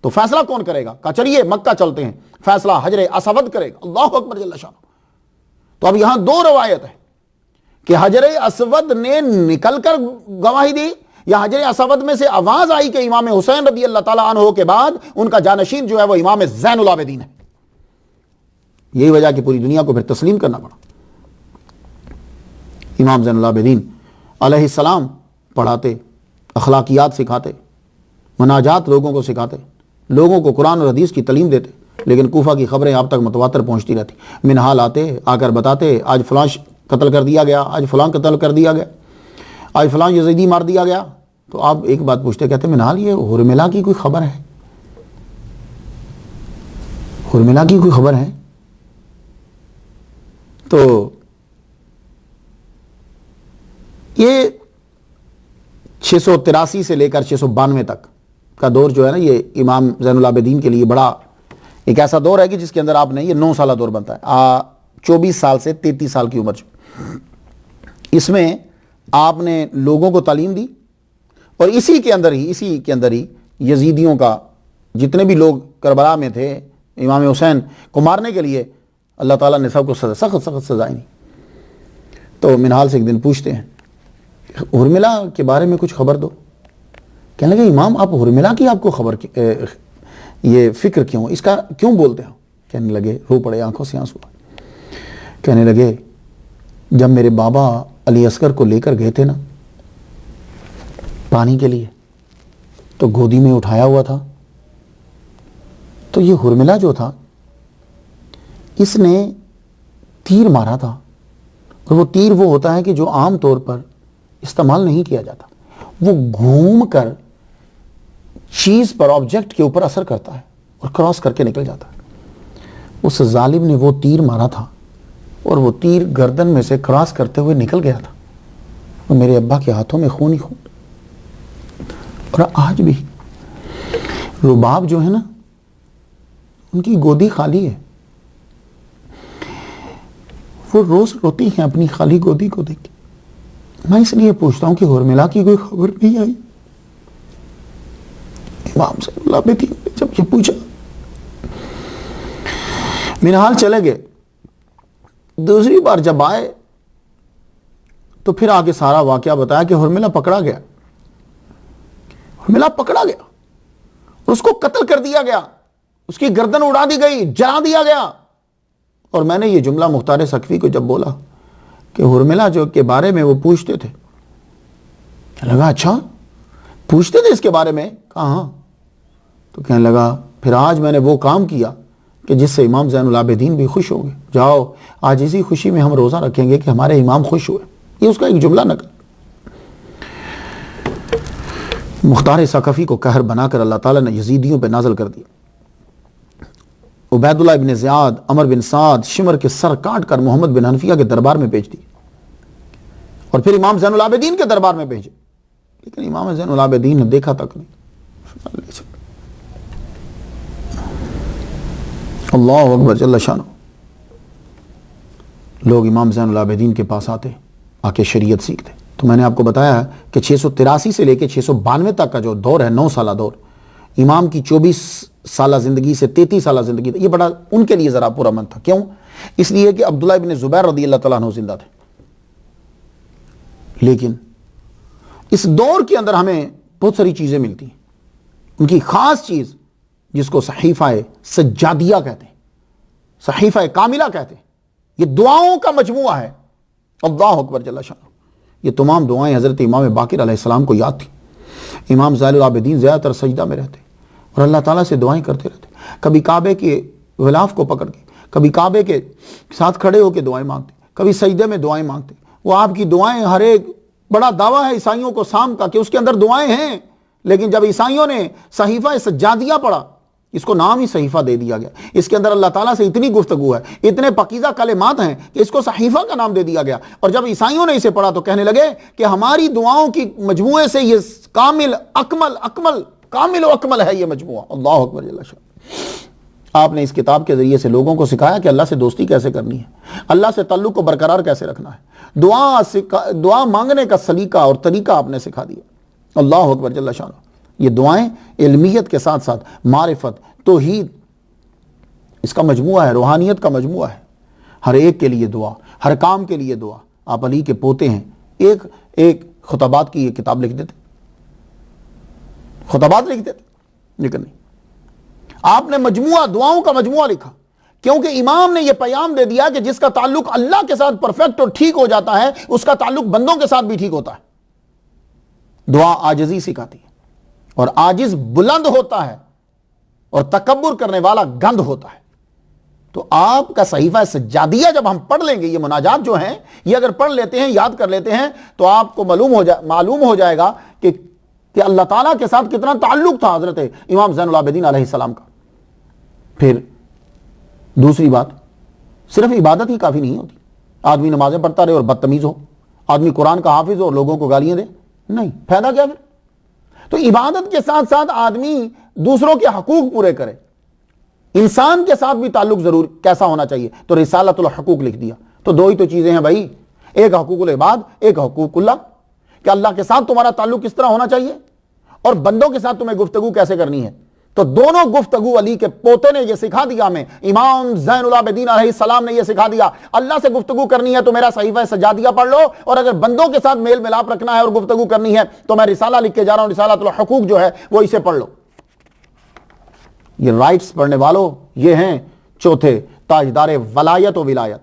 Speaker 1: تو فیصلہ کون کرے گا؟ کہا چلیے مکہ چلتے ہیں، فیصلہ حجر اسود کرے گا۔ اللہ اکبر جل شانہ۔ تو اب یہاں 2 روایت ہے کہ حجر اسود نے نکل کر گواہی دی، یا حجر اسود میں سے آواز آئی کہ امام حسین رضی اللہ تعالیٰ عنہ کے بعد ان کا جانشین جو ہے وہ امام زین العابدین ہے۔ یہی وجہ کہ پوری دنیا کو پھر تسلیم کرنا پڑا۔ امام زین العابدین علیہ السلام پڑھاتے، اخلاقیات سکھاتے، مناجات لوگوں کو سکھاتے، لوگوں کو قرآن اور حدیث کی تعلیم دیتے، لیکن کوفہ کی خبریں آپ تک متواتر پہنچتی رہتی۔ منہال آتے، آ کر بتاتے آج فلاں قتل کر دیا گیا، آج فلاں قتل کر دیا گیا، آج فلاں یزیدی مار دیا گیا۔ تو آپ ایک بات پوچھتے، کہتے منہال یہ حرملہ کی کوئی خبر ہے؟ حرملہ کی کوئی خبر ہے؟ تو یہ 683 سے لے کر 692 تک کا دور جو ہے نا، یہ امام زین العابدین کے لیے بڑا ایک ایسا دور ہے کہ جس کے اندر آپ نے یہ 9 سالہ دور بنتا ہے، 24 سال سے 33 سال کی عمر جو، اس میں آپ نے لوگوں کو تعلیم دی، اور اسی کے اندر ہی یزیدیوں کا جتنے بھی لوگ کربلا میں تھے امام حسین کو مارنے کے لیے، اللہ تعالیٰ نے سب کو سخت سزائیں دی۔ تو منہال سے ایک دن پوچھتے ہیں حرملہ کے بارے میں کچھ خبر دو۔ کہنے لگے امام آپ حرملہ کی آپ کو خبر یہ فکر کیوں، اس کا کیوں بولتے ہیں؟ کہنے لگے، رو پڑے، آنکھوں سے آنسو۔ کہنے لگے جب میرے بابا علی اصغر کو لے کر گئے تھے نا پانی کے لیے، تو گودی میں اٹھایا ہوا تھا، تو یہ حرملہ جو تھا اس نے تیر مارا تھا، اور وہ تیر وہ ہوتا ہے کہ جو عام طور پر استعمال نہیں کیا جاتا، وہ گھوم کر چیز پر، آبجیکٹ کے اوپر اثر کرتا ہے اور کراس کر کے نکل جاتا ہے۔ اس ظالم نے وہ تیر مارا تھا اور وہ تیر گردن میں سے کراس کرتے ہوئے نکل گیا تھا، اور میرے ابا کے ہاتھوں میں خون ہی خون۔ اور آج بھی رباب جو ہے نا ان کی گودی خالی ہے، وہ روز روتی ہیں اپنی خالی گودی کو دیکھ کے۔ میں اس لیے پوچھتا ہوں کہ حرملہ کی کوئی خبر نہیں آئی؟ امام زین العابدین نے جب یہ پوچھا، منہال چلے گئے. دوسری بار جب آئے تو پھر آگے سارا واقعہ بتایا کہ حرملہ پکڑا گیا، حرملہ پکڑا گیا اور اس کو قتل کر دیا گیا، اس کی گردن اڑا دی گئی، جلا دیا گیا. اور میں نے یہ جملہ مختار ثقفی کو جب بولا کہ حرملہ جو کے بارے میں وہ پوچھتے تھے، لگا اچھا پوچھتے تھے اس کے بارے میں؟ کہا ہاں. تو کہنے لگا پھر آج میں نے وہ کام کیا کہ جس سے امام زین العابدین بھی خوش ہو گئے. جاؤ آج اسی خوشی میں ہم روزہ رکھیں گے کہ ہمارے امام خوش ہوئے. یہ اس کا ایک جملہ نقل. مختار ثقفی کو قہر بنا کر اللہ تعالیٰ نے یزیدیوں پہ نازل کر دیا. عبید اللہ ابن زیاد، عمر بن سعد، شمر کے سر کاٹ کر محمد بن حنفیہ کے دربار میں بھیج دی اور پھر امام زین العابدین کے دربار میں بھیجے. لیکن امام زین العابدین نے دیکھا تک نہیں. اللہ اکبر جل شانہ. لوگ امام زین العابدین کے پاس آتے، آ کے شریعت سیکھتے. تو میں نے آپ کو بتایا کہ 683 سے لے کے 692 تک کا جو دور ہے، 9 سالہ دور، امام کی 24 سالہ زندگی سے 33 سالہ زندگی، یہ بڑا ان کے لیے ذرا پرامن تھا. کیوں؟ اس لیے کہ عبداللہ ابن زبیر رضی اللہ تعالیٰ عنہ زندہ تھے. لیکن اس دور کے اندر ہمیں بہت ساری چیزیں ملتی ہیں. ان کی خاص چیز جس کو صحیفہ سجادیہ کہتے ہیں، صحیفہ کاملہ کہتے ہیں، یہ دعاؤں کا مجموعہ ہے. اللہ اکبر جل شانہ. یہ تمام دعائیں حضرت امام باقر علیہ السلام کو یاد تھی. امام زین العابدین زیادہ تر سجدہ میں رہتے اور اللہ تعالیٰ سے دعائیں کرتے رہتے. کبھی کعبے کے غلاف کو پکڑ کے، کبھی کعبے کے ساتھ کھڑے ہو کے دعائیں مانگتے، کبھی سجدے میں دعائیں مانگتے. وہ آپ کی دعائیں، ہر ایک بڑا دعویٰ ہے عیسائیوں کو سام کا کہ اس کے اندر دعائیں ہیں. لیکن جب عیسائیوں نے صحیفہ سجادیہ پڑھا، اس کو نام ہی صحیفہ دے دیا گیا. اس کے اندر اللہ تعالیٰ سے اتنی گفتگو ہے، اتنے پاکیزہ کلمات ہیں کہ اس کو صحیفہ کا نام دے دیا گیا. اور جب عیسائیوں نے اسے پڑھا تو کہنے لگے کہ ہماری دعاؤں کی مجموعے سے یہ کامل و اکمل ہے یہ مجموعہ. اللہ اکبر جل شانہ. آپ نے اس کتاب کے ذریعے سے لوگوں کو سکھایا کہ اللہ سے دوستی کیسے کرنی ہے، اللہ سے تعلق کو برقرار کیسے رکھنا ہے. دعا مانگنے کا سلیقہ اور طریقہ آپ نے سکھا دیا. اللہ اکبر جل شانہ. یہ دعائیں علمیت کے ساتھ ساتھ معرفت، توحید، اس کا مجموعہ ہے، روحانیت کا مجموعہ ہے. ہر ایک کے لیے دعا، ہر کام کے لیے دعا. آپ علی کے پوتے ہیں، ایک خطبات کی یہ کتاب لکھ دیتے، خطبات لکھ دیتے. لیکن نہیں، آپ نے مجموعہ دعاؤں کا مجموعہ لکھا، کیونکہ امام نے یہ پیغام دے دیا کہ جس کا تعلق اللہ کے ساتھ پرفیکٹ اور ٹھیک ہو جاتا ہے، اس کا تعلق بندوں کے ساتھ بھی ٹھیک ہوتا ہے. دعا عاجزی سکھاتی ہے، اور عاجز بلند ہوتا ہے اور تکبر کرنے والا گند ہوتا ہے. تو آپ کا صحیفہ سجادیہ جب ہم پڑھ لیں گے، یہ مناجات جو ہیں یہ اگر پڑھ لیتے ہیں، یاد کر لیتے ہیں، تو آپ کو معلوم ہو جائے گا کہ اللہ تعالیٰ کے ساتھ کتنا تعلق تھا حضرت امام زین العابدین علیہ السلام کا. پھر دوسری بات، صرف عبادت ہی کافی نہیں ہوتی. آدمی نمازیں پڑھتا رہے اور بدتمیز ہو، آدمی قرآن کا حافظ ہو اور لوگوں کو گالیاں دے، نہیں، فائدہ کیا پھر؟ تو عبادت کے ساتھ ساتھ آدمی دوسروں کے حقوق پورے کرے. انسان کے ساتھ بھی تعلق ضرور کیسا ہونا چاہیے، تو رسالۃ الحقوق لکھ دیا. تو دو ہی تو چیزیں ہیں بھائی، ایک حقوق العباد، ایک حقوق اللہ، کہ اللہ کے ساتھ تمہارا تعلق کس طرح ہونا چاہیے اور بندوں کے ساتھ تمہیں گفتگو کیسے کرنی ہے. تو دونوں گفتگو علی کے پوتے نے یہ سکھا دیا ہمیں. امام زین العابدین علیہ السلام نے یہ سکھا دیا، اللہ سے گفتگو کرنی ہے تو میرا صحیفہ سجادیہ پڑھ لو، اور اگر بندوں کے ساتھ میل ملاپ رکھنا ہے اور گفتگو کرنی ہے تو میں رسالہ لکھ کے جا رہا ہوں، رسالۃ الحقوق جو ہے وہ اسے پڑھ لو. یہ رائٹس پڑھنے والوں، یہ ہیں چوتھے تاجدار ولایت و ولایت.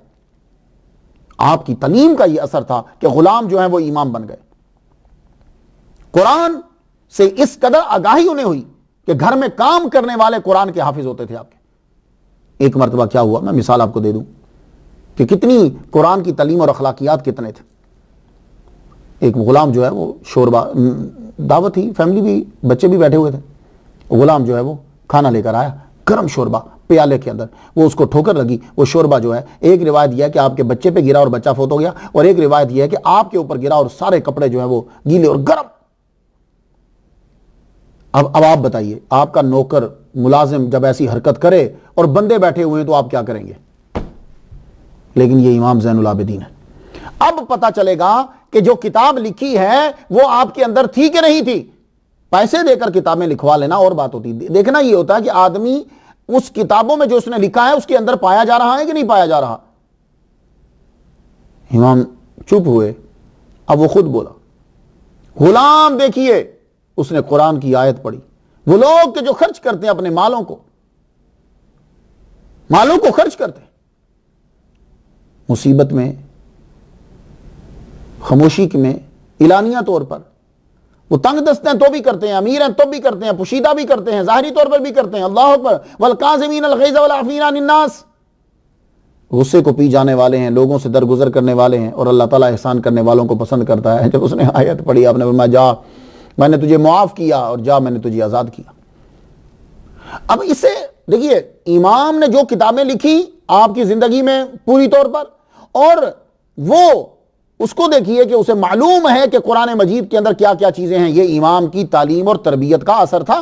Speaker 1: آپ کی تعلیم کا یہ اثر تھا کہ غلام جو ہیں وہ امام بن گئے. قرآن سے اس قدر آگاہی انہیں ہوئی کہ گھر میں کام کرنے والے قرآن کے حافظ ہوتے تھے آپ کے. ایک مرتبہ کیا ہوا، میں مثال آپ کو دے دوں کہ کتنی قرآن کی تعلیم اور اخلاقیات کتنے تھے. ایک غلام جو ہے وہ شوربہ، دعوت تھی، فیملی بھی، بچے بھی بیٹھے ہوئے تھے. غلام جو ہے وہ کھانا لے کر آیا، گرم شوربہ پیالے کے اندر، وہ اس کو ٹھوکر لگی. وہ شوربہ جو ہے، ایک روایت یہ ہے کہ آپ کے بچے پہ گرا اور بچہ فوت ہو گیا، اور ایک روایت یہ ہے کہ آپ کے اوپر گرا اور سارے کپڑے جو ہیں وہ گیلے اور گرم. اب آپ بتائیے، آپ کا نوکر ملازم جب ایسی حرکت کرے اور بندے بیٹھے ہوئے ہیں تو آپ کیا کریں گے؟ لیکن یہ امام زین العابدین ہے. اب پتہ چلے گا کہ جو کتاب لکھی ہے وہ آپ کے اندر تھی کہ نہیں تھی. پیسے دے کر کتابیں لکھوا لینا اور بات ہوتی. دیکھنا یہ ہوتا ہے کہ آدمی اس کتابوں میں جو اس نے لکھا ہے اس کے اندر پایا جا رہا ہے کہ نہیں پایا جا رہا. امام چپ ہوئے. اب وہ خود بولا. غلام دیکھیے, اس نے قرآن کی آیت پڑھی. وہ لوگ کہ جو خرچ کرتے ہیں اپنے مالوں کو خرچ کرتے ہیں مصیبت میں, خاموشی میں, اعلانیہ طور پر, وہ تنگ دست ہیں تو بھی کرتے ہیں, امیر ہیں تو بھی کرتے ہیں, پوشیدہ بھی کرتے ہیں, ظاہری طور پر بھی کرتے ہیں. اللہ اکبر. والکاظمین الغیظ والعافین عن الناس, غصے کو پی جانے والے ہیں, لوگوں سے درگزر کرنے والے ہیں, اور اللہ تعالیٰ احسان کرنے والوں کو پسند کرتا ہے. جب اس نے آیت پڑھی آپ نے فرمایا جا میں نے تجھے معاف کیا اور جا میں نے تجھے آزاد کیا. اب اسے دیکھیے, امام نے جو کتابیں لکھی آپ کی زندگی میں پوری طور پر, اور وہ اس کو دیکھیے کہ اسے معلوم ہے کہ قرآن مجید کے اندر کیا کیا چیزیں ہیں. یہ امام کی تعلیم اور تربیت کا اثر تھا.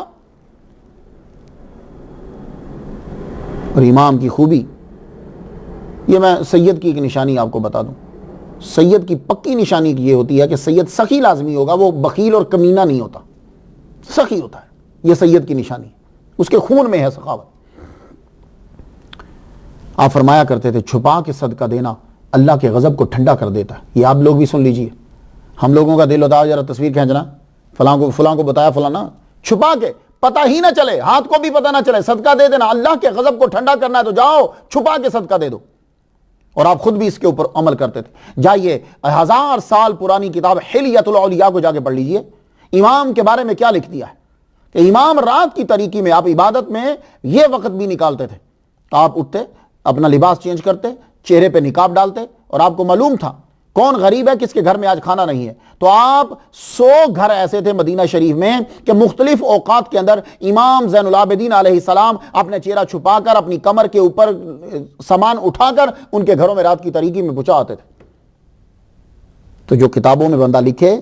Speaker 1: اور امام کی خوبی, یہ میں سید کی ایک نشانی آپ کو بتا دوں. سید کی پکی نشانی یہ ہوتی ہے کہ سید سخی لازمی ہوگا, وہ بخیل اور کمینہ نہیں ہوتا, سخی ہوتا ہے. یہ سید کی نشانی, اس کے خون میں ہے سخاوت. آپ فرمایا کرتے تھے چھپا کے صدقہ دینا اللہ کے غضب کو ٹھنڈا کر دیتا ہے. یہ آپ لوگ بھی سن لیجئے. ہم لوگوں کا دل ہوتا ہے ذرا تصویر کھینچنا, فلاں کو بتایا فلاں, چھپا کے پتہ ہی نہ چلے, ہاتھ کو بھی پتہ نہ چلے, صدقہ دے دینا. اللہ کے غضب کو ٹھنڈا کرنا ہے تو جاؤ چھپا کے صدقہ دے دو. اور آپ خود بھی اس کے اوپر عمل کرتے تھے. جائیے 1000 سال پرانی کتاب حلیۃ الاولیاء کو جا کے پڑھ لیجئے. امام کے بارے میں کیا لکھ دیا ہے کہ امام رات کی طریقی میں, آپ عبادت میں یہ وقت بھی نکالتے تھے, آپ اٹھتے, اپنا لباس چینج کرتے, چہرے پہ نقاب ڈالتے, اور آپ کو معلوم تھا کون غریب ہے کس کے گھر میں آج کھانا نہیں ہے. تو آپ 100 گھر ایسے تھے مدینہ شریف میں کہ مختلف اوقات کے اندر امام زین العابدین علیہ السلام اپنے چہرہ چھپا کر, اپنی کمر کے اوپر سامان اٹھا کر ان کے گھروں میں رات کی طریقی میں پہنچا آتے تھے. تو جو کتابوں میں بندہ لکھے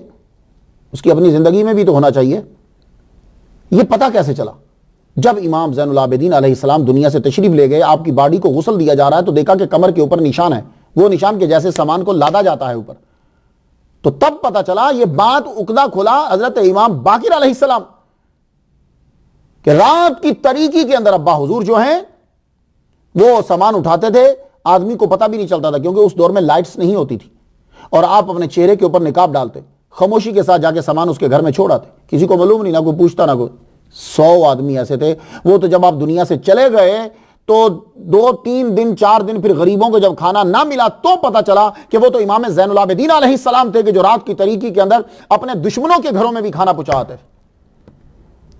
Speaker 1: اس کی اپنی زندگی میں بھی تو ہونا چاہیے. یہ پتہ کیسے چلا؟ جب امام زین العابدین علیہ السلام دنیا سے تشریف لے گئے, آپ کی باڈی کو غسل دیا جا رہا ہے تو دیکھا کہ کمر کے اوپر نشان ہے, وہ نشان کے جیسے سامان کو لادا جاتا ہے اوپر. تو تب پتہ چلا یہ بات عقدہ کھلا حضرت امام باقر علیہ السلام کہ رات کی طریقی کے اندر ابا حضور جو ہیں وہ سامان اٹھاتے تھے, آدمی کو پتہ بھی نہیں چلتا تھا کیونکہ اس دور میں لائٹس نہیں ہوتی تھی, اور آپ اپنے چہرے کے اوپر نقاب ڈالتے, خاموشی کے ساتھ جا کے سامان اس کے گھر میں چھوڑ آتے, کسی کو معلوم نہیں, نہ کوئی پوچھتا نہ کوئی. 100 آدمی ایسے تھے. وہ تو جب آپ دنیا سے چلے گئے تو 2-3 دن 4 دن پھر غریبوں کو جب کھانا نہ ملا تو پتہ چلا کہ وہ تو امام زین العابدین علیہ السلام تھے کہ جو رات کی طریقی کے اندر اپنے دشمنوں کے گھروں میں بھی کھانا پہنچاتے تھے.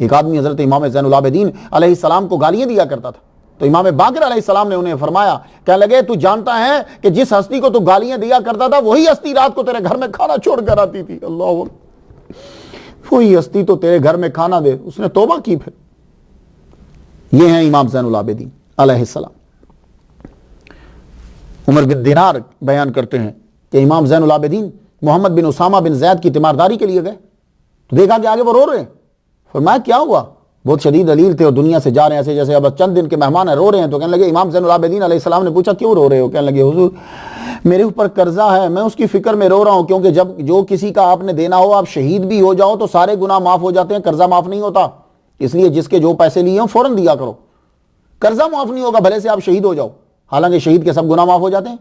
Speaker 1: ایک آدمی حضرت امام زین العابدین علیہ السلام کو گالیاں دیا کرتا تھا, تو امام باقر علیہ السلام نے انہیں فرمایا, کہنے لگے تو جانتا ہے کہ جس ہستی کو تو گالیاں دیا کرتا تھا وہی ہستی رات کو تیرے گھر میں کھانا چھوڑ کر آتی تھی. اللہ اکبر. وہی ہستی تو تیرے گھر میں کھانا دے. اس نے توبہ کی. پھر یہ ہیں امام زین العابدین علیہ السلام. عمر بن دینار بیان کرتے ہیں کہ امام زین العابدین محمد بن اسامہ بن زید کی تیمارداری کے لیے گئے تو دیکھا کہ آگے وہ رو رہے ہیں. فرمایا کیا ہوا؟ بہت شدید دلیل تھے اور دنیا سے جا رہے ہیں, ایسے جیسے اب چند دن کے مہمان ہیں, رو رہے ہیں. تو کہنے لگے امام زین العابدین علیہ السلام نے پوچھا کیوں رو رہے ہو؟ کہنے لگے حضور میرے اوپر قرضہ ہے, میں اس کی فکر میں رو رہا ہوں, کیونکہ جب جو کسی کا آپ نے دینا ہو, آپ شہید بھی ہو جاؤ تو سارے گناہ معاف ہو جاتے ہیں, قرضہ معاف نہیں ہوتا. اس لیے جس کے جو پیسے لیے ہوں فوراً دیا کرو, قرضہ معاف نہیں ہوگا بھلے سے آپ شہید ہو جاؤ, حالانکہ شہید کے سب گناہ معاف ہو جاتے ہیں.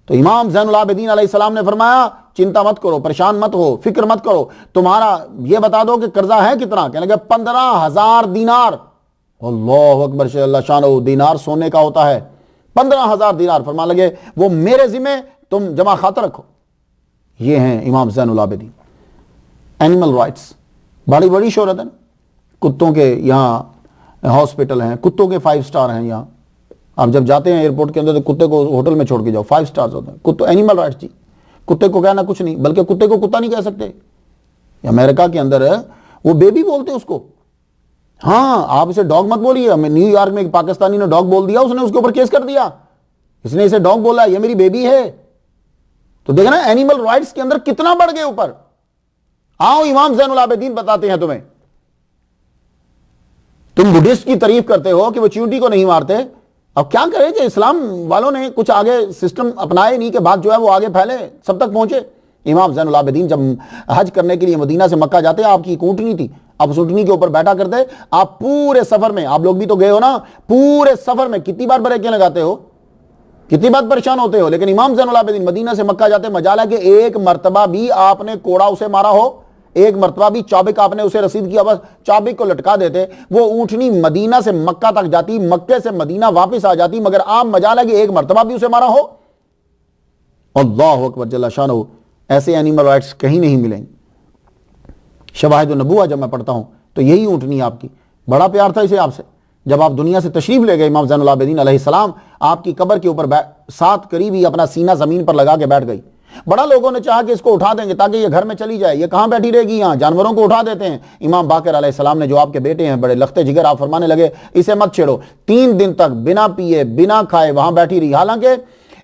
Speaker 1: تو امام زین العابدین علیہ السلام نے فرمایا چنتا مت کرو, پریشان مت ہو, فکر مت کرو, تمہارا یہ بتا دو کہ قرضہ ہے کتنا؟ کہنے لگے 15,000 دینار. اللہ اکبر, اللہ شانہ, دینار سونے کا ہوتا ہے. 15,000 دینار. فرمان لگے وہ میرے ذمہ, تم جمع خاطر رکھو. یہ ہیں امام زین العابدین. اینیمل رائٹس بڑی بڑی شہرت ہے. کتوں کے یہاں ہاسپٹل ہیں, کتوں کے 5 سٹار ہیں یہاں. آپ جب جاتے ہیں ایئرپورٹ کے اندر تو کتے کو ہوٹل میں چھوڑ کے جاؤ, 5 سٹارز ہوتے ہیں. کتوں اینیمل رائٹس جی, کتے کو کہنا کچھ نہیں, بلکہ کتے کو کتا نہیں کہہ سکتے. امریکہ کے اندر وہ بیبی بولتے اس کو. ہاں آپ اسے ڈاگ مت بولیے. نیو یارک میں ایک پاکستانی نے ڈاگ بول دیا, اس نے اس کے اوپر کیس کر دیا, اس نے اسے ڈاگ بولا, یہ میری بیبی ہے. تو دیکھنا اینیمل رائٹس کے اندر کتنا بڑھ گئے اوپر. آؤ امام زین العابدین بتاتے ہیں تمہیں. تم بدھسٹ کی تعریف کرتے ہو کہ وہ چیونٹی کو نہیں مارتے. اب کیا کرے کہ اسلام والوں نے کچھ آگے سسٹم اپنائے نہیں کہ بات جو ہے وہ آگے پھیلے, سب تک پہنچے. امام زین العابدین جب حج کرنے کے لیے مدینہ سے مکہ جاتے، آپ کی ایک اونٹنی تھی، آپ اس اونٹنی کے اوپر بیٹھا کرتے، آپ پورے سفر میں، آپ لوگ بھی تو گئے ہو نا، پورے سفر میں کتنی بار بریکیں لگاتے ہو، کتنی بار پریشان ہوتے ہو، لیکن امام زین العابدین مدینہ سے مکہ جاتے، مجال ہے کہ ایک مرتبہ بھی آپ نے کوڑا اسے مارا ہو، ایک مرتبہ بھی چابک آپ نے اسے رسید کیا، بس چابک کو لٹکا دیتے، وہ اونٹنی مدینہ سے مکہ تک جاتی، مکہ سے مدینہ واپس آ جاتی، مگر آپ مجال ہے کہ ایک مرتبہ بھی اسے مارا ہو۔ اللہ اکبر جل شانہ، ایسے اینیمل رائٹس کہیں نہیں ملیں گے۔ شواہد النبوہ جب میں پڑھتا ہوں تو یہی اونٹنی آپ کی، بڑا پیار تھا اسے آپ سے، جب آپ دنیا سے تشریف لے گئے امام زین العابدین علیہ السلام، آپ کی قبر کے اوپر ساتھ قریبی اپنا سینہ زمین پر لگا کے بیٹھ گئی۔ بڑا لوگوں نے چاہا کہ اس کو اٹھا دیں گے تاکہ یہ گھر میں چلی جائے، یہ کہاں بیٹھی رہے گی، یہاں جانوروں کو اٹھا دیتے ہیں۔ امام باقر علیہ السلام نے، جو آپ کے بیٹے ہیں، بڑے لختے جگر، آپ فرمانے لگے اسے مت چھیڑو۔ 3 دن تک بنا پیے بنا کھائے وہاں بیٹھی رہی۔ حالانکہ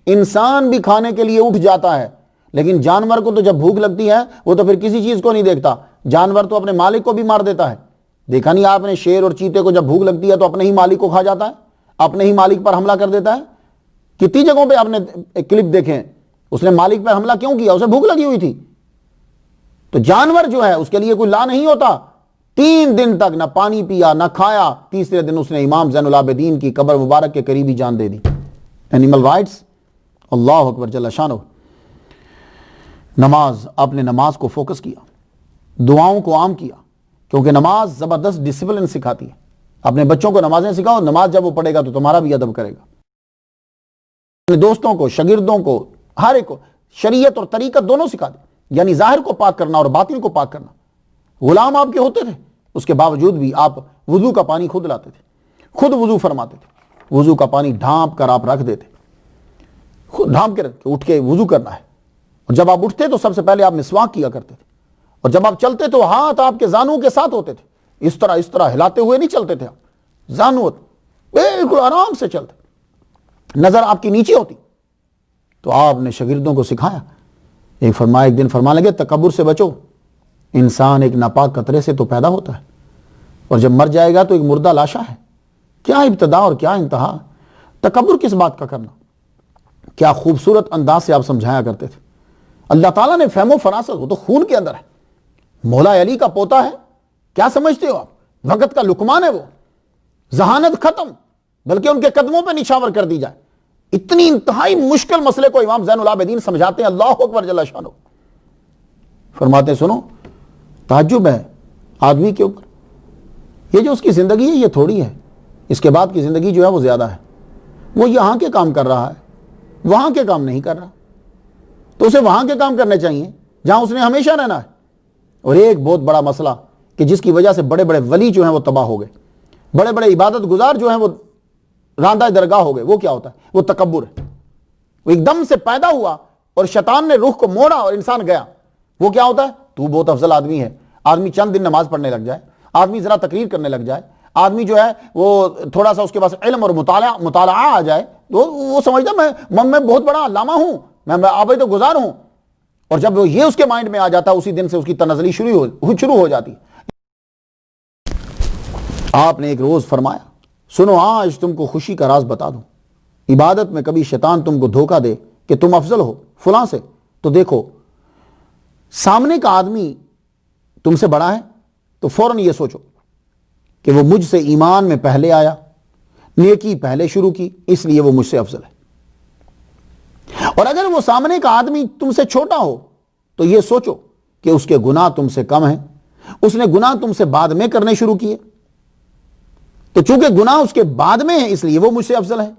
Speaker 1: انسان بھی کھانے کے لیے اٹھ جاتا ہے، لیکن جانور کو تو جب بھوک لگتی ہے وہ تو پھر کسی چیز کو نہیں دیکھتا، جانور تو اپنے مالک کو بھی مار دیتا ہے۔ دیکھا نہیں آپ نے، شیر اور چیتے کو جب بھوک لگتی ہے تو اپنے ہی مالک کو کھا جاتا ہے، اپنے ہی مالک پر حملہ کر دیتا ہے۔ کتنی جگہوں پہ آپ نے کلپ دیکھیں، اس نے مالک پہ حملہ کیوں کیا؟ اسے بھوک لگی ہوئی تھی۔ تو جانور جو ہے اس کے لیے کوئی لا نہیں ہوتا۔ 3 دن تک نہ پانی پیا نہ کھایا، تیسرے دن اس نے امام زین العابدین کی قبر مبارک کے قریب ہی جان دے دی۔ اینیمل رائٹس، اللہ اکبر جل شانہ۔ نماز، آپ نے نماز کو فوکس کیا، دعاؤں کو عام کیا، کیونکہ نماز زبردست ڈسپلن سکھاتی ہے۔ اپنے بچوں کو نمازیں سکھاؤ، نماز جب وہ پڑھے گا تو تمہارا بھی ادب کرے گا۔ اپنے دوستوں کو، شاگردوں کو، ہر ایک کو شریعت اور طریقت دونوں سکھا دے، یعنی ظاہر کو پاک کرنا اور باطن کو پاک کرنا۔ غلام آپ کے ہوتے تھے، اس کے باوجود بھی آپ وضو کا پانی خود لاتے تھے، خود وضو فرماتے تھے، وضو کا پانی ڈھانپ کر آپ رکھ دیتے، خود ڈھانپ کے اٹھ کے وضو کرنا ہے۔ اور جب آپ اٹھتے تو سب سے پہلے آپ مسواک کیا کرتے تھے، اور جب آپ چلتے تو ہاتھ آپ کے زانوں کے ساتھ ہوتے تھے، اس طرح ہلاتے ہوئے نہیں چلتے تھے آپ، زانوں بالکل آرام سے چلتے، نظر آپ کی نیچے ہوتی۔ تو آپ نے شاگردوں کو سکھایا، ایک دن فرمانے لگے تکبر سے بچو، انسان ایک ناپاک قطرے سے تو پیدا ہوتا ہے، اور جب مر جائے گا تو ایک مردہ لاشا ہے۔ کیا ابتدا اور کیا انتہا، تکبر کس بات کا کرنا۔ کیا خوبصورت انداز سے آپ سمجھایا کرتے تھے۔ اللہ تعالیٰ نے فہم و فراست، وہ تو خون کے اندر ہے، مولا علی کا پوتا ہے، کیا سمجھتے ہو آپ، وقت کا لقمان ہے وہ، ذہانت ختم، بلکہ ان کے قدموں پہ نشاور کر دی جائے۔ اتنی انتہائی مشکل مسئلے کو امام زین العابدین سمجھاتے ہیں، اللہ اکبر جل شانہ۔ فرماتے ہیں سنو، تعجب ہے آدمی کے اوپر، یہ جو اس کی زندگی ہے یہ تھوڑی ہے، اس کے بعد کی زندگی جو ہے وہ زیادہ ہے۔ وہ یہاں کے کام کر رہا ہے، وہاں کے کام نہیں کر رہا، تو اسے وہاں کے کام کرنے چاہیے جہاں اس نے ہمیشہ رہنا ہے۔ اور ایک بہت بڑا مسئلہ کہ جس کی وجہ سے بڑے بڑے ولی جو ہیں وہ تباہ ہو گئے، بڑے بڑے عبادت گزار جو ہیں وہ راندہ درگاہ ہو گئے، وہ کیا ہوتا ہے؟ وہ تکبر ہے۔ وہ ایک دم سے پیدا ہوا اور شیطان نے رخ کو موڑا اور انسان گیا۔ وہ کیا ہوتا ہے؟ تو بہت افضل آدمی ہے، آدمی چند دن نماز پڑھنے لگ جائے، آدمی ذرا تقریر کرنے لگ جائے، آدمی جو ہے وہ تھوڑا سا اس کے پاس علم اور مطالعہ آ جائے، وہ سمجھتا میں بہت بڑا علامہ ہوں، میں عابد گزار ہوں۔ اور جب یہ اس کے مائنڈ میں آ جاتا ہے، اسی دن سے اس کی تنزلی شروع ہو جاتی۔ آپ نے ایک روز فرمایا سنو، آج تم کو خوشی کا راز بتا دوں، عبادت میں کبھی شیطان تم کو دھوکہ دے کہ تم افضل ہو فلاں سے، تو دیکھو سامنے کا آدمی تم سے بڑا ہے تو فوراً یہ سوچو کہ وہ مجھ سے ایمان میں پہلے آیا، نیکی پہلے شروع کی، اس لیے وہ مجھ سے افضل ہے۔ اور اگر وہ سامنے کا آدمی تم سے چھوٹا ہو تو یہ سوچو کہ اس کے گناہ تم سے کم ہیں، اس نے گناہ تم سے بعد میں کرنے شروع کیے، تو چونکہ گناہ اس کے بعد میں ہے اس لیے وہ مجھ سے افضل ہے۔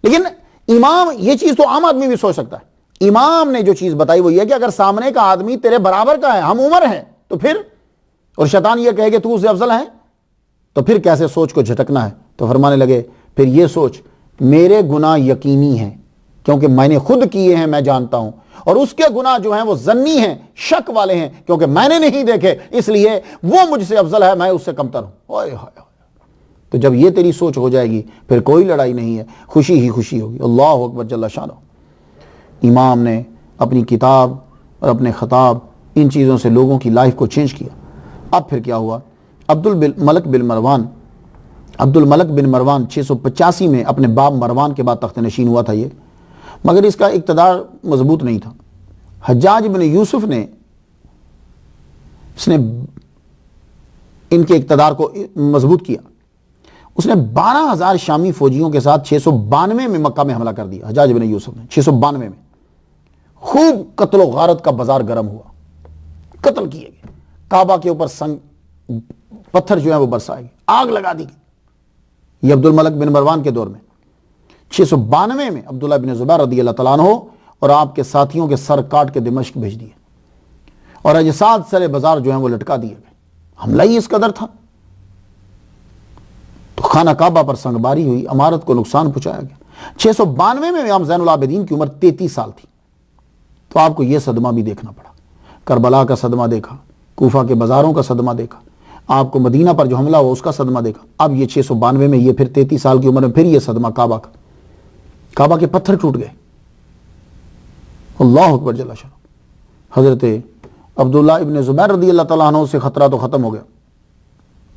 Speaker 1: لیکن امام، یہ چیز تو عام آدمی بھی سوچ سکتا ہے، امام نے جو چیز بتائی وہ یہ کہ اگر سامنے کا آدمی تیرے برابر کا ہے، ہم عمر ہیں، تو پھر، اور شیطان یہ کہے کہ تو اس سے افضل ہے، تو پھر کیسے سوچ کو جھٹکنا ہے؟ تو فرمانے لگے پھر یہ سوچ میرے گناہ یقینی ہیں کیونکہ میں نے خود کیے ہیں، میں جانتا ہوں، اور اس کے گناہ جو ہیں وہ ظنی ہیں، شک والے ہیں، کیونکہ میں نے نہیں دیکھے، اس لیے وہ مجھ سے افضل ہے، میں اس سے کمتر ہوں۔ تو جب یہ تیری سوچ ہو جائے گی پھر کوئی لڑائی نہیں ہے، خوشی ہی خوشی ہوگی۔ اللہ اکبر جل شانہ۔ امام نے اپنی کتاب اور اپنے خطاب ان چیزوں سے لوگوں کی لائف کو چینج کیا۔ اب پھر کیا ہوا؟ عبد الملک بن مروان 685 میں اپنے باپ مروان کے بعد تخت نشین ہوا تھا یہ، مگر اس کا اقتدار مضبوط نہیں تھا۔ حجاج بن یوسف نے اس نے ان کے اقتدار کو مضبوط کیا. اس نے 12,000 شامی فوجیوں کے ساتھ 692 میں مکہ میں حملہ کر دیا. حجاج بن یوسف نے 692 میں خوب قتل و غارت کا بازار گرم ہوا, قتل کیے گئے, کعبہ کے اوپر سنگ پتھر جو ہے وہ برسائے گئے, آگ لگا دی گئی. یہ عبد الملک بن مروان کے دور میں 692 میں عبداللہ بن زبیر رضی اللہ تعالیٰ عنہ اور آپ کے ساتھیوں کے سر کاٹ کے دمشق بھیج دیے اور اجساد سر بازار جو ہیں وہ لٹکا دیے گئے. حملہ ہی اس قدر تھا. تو خانہ کعبہ پر سنگباری ہوئی, عمارت کو نقصان پہنچایا گیا. 692 میں امام زین العابدین کی عمر 33 سال تھی. تو آپ کو یہ صدمہ بھی دیکھنا پڑا. کربلا کا صدمہ دیکھا, کوفہ کے بازاروں کا صدمہ دیکھا, آپ کو مدینہ پر جو حملہ ہوا اس کا صدمہ دیکھا. اب یہ 692 میں, یہ پھر 33 سال کی عمر میں پھر یہ صدمہ کعبہ کا. کعبہ کے پتھر ٹوٹ گئے. اللہ اکبر جل شانہ. حضرت عبداللہ ابن زبیر رضی اللہ تعالیٰ عنہ سے خطرہ تو ختم ہو گیا.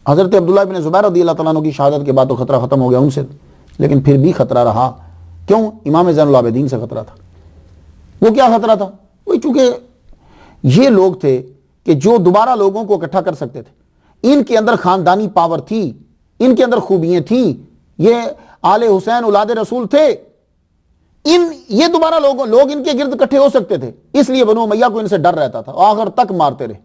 Speaker 1: حضرت عبداللہ ابن زبیر رضی اللہ تعالیٰ عنہ کی شہادت کے بعد تو خطرہ ختم ہو گیا ان سے, لیکن پھر بھی خطرہ رہا. کیوں؟ امام زین العابدین سے خطرہ تھا. وہ کیا خطرہ تھا؟ وہی چونکہ یہ لوگ تھے کہ جو دوبارہ لوگوں کو اکٹھا کر سکتے تھے. ان کے اندر خاندانی پاور تھی, ان کے اندر خوبیاں تھیں, یہ آل حسین اولاد رسول تھے. یہ دوبارہ لوگ ان کے گرد اکٹھے ہو سکتے تھے, اس لیے بنو امیہ کو ان سے ڈر رہتا تھا. آخر تک مارتے رہے.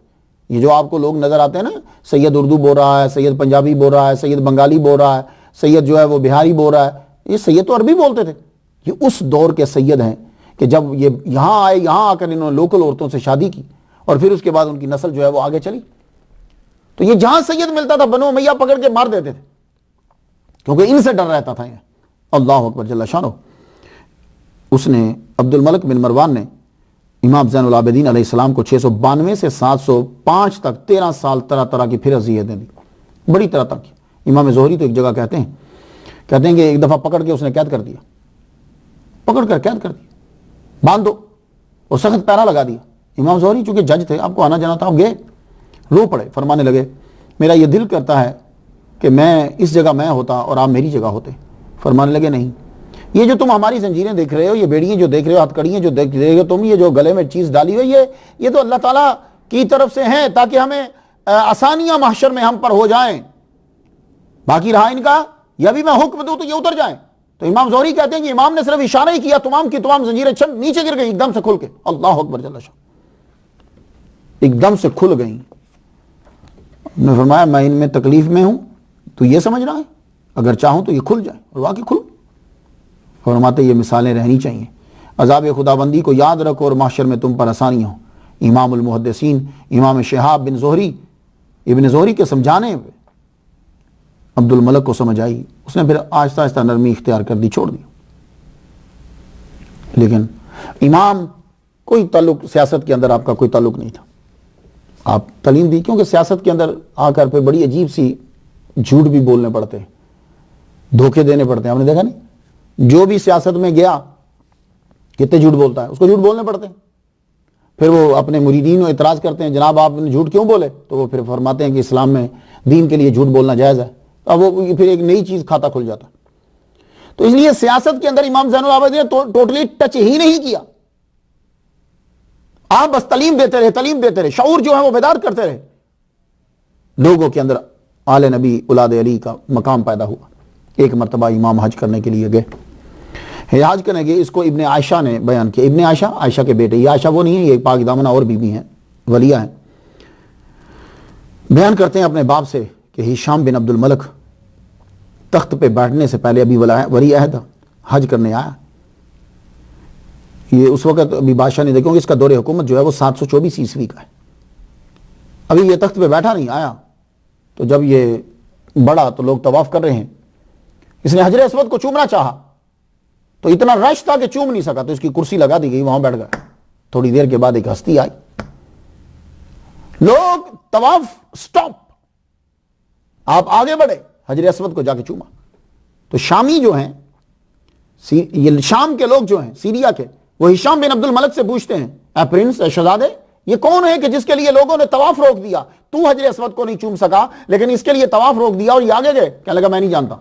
Speaker 1: یہ جو آپ کو لوگ نظر آتے ہیں نا, سید اردو بول رہا ہے, سید پنجابی بول رہا ہے, سید بنگالی بول رہا ہے, سید جو ہے وہ بہاری بول رہا ہے, یہ سید تو عربی بولتے تھے. یہ اس دور کے سید ہیں کہ جب یہ یہاں آئے, یہاں آ کر انہوں نے لوکل عورتوں سے شادی کی اور پھر اس کے بعد ان کی نسل جو ہے وہ آگے چلی. تو یہ جہاں سید ملتا تھا بنو امیہ پکڑ کے مار دیتے تھے, کیونکہ ان سے ڈر رہتا تھا. اللہ اکبر جل شانہ. اس نے عبد الملک بن مروان نے امام زین العابدین علیہ السلام کو 692 سے 705 تک 13 سال طرح طرح کی پھر اذیتیں دی, بڑی طرح طرح کی. امام زہری تو ایک جگہ کہتے ہیں کہ ایک دفعہ پکڑ کے اس نے قید کر دیا, پکڑ کر قید کر دیا, باندھ دو, اور سخت پیرا لگا دیا. امام زہری چونکہ جج تھے, آپ کو آنا جانا تھا, آپ گئے, رو پڑے, فرمانے لگے میرا یہ دل کرتا ہے کہ میں اس جگہ میں ہوتا اور آپ میری جگہ ہوتے. فرمانے لگے نہیں, یہ جو تم ہماری زنجیریں دیکھ رہے ہو, یہ بیڑیاں جو دیکھ رہے ہو, ہتھ کڑیاں جو دیکھ رہے ہو تم, یہ جو گلے میں چیز ڈالی ہوئی ہے, یہ تو اللہ تعالیٰ کی طرف سے ہیں تاکہ ہمیں آسانیاں محشر میں ہم پر ہو جائیں. باقی رہا ان کا, یا بھی میں حکم دوں تو یہ اتر جائیں. تو امام زہری کہتے ہیں کہ امام نے صرف اشارہ ہی کیا, تمام کی تمام زنجیریں نیچے گر گئی ایک دم سے کھل کے. اللہ اکبر جل شانہ, ایک دم سے کھل گئیں. نے فرمایا میں ان میں تکلیف میں ہوں, تو یہ سمجھ رہا ہے, اگر چاہوں تو یہ کھل جائے, اور واقعی کھل. فرماتے یہ مثالیں رہنی چاہیے. عذاب خداوندی کو یاد رکھو اور محشر میں تم پر آسانی ہو. امام المحدثین امام شہاب بن زہری ابن زہری کے سمجھانے پہ عبد الملک کو سمجھ آئی. اس نے پھر آہستہ آہستہ نرمی اختیار کر دی, چھوڑ دی. لیکن امام کوئی تعلق سیاست کے اندر آپ کا کوئی تعلق نہیں تھا. آپ تعلیم دی, کیونکہ سیاست کے اندر آ کر پھر بڑی عجیب سی جھوٹ بھی بولنے پڑتے ہیں, دھوکے دینے پڑتے ہیں. آپ نے دیکھا نہیں, جو بھی سیاست میں گیا کتنے جھوٹ بولتا ہے, اس کو جھوٹ بولنے پڑتے ہیں. پھر وہ اپنے مریدین کو اعتراض کرتے ہیں جناب آپ نے جھوٹ کیوں بولے, تو وہ پھر فرماتے ہیں کہ اسلام میں دین کے لیے جھوٹ بولنا جائز ہے. اب وہ پھر ایک نئی چیز کھاتا کھل جاتا. تو اس لیے سیاست کے اندر امام زین العابدین نے ٹوٹلی ٹچ ہی نہیں کیا. آپ بس تعلیم دیتے رہے, شعور جو ہے وہ بیدار کرتے رہے. لوگوں کے اندر آل نبی اولاد علی کا مقام پیدا ہوا. ایک مرتبہ امام حج کرنے کے لیے گئے, حج کرنے گئے. اس کو ابن عائشہ نے بیان کیا. ابن عائشہ, عائشہ کے بیٹے. یہ عائشہ وہ نہیں ہے, یہ پاک دامنہ اور بیوی ہیں, ولیہ ہیں. بیان کرتے ہیں اپنے باپ سے کہ ہشام بن عبد الملک تخت پہ بیٹھنے سے پہلے ابھی ولی عہد حج کرنے آیا. یہ اس وقت ابھی بادشاہ نے دیکھا کہ اس کا دور حکومت جو ہے وہ 724 عیسوی کا ہے. ابھی یہ تخت پہ بیٹھا نہیں, آیا تو جب یہ بڑا تو لوگ طواف کر رہے ہیں. اس نے حجر اسود کو چومنا چاہا تو اتنا رش تھا کہ چوم نہیں سکا, تو اس کی کرسی لگا دی گئی, وہاں بیٹھ گیا. تھوڑی دیر کے بعد ایک ہستی آئی, لوگ طواف سٹاپ, آپ آگے بڑھے, حجر اسود کو جا کے چوما. تو شامی جو ہیں, یہ شام کے لوگ جو ہیں سیریا کے, وہ ہشام بن عبد الملک سے پوچھتے ہیں اے پرنس, اے شہزادے, یہ کون ہے کہ جس کے لیے لوگوں نے طواف روک دیا؟ تو حجر اسود کو نہیں چوم سکا لیکن اس کے لیے طواف روک دیا اور یہ آگے گئے. کہنے لگا میں نہیں جانتا.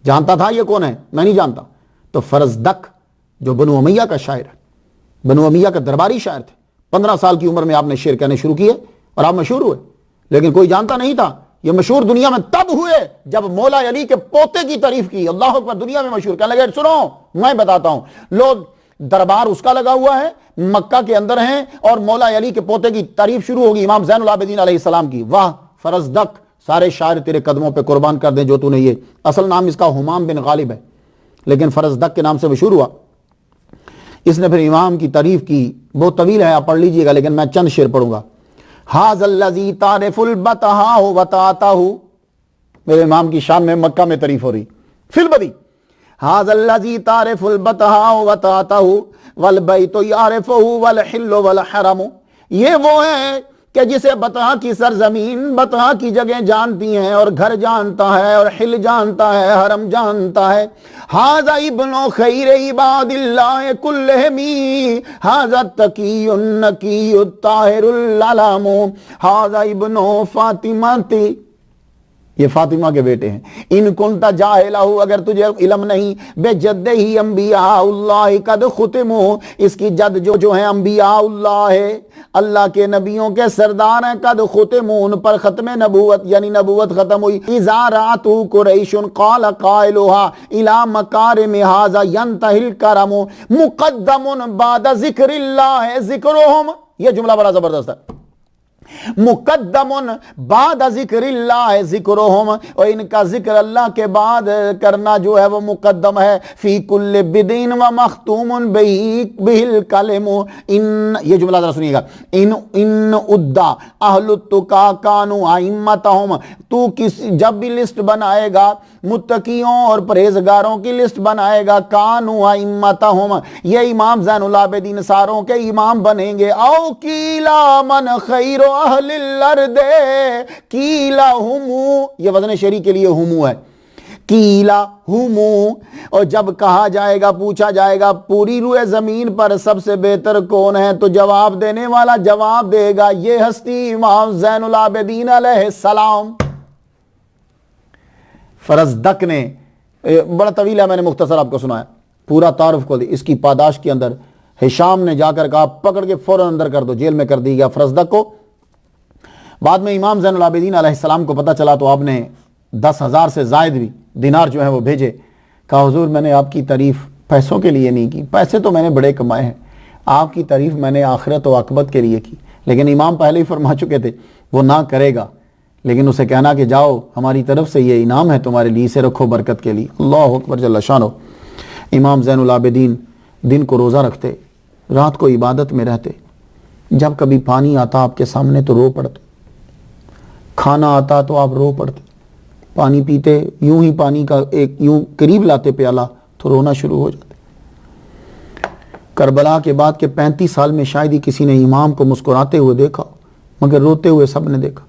Speaker 1: جانتا تھا یہ کون ہے, میں نہیں جانتا. تو فرزدق جو بنو امیہ کا شاعر ہے, بنو امیہ کا درباری شاعر تھے, 15 سال کی عمر میں آپ نے شعر کہنے شروع کیے اور آپ مشہور ہوئے، لیکن کوئی جانتا نہیں تھا۔ یہ مشہور دنیا میں تب ہوئے جب مولا علی کے پوتے کی تعریف کی، اللہ اکبر، دنیا میں مشہور، کہنے لگے سنو میں بتاتا ہوں، لوگ دربار اس کا لگا ہوا ہے، مکہ کے اندر ہیں، اور مولا علی کے پوتے کی تعریف شروع ہوگی امام زین العابدین علیہ السلام کی۔ واہ فرزدق، سارے شاعر تیرے قدموں پہ قربان کر دیں جو تو نے، یہ اصل نام اس کا حمام بن غالب ہے لیکن فرزدق کے نام سے مشہور ہوا۔ اس نے پھر امام کی تعریف کی، بہت طویل ہے، آپ پڑھ لیجئے گا، لیکن میں چند شعر پڑھوں گا۔ ھذا الذی تعرف البتہا وتاتہ، میرے امام کی شان میں مکہ میں تعریف ہو رہی، فی البدی ھذا الذی تعرف البتہا وتاتہ والبیت یعرفہ والحل والحرم، یہ وہ ہے کہ جسے بطحا کی سرزمین، بطحا کی جگہ جانتی ہیں، اور گھر جانتا ہے، اور حل جانتا ہے، حرم جانتا ہے۔ ھذا ابن خیر عباد اللہ کلہم، ھذا التقی النقی الطاہر العلم، ھذا ابن فاطمہ، یہ فاطمہ کے بیٹے ہیں۔ ان کنت جاہلہ، اگر تجھے علم نہیں، بے جدہ ہی انبیاء اللہ قد ختموا، اس کی جد جو ہیں انبیاء اللہ ہے، اللہ کے نبیوں کے سردار ہیں، قد ختموا، ان پر ختم نبوت یعنی نبوت ختم ہوئی۔ اذا رأتوا قریش قال قائلها الى مکارم ھذا ينتهي الکرم، مقدم بعد ذکر اللہ ذکرہم، یہ جملہ بڑا زبردست ہے، مقدم بعد ذکر اللہ ذکرہم، اور ان کا ذکر اللہ کے بعد کرنا جو ہے وہ مقدم ہے۔ فی کل بدین و مختوم بہ الکلم، ان، یہ جملہ ذرا سنیے گا، ان ادا اہل التقا کانوا ائمتہم، تو جب بھی لسٹ بنائے گا متقیوں اور پرہیزگاروں کی لسٹ بنائے گا، کانوا ائمتہم، یہ امام زین العابدین ساروں کے امام بنیں گے۔ او کیلا من خیر اہل الارض کیلا ہمو، یہ وزن شعری کے لیے ہمو ہے، کیلا ہمو، اور جب کہا جائے گا، پوچھا جائے گا پوری روئے زمین پر سب سے بہتر کون ہے، تو جواب دینے والا جواب دے گا یہ ہستی امام زین العابدین علیہ السلام۔ فرزدق نے، بڑا طویل ہے، میں نے مختصر آپ کو سنایا، پورا تعارف کو دی، اس کی پاداش کے اندر ہشام نے جا کر کہا پکڑ کے فوراً اندر کر دو، جیل میں کر دی گیا فرزدق کو۔ بعد میں امام زین العابدین علیہ السلام کو پتہ چلا تو آپ نے 10,000 سے زائد بھی دینار جو ہیں وہ بھیجے، کہا حضور میں نے آپ کی تعریف پیسوں کے لیے نہیں کی، پیسے تو میں نے بڑے کمائے ہیں، آپ کی تعریف میں نے آخرت و عاقبت کے لیے کی۔ لیکن امام پہلے ہی فرما چکے تھے وہ نہ کرے گا، لیکن اسے کہنا کہ جاؤ ہماری طرف سے یہ انعام ہے تمہارے لیے، اسے رکھو برکت کے لیے۔ اللہ اکبر جل شانہ۔ امام زین العابدین دن کو روزہ رکھتے، رات کو عبادت میں رہتے، جب کبھی پانی آتا آپ کے سامنے تو رو پڑتے، کھانا آتا تو آپ رو پڑتے، پانی پیتے یوں ہی پانی کا ایک یوں قریب لاتے پیالہ تو رونا شروع ہو جاتے۔ کربلا کے بعد کے 35 سال میں شاید ہی کسی نے امام کو مسکراتے ہوئے دیکھا، مگر روتے ہوئے سب نے دیکھا۔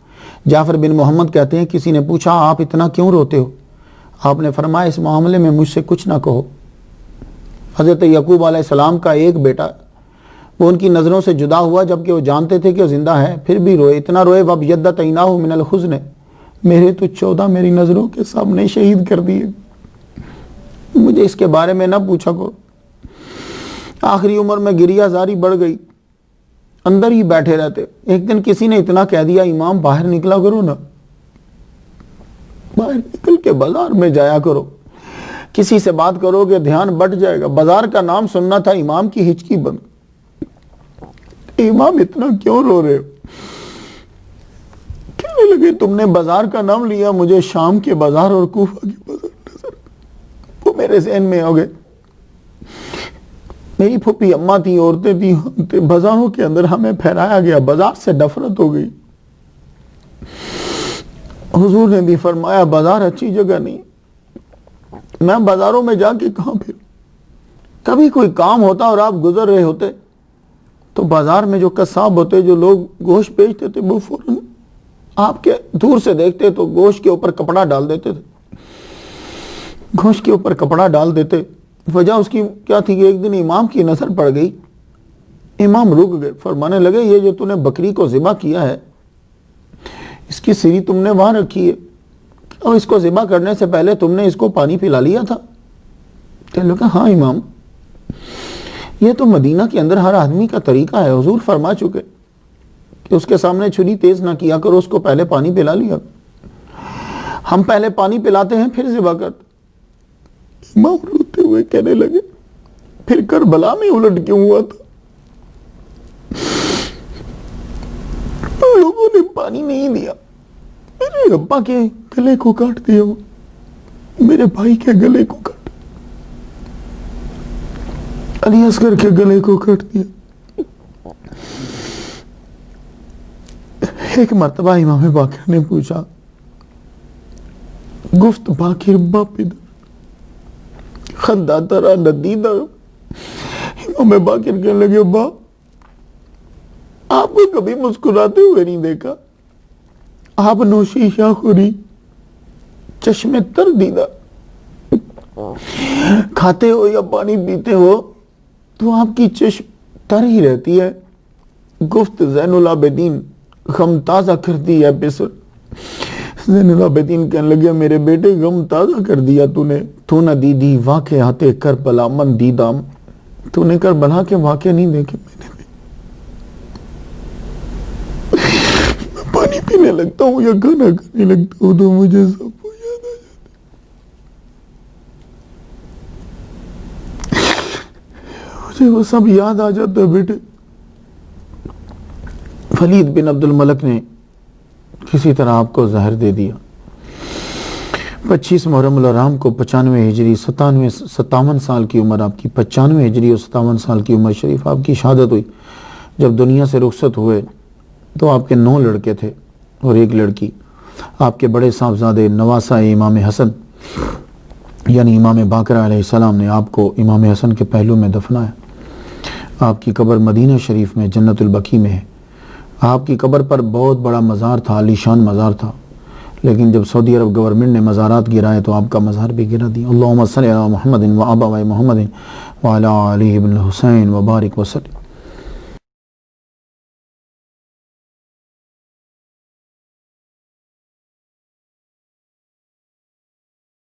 Speaker 1: جعفر بن محمد کہتے ہیں کسی نے پوچھا آپ اتنا کیوں روتے ہو؟ آپ نے فرمایا اس معاملے میں مجھ سے کچھ نہ کہو۔ حضرت یعقوب علیہ السلام کا ایک بیٹا، وہ ان کی نظروں سے جدا ہوا جبکہ وہ جانتے تھے کہ وہ زندہ ہے، پھر بھی روئے، اتنا روئے وَبْيَضَّتْ عَيْنَاهُ مِنَ الْحُزْنِ، میرے تو 14 میری نظروں کے سامنے شہید کر دیے، مجھے اس کے بارے میں نہ پوچھا کرو۔ آخری عمر میں گریہ زاری بڑھ گئی، اندر ہی بیٹھے رہتے۔ ایک دن کسی نے اتنا کہہ دیا امام باہر نکلا کرو نا، باہر نکل کے بازار میں جایا کرو، کسی سے بات کرو کہ دھیان بٹ جائے گا۔ بازار کا نام سننا تھا، امام کی ہچکی بند۔ امام اتنا کیوں رو رہے ہو؟ کہنے لگے تم نے بازار کا نام لیا، مجھے شام کے بازار اور کوفہ کے بازار نظر، وہ میرے ذہن میں ہو گئے۔ میری پھوپھی اماں تھی، عورتیں تھیں، بازاروں کے اندر ہمیں پھیرایا گیا، بازار سے نفرت ہو گئی۔ حضور نے بھی فرمایا بازار اچھی جگہ نہیں، میں بازاروں میں جا کے کہاں پھر، کبھی کوئی کام ہوتا اور آپ گزر رہے ہوتے تو بازار میں جو قصاب ہوتے، جو لوگ گوشت بیچتے تھے، وہ فوراً آپ کے دور سے دیکھتے تو گوشت کے اوپر کپڑا ڈال دیتے تھے، گوشت کے اوپر کپڑا ڈال دیتے۔ وجہ اس کی کیا تھی کہ ایک دن امام کی نظر پڑ گئی، امام رک گئے، فرمانے لگے یہ جو تم نے بکری کو ذبح کیا ہے، اس کی سری تم نے وہاں رکھی ہے، اور اس کو ذبح کرنے سے پہلے تم نے اس کو پانی پلا لیا تھا؟ کہنے لگا ہاں امام، یہ تو مدینہ کے اندر ہر آدمی کا طریقہ ہے. حضور فرما چکے کہ اس کے سامنے چھری تیز نہ کیا کرو, اس کو پہلے پانی پلا لیا. ہم پہلے پانی پلاتے ہیں پھر ذبح کرتے. امام روتے ہوئے کہنے لگے پھر کربلا میں الٹ کیوں ہوا تھا؟ لوگوں نے پانی نہیں دیا, میرے ابا کے گلے کو کاٹ دیا, میرے بھائی کے گلے کو کاٹ, علی اصغر کے گلے کو کاٹ دیا. ایک مرتبہ امام باقر نے پوچھا, گفت باقر باپ ادھر, خندہ ترا ندیدہ. امام باقر کہنے لگے ابا آپ کو کبھی مسکراتے ہوئے نہیں دیکھا, آپ نوشی شاہ خوری چشم تر دیدہ, کھاتے ہو یا پانی پیتے ہو تو آپ کی چشم تر ہی رہتی ہے. گفت زین العابدین غم تازہ کر دی ہے بسر. زین العابدین کہنے لگے میرے بیٹے غم تازہ کر دیا تو نہ دیدی واقعات کربلا من دیدام, تو نے کربلا کے واقعے نہیں دیکھے, میں نے پانی پینے لگتا ہوں یا کھانا کھانے لگتا ہوں تو مجھے سب یاد آ جاتا, مجھے وہ سب یاد آ جاتا ہے بیٹے. ولید بن عبد الملک نے کسی طرح آپ کو زہر دے دیا. 25 محرم الحرام کو 95 ہجری 57 سال کی عمر آپ کی, 95 ہجری اور 57 سال کی عمر شریف آپ کی شہادت ہوئی. جب دنیا سے رخصت ہوئے تو آپ کے 9 لڑکے تھے اور 1 لڑکی. آپ کے بڑے صاحبزادے نواسہ امام حسن یعنی امام باقر علیہ السلام نے آپ کو امام حسن کے پہلو میں دفنایا. آپ کی قبر مدینہ شریف میں جنت البقیع میں ہے. آپ کی قبر پر بہت بڑا مزار تھا, عالی شان مزار تھا, لیکن جب سعودی عرب گورنمنٹ نے مزارات گرائے تو آپ کا مزار بھی گرا دیا. اللہم صلی علی محمد و آباء محمد وعلی آلہ ابن حسین وبارک وسلم.